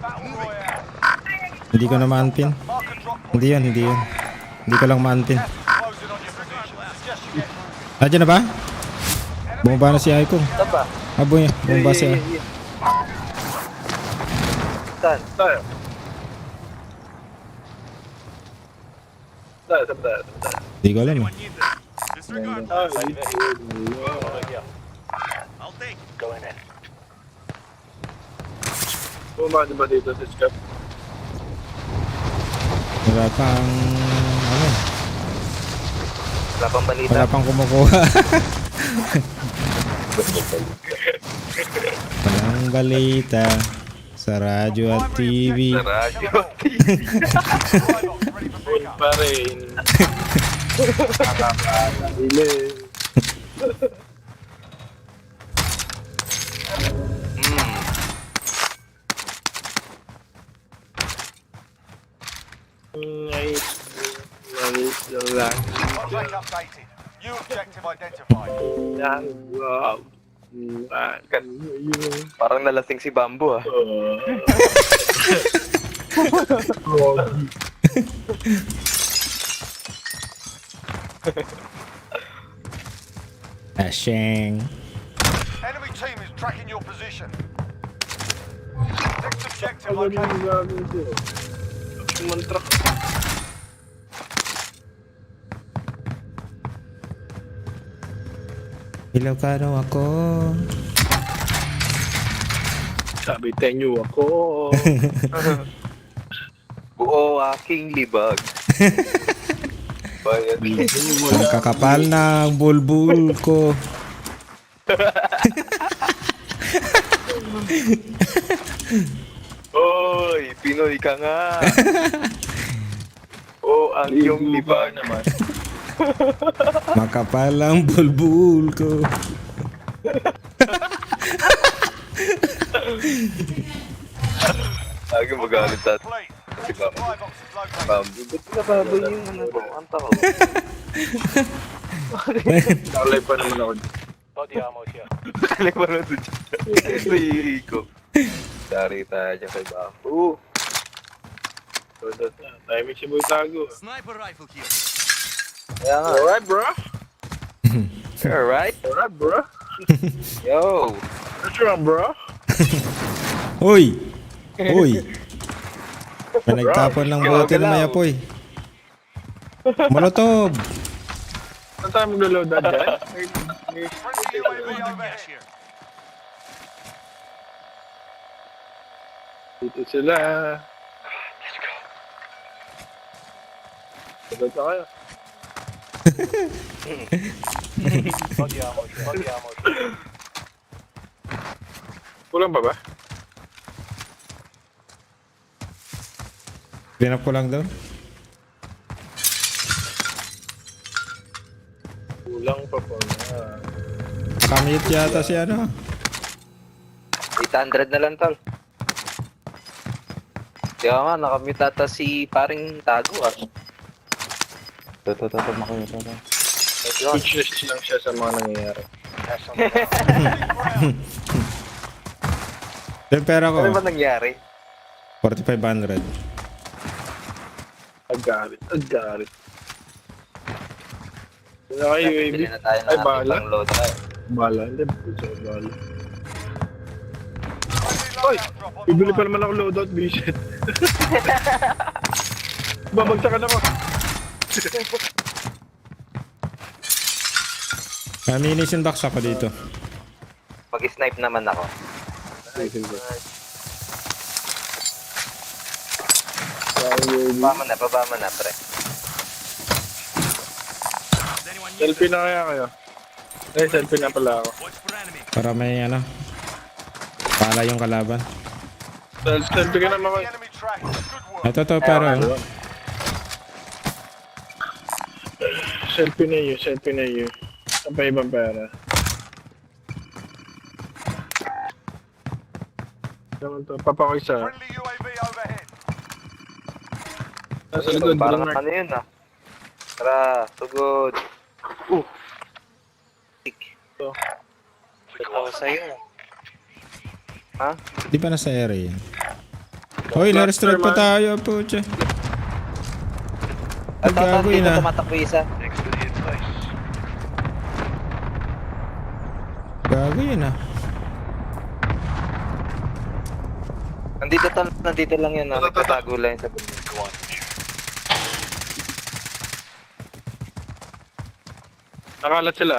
S2: Battle Royale.
S3: Hindi ko na ma-unpin.
S2: Mark and drop point.
S3: Hindi yun, hindi yun. Hindi ko lang ma-unpin.
S2: Closing on your position. Suggest you get moving.
S3: Nandiyan na ba? Bumaba na si Ikaw.
S10: Saan ba?
S3: Aboy, bumaba siya.
S10: Saan?
S11: Tayo. Tayo.
S3: Hindi ko alam eh.
S5: Anyone need this? Disregard that. I'll take.
S7: Going in.
S11: Bumado ba dito sa scap?
S3: Wala pang, ano,
S10: Wala pang balita.
S3: wala pang kumukuha. Walang balita sa radyo at TV.
S10: Radyo.
S11: Full pa rin. Nakakadili. Lang.
S2: Contact updated. New objective identified.
S11: Yan. Wow.
S10: Parang nalasing si Bambo ah.
S3: Asheng.
S2: Enemy team is tracking your position. Next objective
S11: Ano yung
S2: located.
S11: gagawin ko? Sumantra.
S3: Ilokano ako.
S11: Sabi tenyo ako.
S10: Buo aking libag. Bayan.
S3: Ang kakapal ng bulbul ko.
S10: Oy, Pinoy ka nga. Oh, ang iyong libag naman.
S3: Makapal ang bulbul ko.
S10: Lagi magalit sa
S2: Complete.
S10: si
S2: Supply
S10: Bambo.
S2: box is located.
S10: Bambo, ba't nababoy yung ano ko? Ang tao.
S11: Nakalay pa naman ako.
S10: Nakalay pa naman dyan. Sa Ikaw. Dari tayo dyan kay Bambo.
S11: Timing si Boy Tago.
S5: Sniper rifle here.
S10: Kaya nga.
S11: Alright, bro.
S10: Alright.
S11: Alright, bro.
S10: Yo.
S11: What's wrong, bro?
S3: Uy! Uy! May nagtapon ng bote na may apoy. Molotov!
S11: Saan tayo mag-load na dyan?
S2: Friendly UAV overhead.
S5: Here.
S11: Dito sila. Let's go. Dito tayo. Kulang pa ba?
S3: Clean up ko lang daw.
S11: Kulang pa po.
S3: Nakamute yata si ano.
S10: 800 na lang, tol. Kaya nga, nakamute ata si paring Tago ah.
S1: Ito, makuha.
S11: Speechless lang siya sa mga nangyayari.
S3: Yung pera ko,
S10: Ano ba nangyari?
S3: 4,500.
S11: Agarit. Wala kayo, UAV.
S10: Bili na tayo
S11: Ay,
S10: ng
S11: bala.
S10: pang load tayo.
S11: Bala. Hindi, puso ko bala.
S2: Friendly
S11: Oy!
S2: loadout drop on the
S11: Bibili
S2: way.
S11: pa naman ako loadout, bisit. Babagsakan ako.
S3: Ammunition box ako dito.
S10: Mag-snipe naman ako. Baba mo na, pre.
S5: Does anyone need
S11: Selfie na kaya kayo. Ay, selfie na pala ako.
S5: Watch for enemy.
S3: Para may ano. Pala yung kalaban.
S11: Selfie ka na naman.
S2: Enemy track. Good work.
S3: Ito to pero.
S11: Selfie na yun, selfie na yun. Saan pa ibang pera? Naman to, papa ko isa.
S2: Friendly UAV overhead.
S11: Nasa likod,
S10: Parang
S11: green mark.
S10: ano yun ah. Tara, sugod.
S11: Ito.
S10: Ito sa'yo. Ha?
S3: Di ba nasa area yan? Hoy, na-restrict pa tayo, pucha.
S10: At
S3: Gagawin
S10: dito
S3: na.
S10: tumatakbo isa.
S3: Gagawin na.
S10: Nandito lang yun, no? Nagtatago lang yun sa bundok.
S11: Nakalat sila.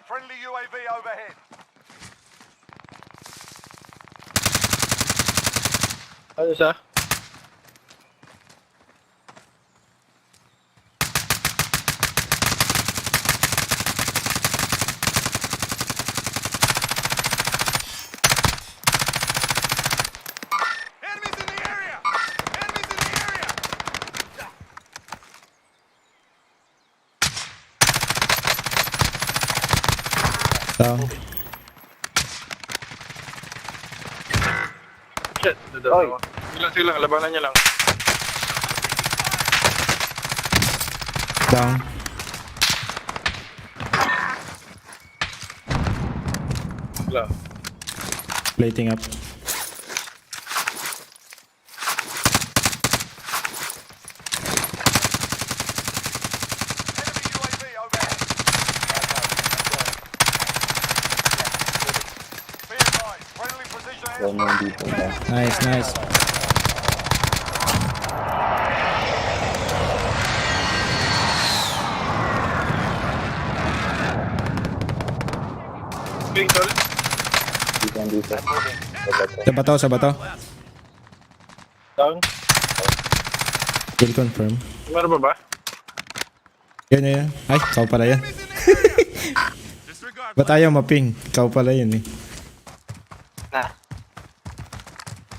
S2: Friendly UAV overhead.
S11: Ano siya?
S2: Enemies in the area. Enemies in the area.
S3: Down.
S11: Shit, dito
S10: Oy.
S11: ako. Sige lang, labanan niya lang.
S3: Down.
S11: Wala.
S3: Plating up.
S2: Enemy UAV overhead. Be advised. Friendly precision
S1: Yan yung
S2: airstrike.
S1: dito na.
S3: Nice, nice.
S11: Big tol.
S1: Dito yan dito.
S3: Sa bato, sa bato.
S11: Down.
S3: Kill confirm.
S11: Meron pa ba?
S3: Yan, yan. Ay, ikaw pala yan.
S5: Disregard.
S3: Ba't ayaw maping? Ikaw pala yun eh.
S10: Na.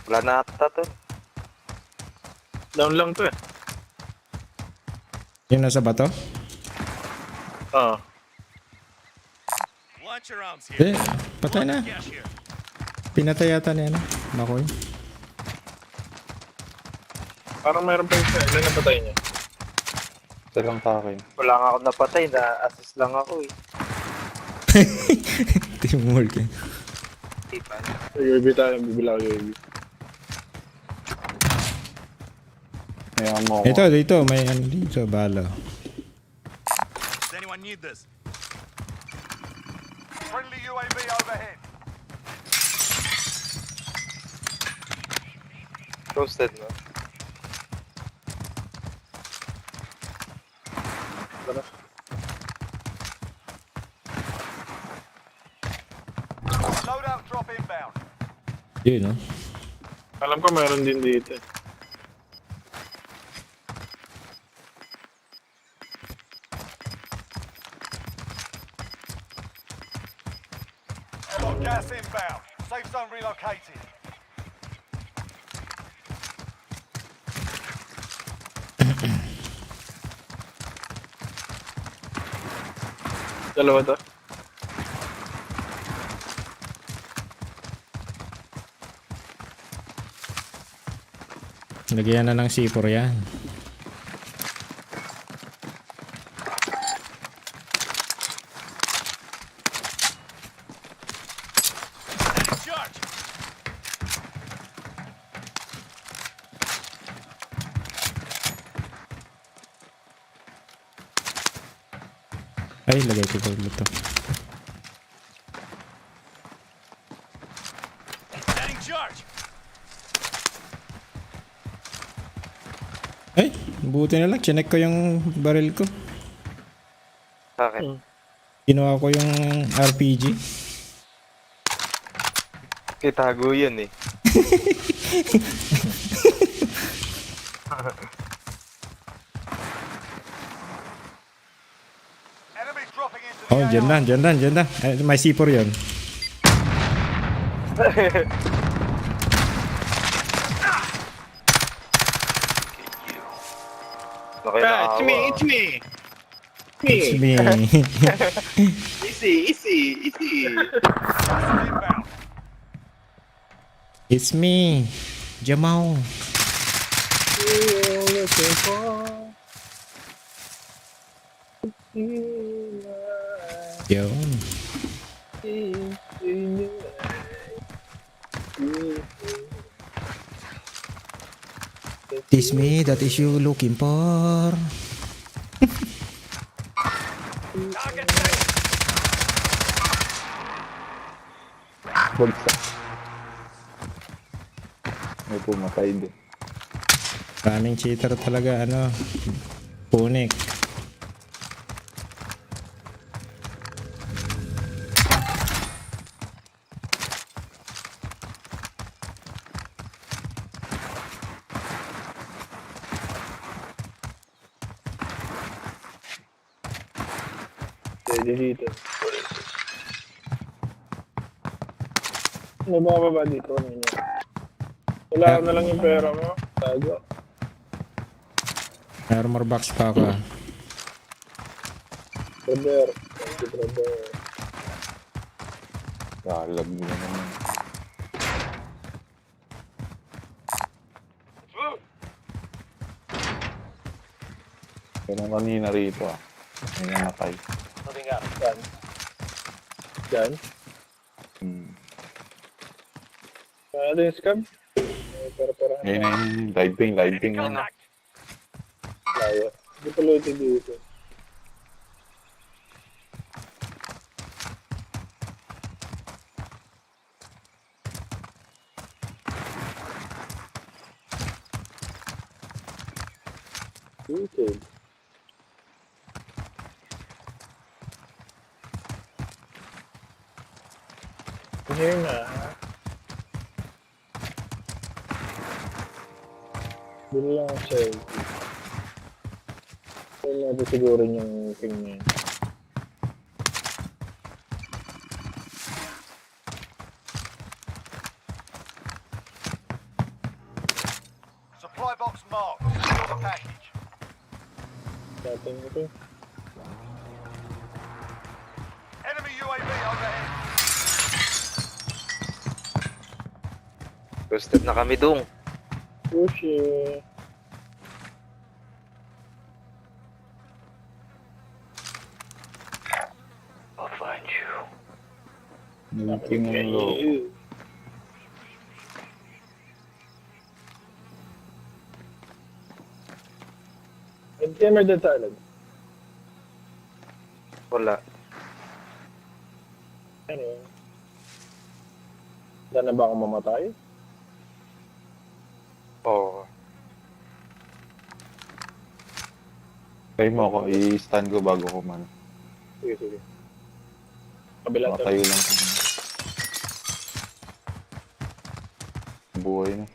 S10: Wala na ata to.
S11: Down lang to eh.
S3: Yung nasa bato?
S11: Oo.
S5: Launch your arms here.
S3: Eh, patay na.
S5: Cash here.
S3: Pinatay yata niya na. Makoy.
S11: Parang meron pa isa. Ilan na patay niya?
S1: Isa lang sa akin.
S10: Wala nga ako napatay, na-assist lang ako eh.
S3: Teamwork eh.
S10: Tipan.
S11: UAV tayo, bibila ko UAV.
S1: May ammo ko.
S3: Ito, dito. May ano dito. Bala.
S5: Does anyone need this?
S2: Friendly UAV overhead.
S10: Toasted, no?
S2: Loadout drop inbound.
S3: Yun, no?
S11: Alam ko meron din dito eh.
S2: Got gas inbound. Safe zone relocated.
S11: Dalawa to.
S3: Lagyan na ng C4 yan.
S5: Charge.
S3: Ay, lagay ko ulit to.
S5: Setting charge.
S3: Ay, buti na lang. Chinek ko yung barrel ko.
S10: Bakit?
S3: Ginawa ko yung RPG.
S10: Kitago yun eh.
S2: Enemy dropping into
S3: Oh, dyan lang. Ay, may C4 yun.
S10: Okay,
S11: It's me, it's me.
S3: It's me.
S11: Easy.
S2: Inbound.
S3: It's me. Jamal. Yun. It's me that is you looking for.
S1: Bagsak. May pumatay din.
S3: Maraming cheater talaga, ano. Punik.
S11: Pwede dito. Ano ba ba dito? Wala na lang yung pera mo. Tago.
S3: Armor box pa ako.
S11: Brother. Thank you, brother.
S1: Kalag mo naman. Pero kanina rito may namatay.
S11: Moving out. Done. Done? Ano yung scam? Para.
S1: Ngayon, live ping.
S2: Contact.
S11: Laya. Hindi pala ito dito. Okay. Here na. Dito lang ang selfie. Kaya natin siguro yung ping niya.
S2: Supply box marked. Secure the package.
S11: Dating ito.
S2: Enemy UAV overhead.
S10: Roasted na kami dong.
S11: Push it.
S10: I'll find you.
S1: Naging ang loko.
S11: Gamer Dead Silence.
S10: Wala.
S11: Ano yun? Handa na ba akong mamatay?
S10: Oo.
S1: Try mo ako, i-stand ko bago ko man.
S11: Sige. Kabilang
S1: Matayo lang ko. Buhay na.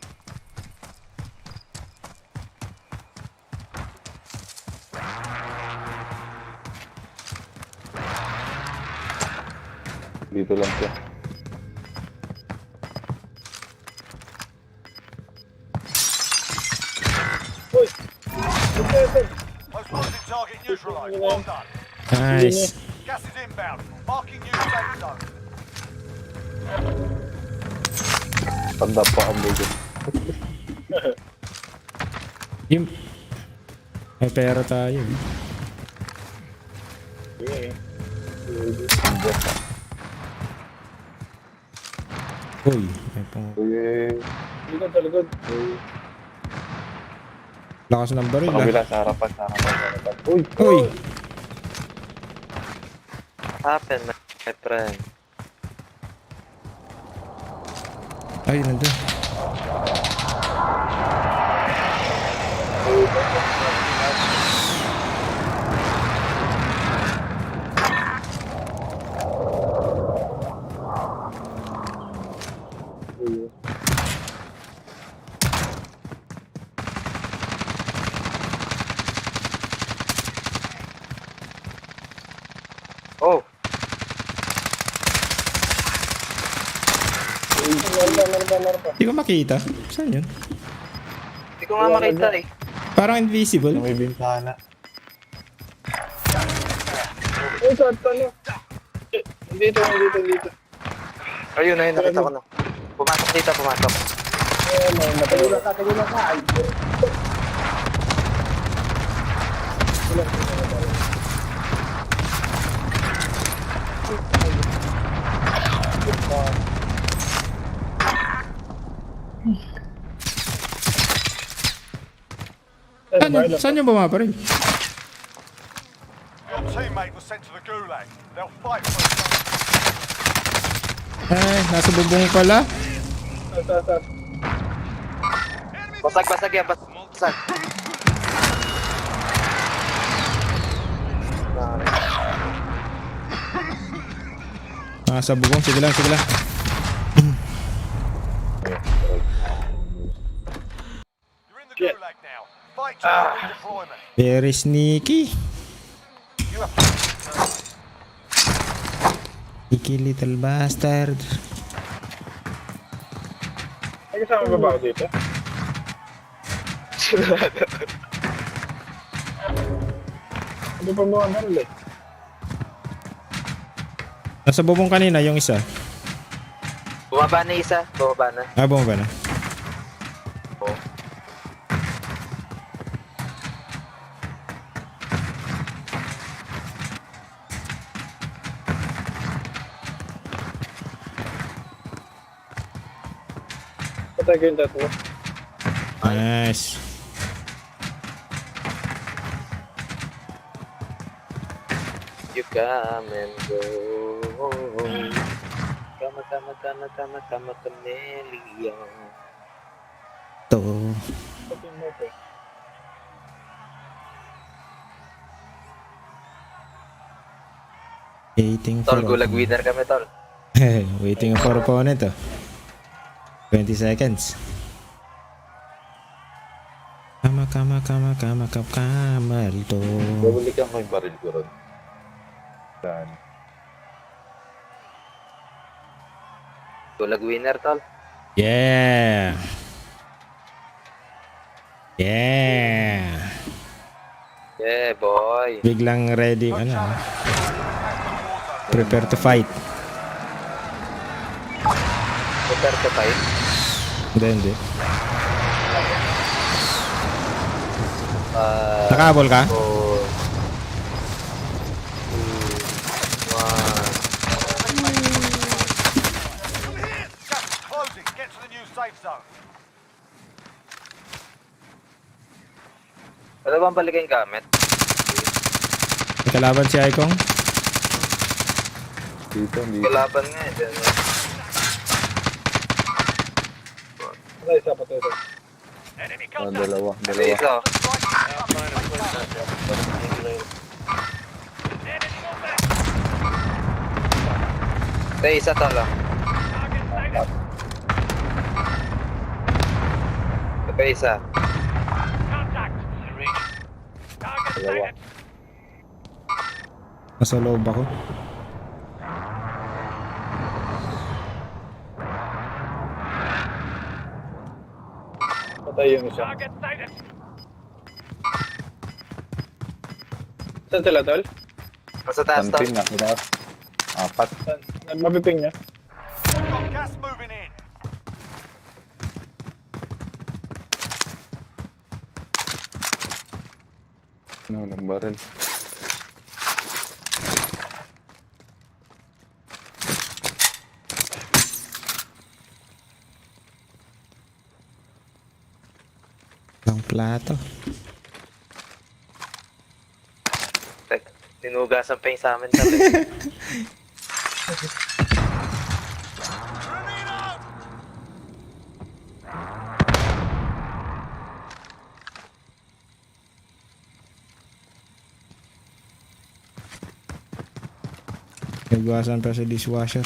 S1: Dito lang siya.
S11: Uy!
S2: Most wanted target neutralized. Well done.
S3: Nice.
S2: Gas is inbound. Marking new safe zone.
S1: Tanda pa ang bugo.
S3: Yung... May pera tayo.
S11: Sige.
S3: Uy, may pang...
S11: Talikod.
S3: Lakas ng baril,
S1: Sa kabila, sa harapan. Uy!
S3: Uy!
S10: Happen, my friend.
S3: Ay, nandun.
S10: Oh!
S3: Hindi ko makita. Saan yun?
S10: Hindi ko nga makita eh.
S3: Parang invisible.
S1: May bintana.
S11: Ay, saan na? Dito.
S10: Ayun, nakita ko na. Pumasok dito, pumasok.
S3: Saan yung bumabaril?
S2: Your teammate was sent to the gulag. They'll fight for it.
S3: Ay, nasa bubong pala.
S10: Basag yan, basag.
S3: Nasa bubong, sige lang.
S2: You're in the gulag now. Fight to redeployment.
S3: Very sneaky. Sneaky little bastard.
S11: Ay, kasama ba ako dito? Ano pa mga baril eh?
S3: Nasa bubong kanina yung isa.
S10: Bumaba na isa, bumaba na.
S3: Ah, bumaba na.
S10: Oo.
S11: Patay ko yung tatlo.
S3: Nice.
S10: You come and go. Kama, chameleon.
S3: To.
S11: Patay mo ko.
S3: Waiting
S10: Tol,
S3: for
S10: gulag winner kami, tol.
S3: waiting for opponent. 20 seconds. Kamalto.
S1: Babalikan ko yung baril ko ron. Saan?
S10: Gulag winner, tol.
S3: Yeah. Yeah.
S10: Yeah, boy.
S3: Biglang ready, prepare to fight.
S10: Prepare to fight.
S3: Hindi. Nakahabol ka?
S10: 4, 3, 1.
S2: Gas is closing. Get to the new safe zone.
S10: Ano bang balik yung gamit?
S3: May kalaban si Ikaw?
S1: Dito.
S10: Kalaban nga eh. Dyan.
S11: Patay isa, patay isa.
S2: Enemy
S1: Oh,
S2: contact.
S1: dalawa.
S10: Isa. Tay, isa tol ah. Ito isa.
S2: Contact. Target
S1: Dalawa.
S2: sighted.
S3: Nasa loob ako.
S11: Patay yung isa.
S2: Target sighted.
S11: Saan sila, tol?
S10: Nasa taas tol.
S1: Tanpin na. Kinaas. Apat.
S11: Saan? Mabiping niya?
S2: Got gas moving in.
S1: Ano, ng baril.
S3: Ang plato.
S10: Tinugasan pa yung sa amin tol eh.
S3: Nagwasan pa sa dishwasher.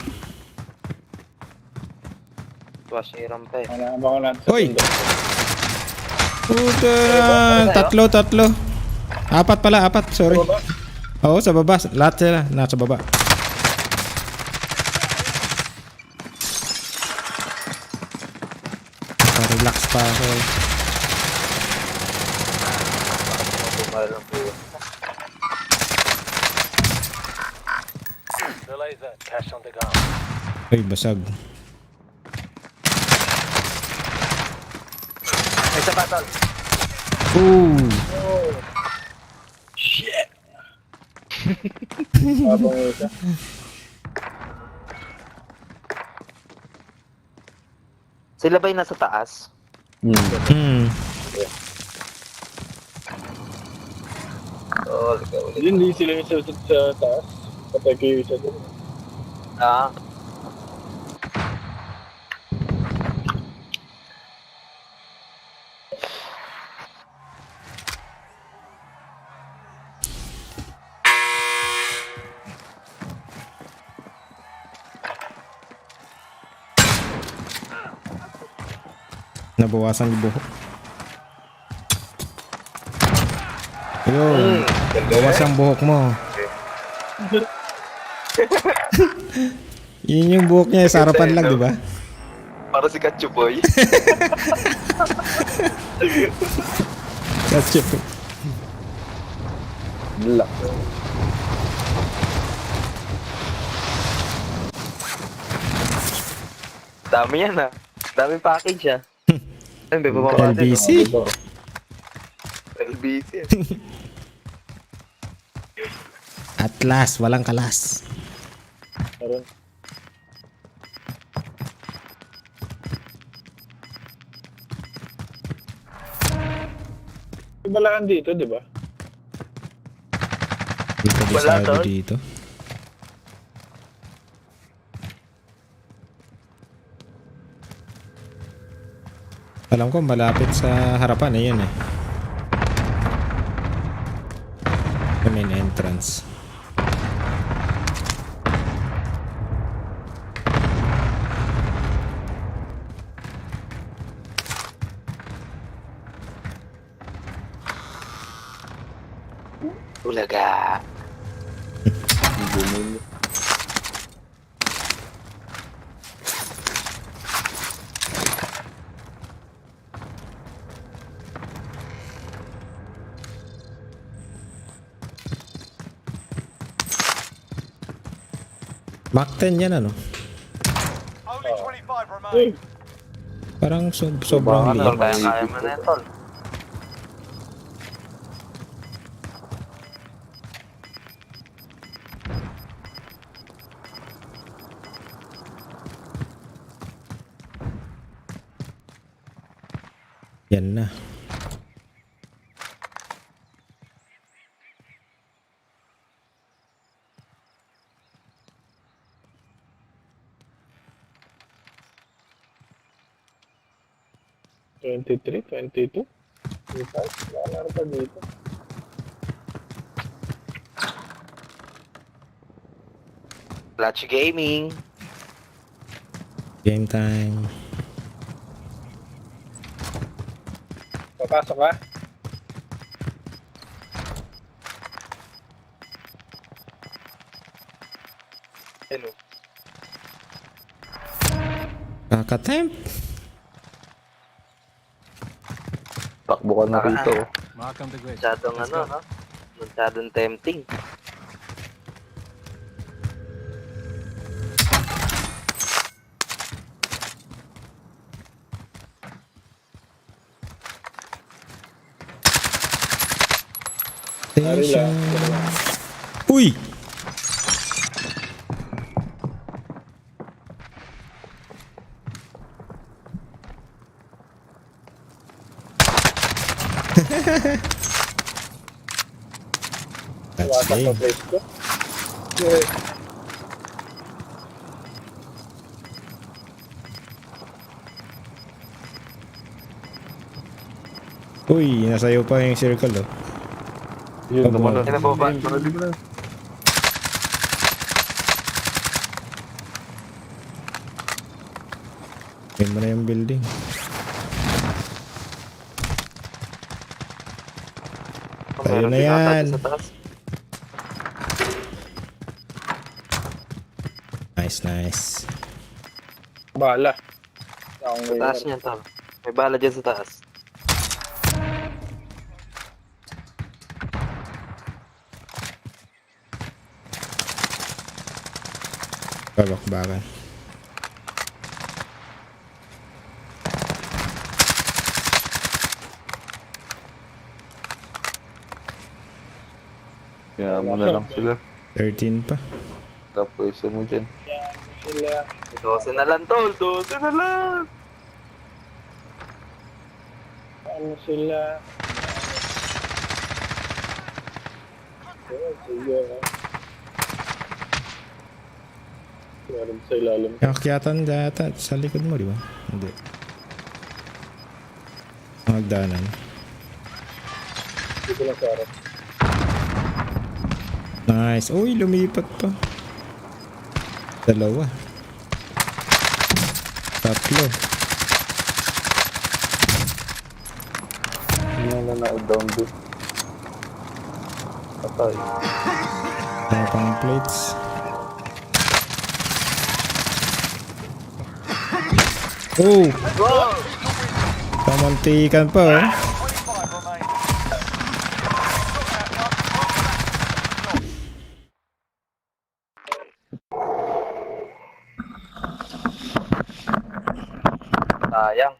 S10: Wash niram pa eh.
S11: Wala ba ako natin sa
S3: Hoy!
S11: tundo?
S3: Puta! Tatlo. Apat pala, sorry.
S11: Baba?
S3: Oo, sa baba. Lahat sila. Nasa baba. pa ako.
S10: Tumalang po.
S5: Realize that. Cash on the ground.
S3: Ay, basag.
S10: May isa pa, tol.
S3: Ooh!
S11: Shit! Habang isa.
S10: Sila ba yung nasa taas?
S3: Hmm.
S10: Oh, ikaw ulit.
S11: Hindi sila yung sa taas. Patay kayo isa doon.
S10: Ah.
S3: Nabawasan yung buhok. Yun. Bawas ang buhok mo. Yun yung buhok niya. Sa harapan lang, di ba?
S10: Para si Katsu Boy.
S3: That's it.
S1: Black.
S10: Dami yan ah. Daming package ah. Ay, may bumaba din.
S3: LBC.
S10: LBC.
S3: At last, walang kalas.
S11: Meron. Balaan dito, di ba?
S3: Dito,
S10: Wala,
S3: bisado
S10: tol.
S3: dito. Alam ko malapit sa harapan. Ayan eh. Sa main entrance.
S10: Ulaga.
S1: Bumili.
S3: Mach 10 yan ano?
S2: Only 25 remain.
S3: Parang sobrang
S10: Tol,
S3: liit.
S10: kaya mo na yan, tol.
S3: Yan na.
S11: $23, $22. Wala pa dito.
S10: Clutch Gaming.
S3: Game time.
S11: Papasok ka?
S10: Hello.
S3: Kakatemp.
S1: Takbo ka na rito.
S4: Mark on the grid.
S10: Masyadong
S4: Let's
S10: ano,
S4: go.
S10: no? Masyadong tempting.
S3: Station. Uy! That's
S11: Wasak pa
S3: game.
S11: place ko.
S3: Uy, nasayo pa yung circle oh.
S1: Yun
S3: Abo.
S1: naman.
S10: Ano ba?
S3: Yun mo na yung building. Tayo na yan.
S10: Sa taas.
S3: Nice, nice.
S11: Bala.
S10: Sa taas niyan, tol. May bala dyan sa taas.
S3: Bakbakan.
S1: Kaya mo na lang sila.
S3: 13 pa.
S1: Tapos mo dyan.
S11: Sila.
S10: 12 na lang, tol. 12 na lang.
S11: Ano sila? Sige. Meron sa ilalim.
S3: Akyatan data sa likod mo, di ba? Hindi. Magdanan.
S11: Dito lang sa harap.
S3: Nice. Uy, lumipat pa. Dalawa. Tatlo.
S1: Hindi na na-down doon. Patay.
S3: Mga pang plates. Oh! Pamantikan pa, oh.
S2: 25 remain.
S10: Sayang.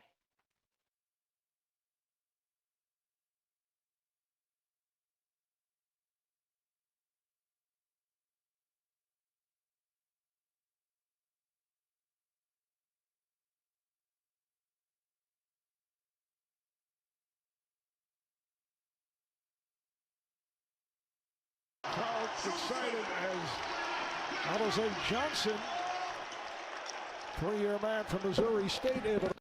S2: Crowd's excited as Alizé Johnson, 3-year man from Missouri State, able to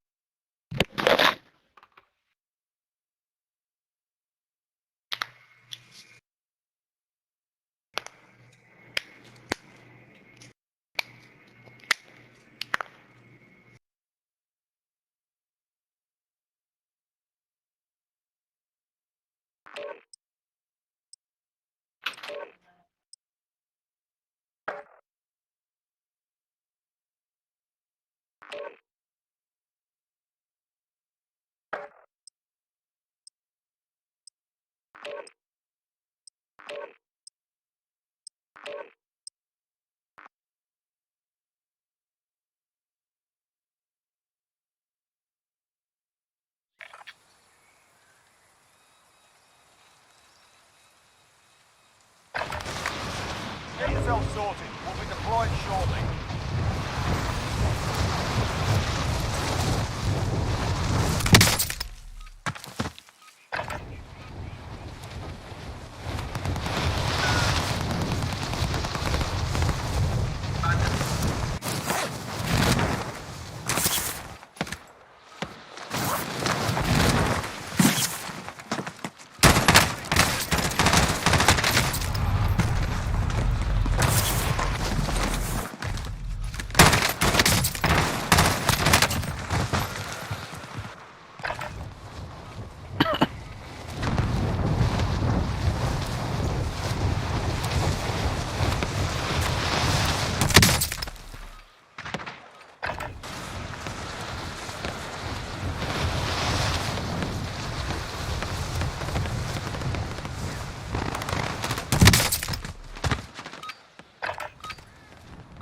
S2: get yourself sorted. We'll be deployed shortly.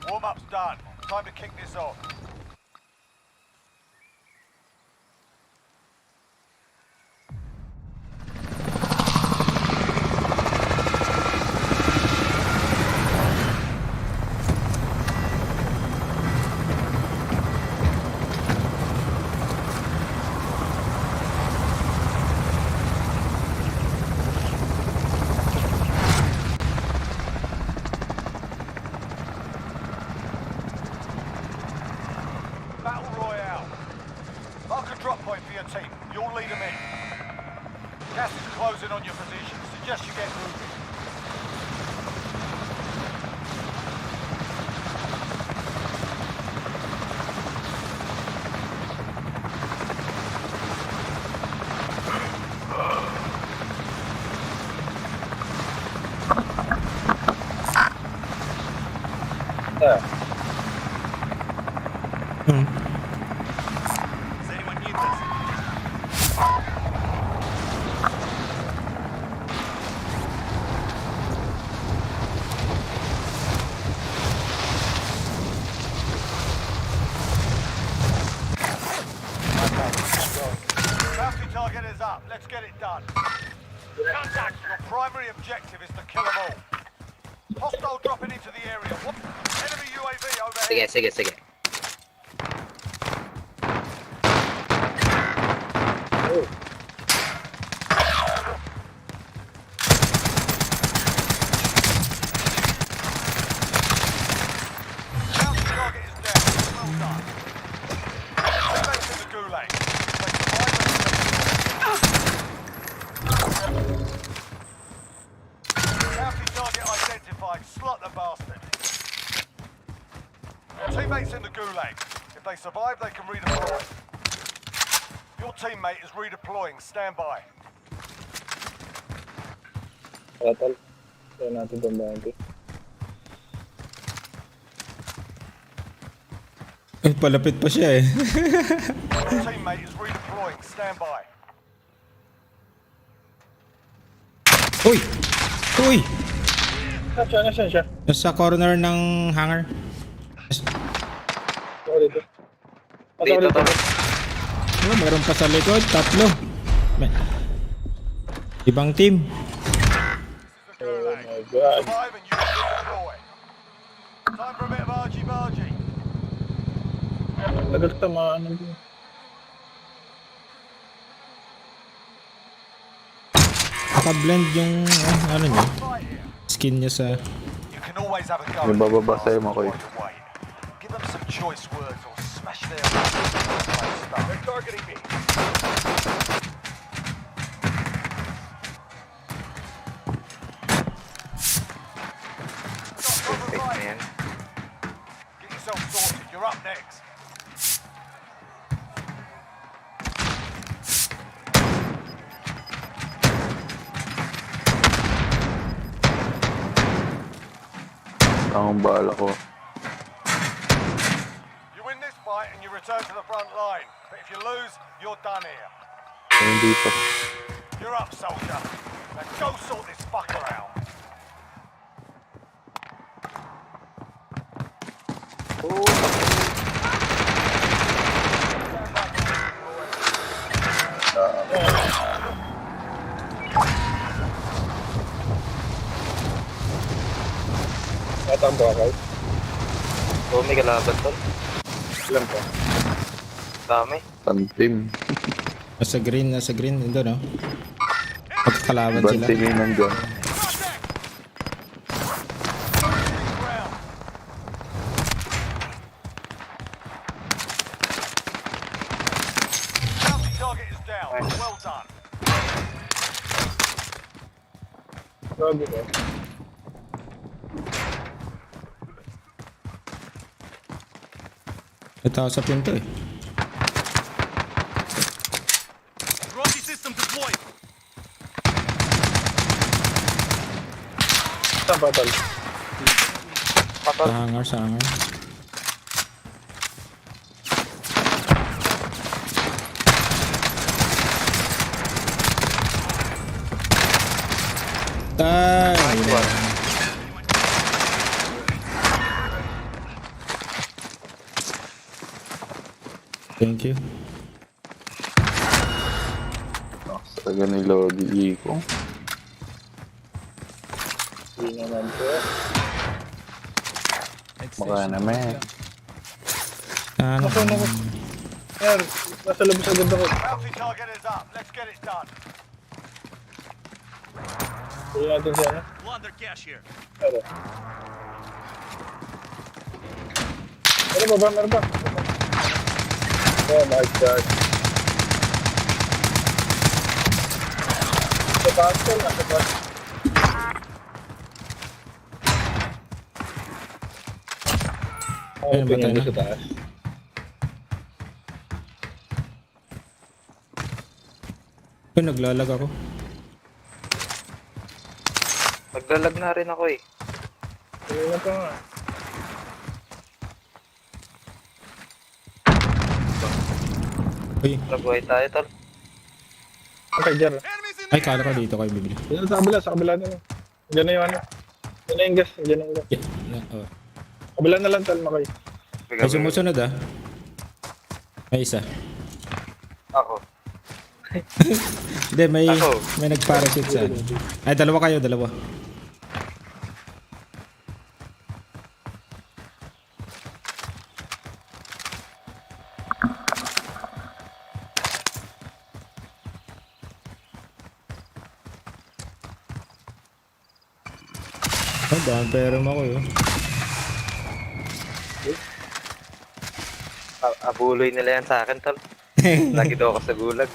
S2: Warm-up's done. Time to kick this off. Battle Royale. Mark a drop point for your team. You'll lead them in. Gas is closing on your position. Suggest you get moving.
S5: Does anyone need this?
S2: get it done. Contact. Your primary objective is to kill them all. Hostile dropping into the area. Enemy UAV overhead.
S10: Sige.
S2: Bounty target is down. Well done. Teammates in the gulag. Bounty target identified. Slot the bastard. Teammates in the gulag. If they survive, they can redeploy. Your teammate is redeploying. Stand by.
S11: Tol. Kaya natin itong bounty.
S3: Palapit pa siya eh.
S2: Your teammate is redeploying. Stand by.
S3: Uy! Uy!
S11: Nasaan siya?
S3: Nasa corner ng hangar.
S11: Ako dito.
S10: Dito.
S3: Oh, meron pa sa likod. Tatlo. Ibang team.
S11: Oh my God.
S2: Survive and you can redeploy. Time for a bit of argy-bargy.
S11: Nagtamaan ng
S3: Naka-blend yung ano niya. Skin niya sa...
S2: You can always have a go.
S1: May bababa sa'yo, Makoy.
S2: Give them some choice words or smash their stuff. They're targeting me.
S10: Man.
S2: Get yourself sorted. You're up next.
S1: Ang bala ko.
S2: You win this fight and you return to the front line. But if you lose, you're done here.
S1: Hindi pa.
S2: You're up, soldier. Now go sort this fucker out.
S11: Natambo ako.
S10: Oh, may kalaban tol.
S11: Ilan pa?
S10: Dami.
S1: Tantim.
S3: Nasa green. Ito no? Pagkakalaban sila.
S1: Banti ngayon nandyan.
S2: Bounty target is down. Well done.
S11: Grabe ko.
S3: Ito ako sa pinto eh.
S5: Rocky system deployed.
S11: Saan pa, Tol?
S3: Sa hangar. Thank you.
S1: Talaga ni Lodi Ikaw.
S11: Hindi naman po.
S1: Baka naman.
S3: Ano?
S11: Sir, nasa labas agad ako.
S2: Bounty target is up. Let's get it done.
S11: Hindi natin siya, no?
S5: Plunder cash here.
S11: Pero. Meron ba? Oh my God. Sa taas ko lang, sa taas.
S3: Ayun, batay na.
S11: Sa taas.
S3: Ayun, naglalag ako.
S10: Maglalag na rin ako eh.
S11: Hindi na pa nga.
S3: Uy,
S10: Nagbuhay tayo tol.
S11: Okay, Jer.
S3: ay kala ko dito kayo bibili.
S11: Yan sa kabila na lang. Diyan na yung ano. Diyan na yung gas, diyan na yung gas.
S3: Oh.
S11: Kabila na lang, Tol, Makoy.
S3: Ay sumusunod ah. May isa.
S10: Ako.
S3: Hindi,
S10: Ako.
S3: may nag-parachute sa ano. Ay, dalawa kayo, dalawa. Oh, daan pero ako yun.
S10: Abuloy nila yan sa akin, tol. Lagi daw ako sa gulag.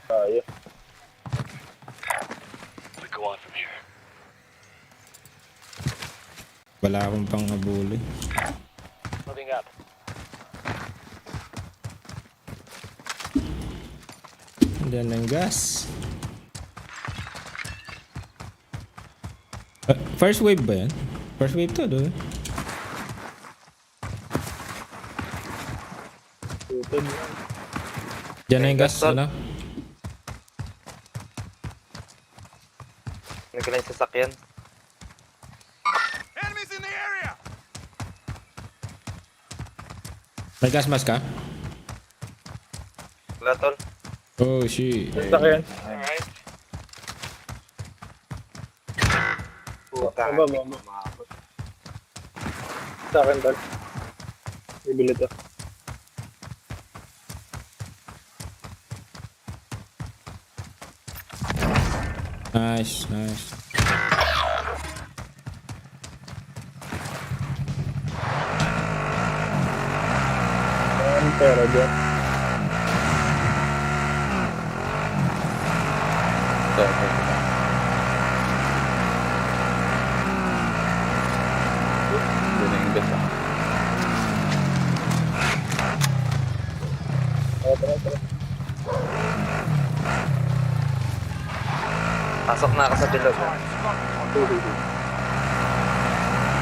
S11: Kaya.
S7: We go on from here.
S3: Wala akong pang abuli.
S7: Moving up.
S3: Diyan ng gas. First wave ba yan? First wave to, doon. Diyan na yung gas, ano?
S10: Nagkala yung sasakyan.
S5: Enemies in the area!
S3: May gas mask ka?
S10: Wala, tol.
S3: Oh, shit.
S11: Sasakyan.
S10: Alright. Puta.
S11: Baba. Sa akin, tol. Bibili to.
S3: Nice, nice.
S11: Ang pera dyan.
S1: Doon na yung gas ah.
S11: Tara.
S10: Pasok na ako sa bilog.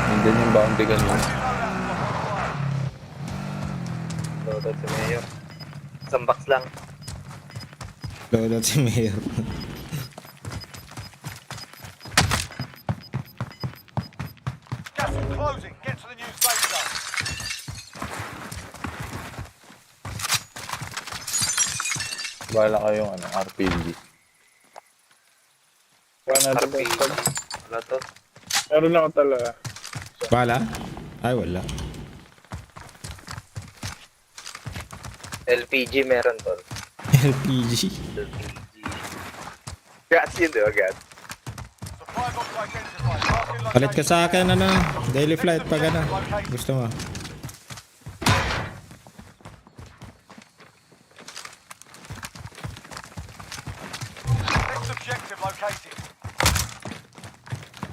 S1: Nandun yung bounty gun mo.
S10: Loaded si Mayor. Isang box lang.
S3: Loaded si Mayor.
S2: Gas is closing. Get to the new safe zone.
S1: Bala kayong RPG.
S11: Wala natin
S10: RP.
S11: to.
S10: Wala to.
S11: Meron ako talaga.
S3: Wala? Ay, wala.
S10: LPG meron, tol.
S3: LPG.
S10: LPG. Gas yun, di ba, gas?
S2: Supply box identified. Marking
S3: Palit ka
S2: location.
S3: sa akin, ano? Daily flight pag ano. Gusto mo.
S2: Next objective located.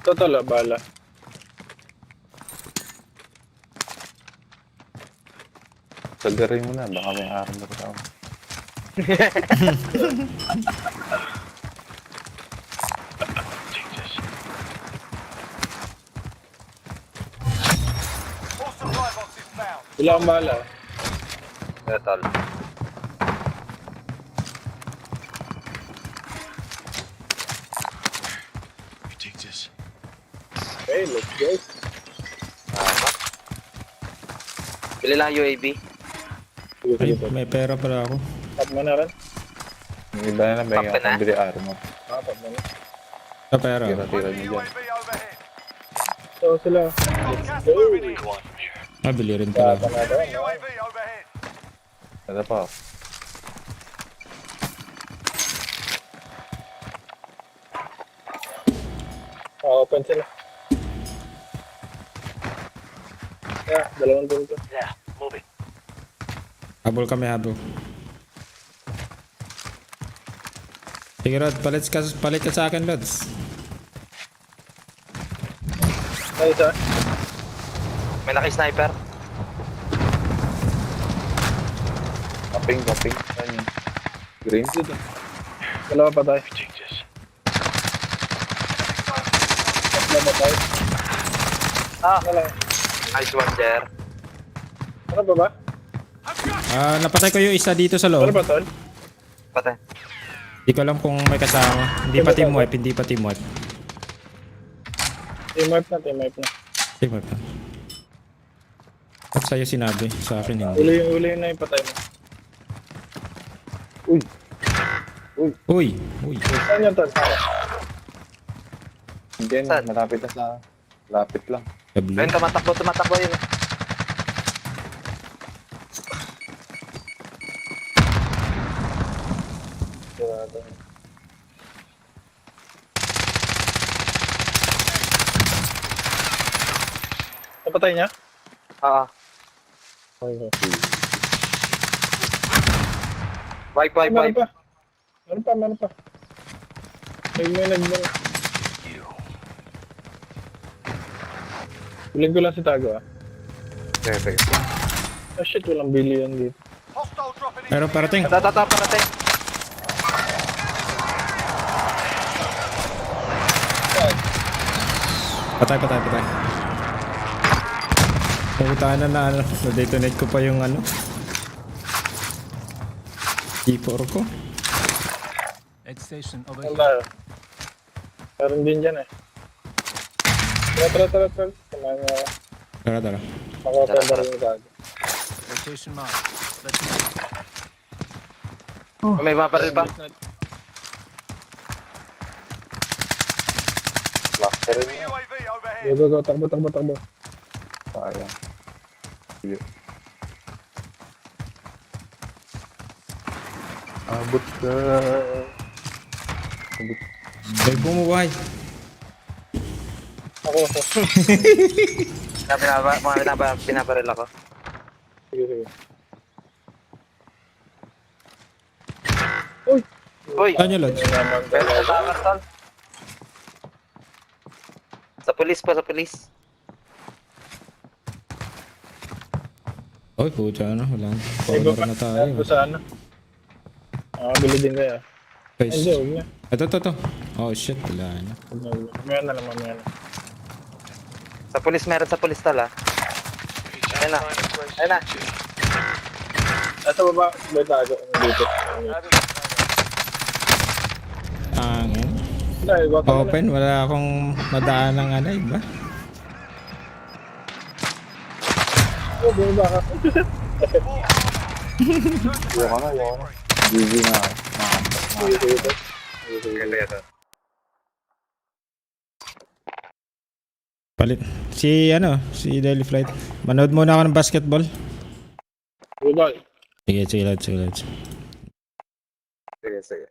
S11: Total, bala.
S1: Sagarin mo na, baka may araw na tao.
S2: All supply boxes found.
S11: Wala akong bala.
S10: Yeah, tol.
S5: You take this.
S11: Okay, let's go.
S10: Tama. Bili lang UAV.
S3: Ay, may pera pala ako.
S11: Tap mo na rin.
S1: Yung iba na may
S10: Papa na?
S1: pambili armor.
S11: Tap mo na.
S3: Sa pera.
S1: Tira-tira nyo dyan.
S2: UAV overhead.
S11: So sila.
S2: Gas moving in.
S5: Go on from here.
S3: Mabili rin pala.
S11: Tap na doon.
S2: UAV overhead.
S1: Ano pa?
S11: Open sila. Yeah, dalawang doon to.
S5: Yeah, moving.
S3: Habol kami, habol. Sige, Rod. Palit ka sa akin, Rods.
S11: Ay, isa.
S10: May naki-sniper.
S1: Kaping. Saan yun? Green?
S11: Dito. Dalawa pa tayo.
S5: Take this.
S11: Tatlo pa tayo. Wala.
S10: Nice one there.
S11: Ano ba ba?
S3: Napatay ko yung isa dito sa
S11: Ano
S3: loob.
S11: ba tol?
S10: Patay.
S3: Hindi ko alam kung may kasama. Hindi pa team wipe, hindi pa team wipe.
S11: Team wipe na.
S3: Team wipe na. At sa'yo sinabi, sa akin hindi.
S11: Uli na yung patay mo.
S3: Uy!
S11: Saan yun, Tol?
S1: Hindi na, malapit na sa... Lapit lang.
S3: Sa blue.
S10: Ayun, tumatakbo yun.
S11: Napatay niya?
S10: Ah, wipe.
S11: Meron pa. May nagmano. Biling ko lang si Tago ah.
S10: Okay.
S11: Ah shit, walang billion dito.
S2: Hostile dropping in.
S3: Pero parating.
S10: Parating.
S3: Patay. Pagkutahan na ano. Na-detonate ko pa yung ano. E4 ko.
S4: Aid station over
S11: Saan
S4: here.
S11: tayo? Meron din dyan eh. Tara. Samahan niya ako.
S3: Tara.
S11: Makuha rin yung Tago.
S4: Location mark. Let's move.
S10: May mga baril pa.
S2: Enemy UAV overhead.
S11: Go. Takbo.
S1: Sayang. Sige. Abot ka.
S3: Ay, bumubuhay.
S11: Ako.
S10: Pinabaril ako.
S11: Sige.
S10: Uy!
S3: Saan nyo, Lods?
S10: Pero sa Tol. Sa pulis.
S3: Oy, pucha na. Wala.
S11: Iba
S3: Corner
S11: pa.
S3: na tayo.
S11: Ito saan? Bili din kayo.
S3: Guys.
S11: Hindi, huwag na.
S3: Ito. Oh shit, wala na.
S11: Mamaya na lang.
S10: Sa pulis Tol ah. Ayun na.
S11: Ito baba, may Tago. Dito.
S3: Angin.
S11: Dahil, baka
S3: Open, wala akong madaan ng ano, iba.
S11: bumaba ka.
S1: Ayoko na. GG na.
S3: Palit. Si Daily Flight. Manood muna ako ng basketball.
S11: Bumaba.
S3: Sige, Lods.
S10: Sige.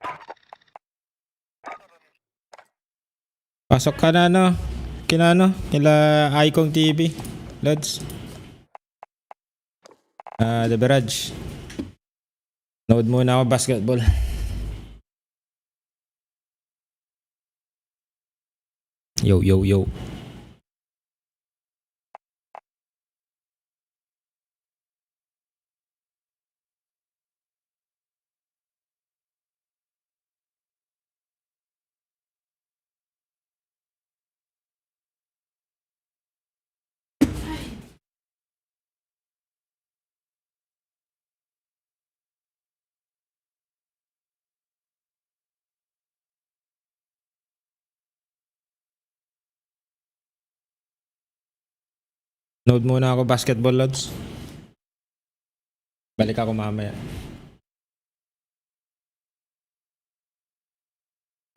S3: Pasok ka na kila Icon TV. Lods. The Barrage. Nood muna ako basketball. Yo. Nood muna ako basketball, Lods. Balik ako mamaya.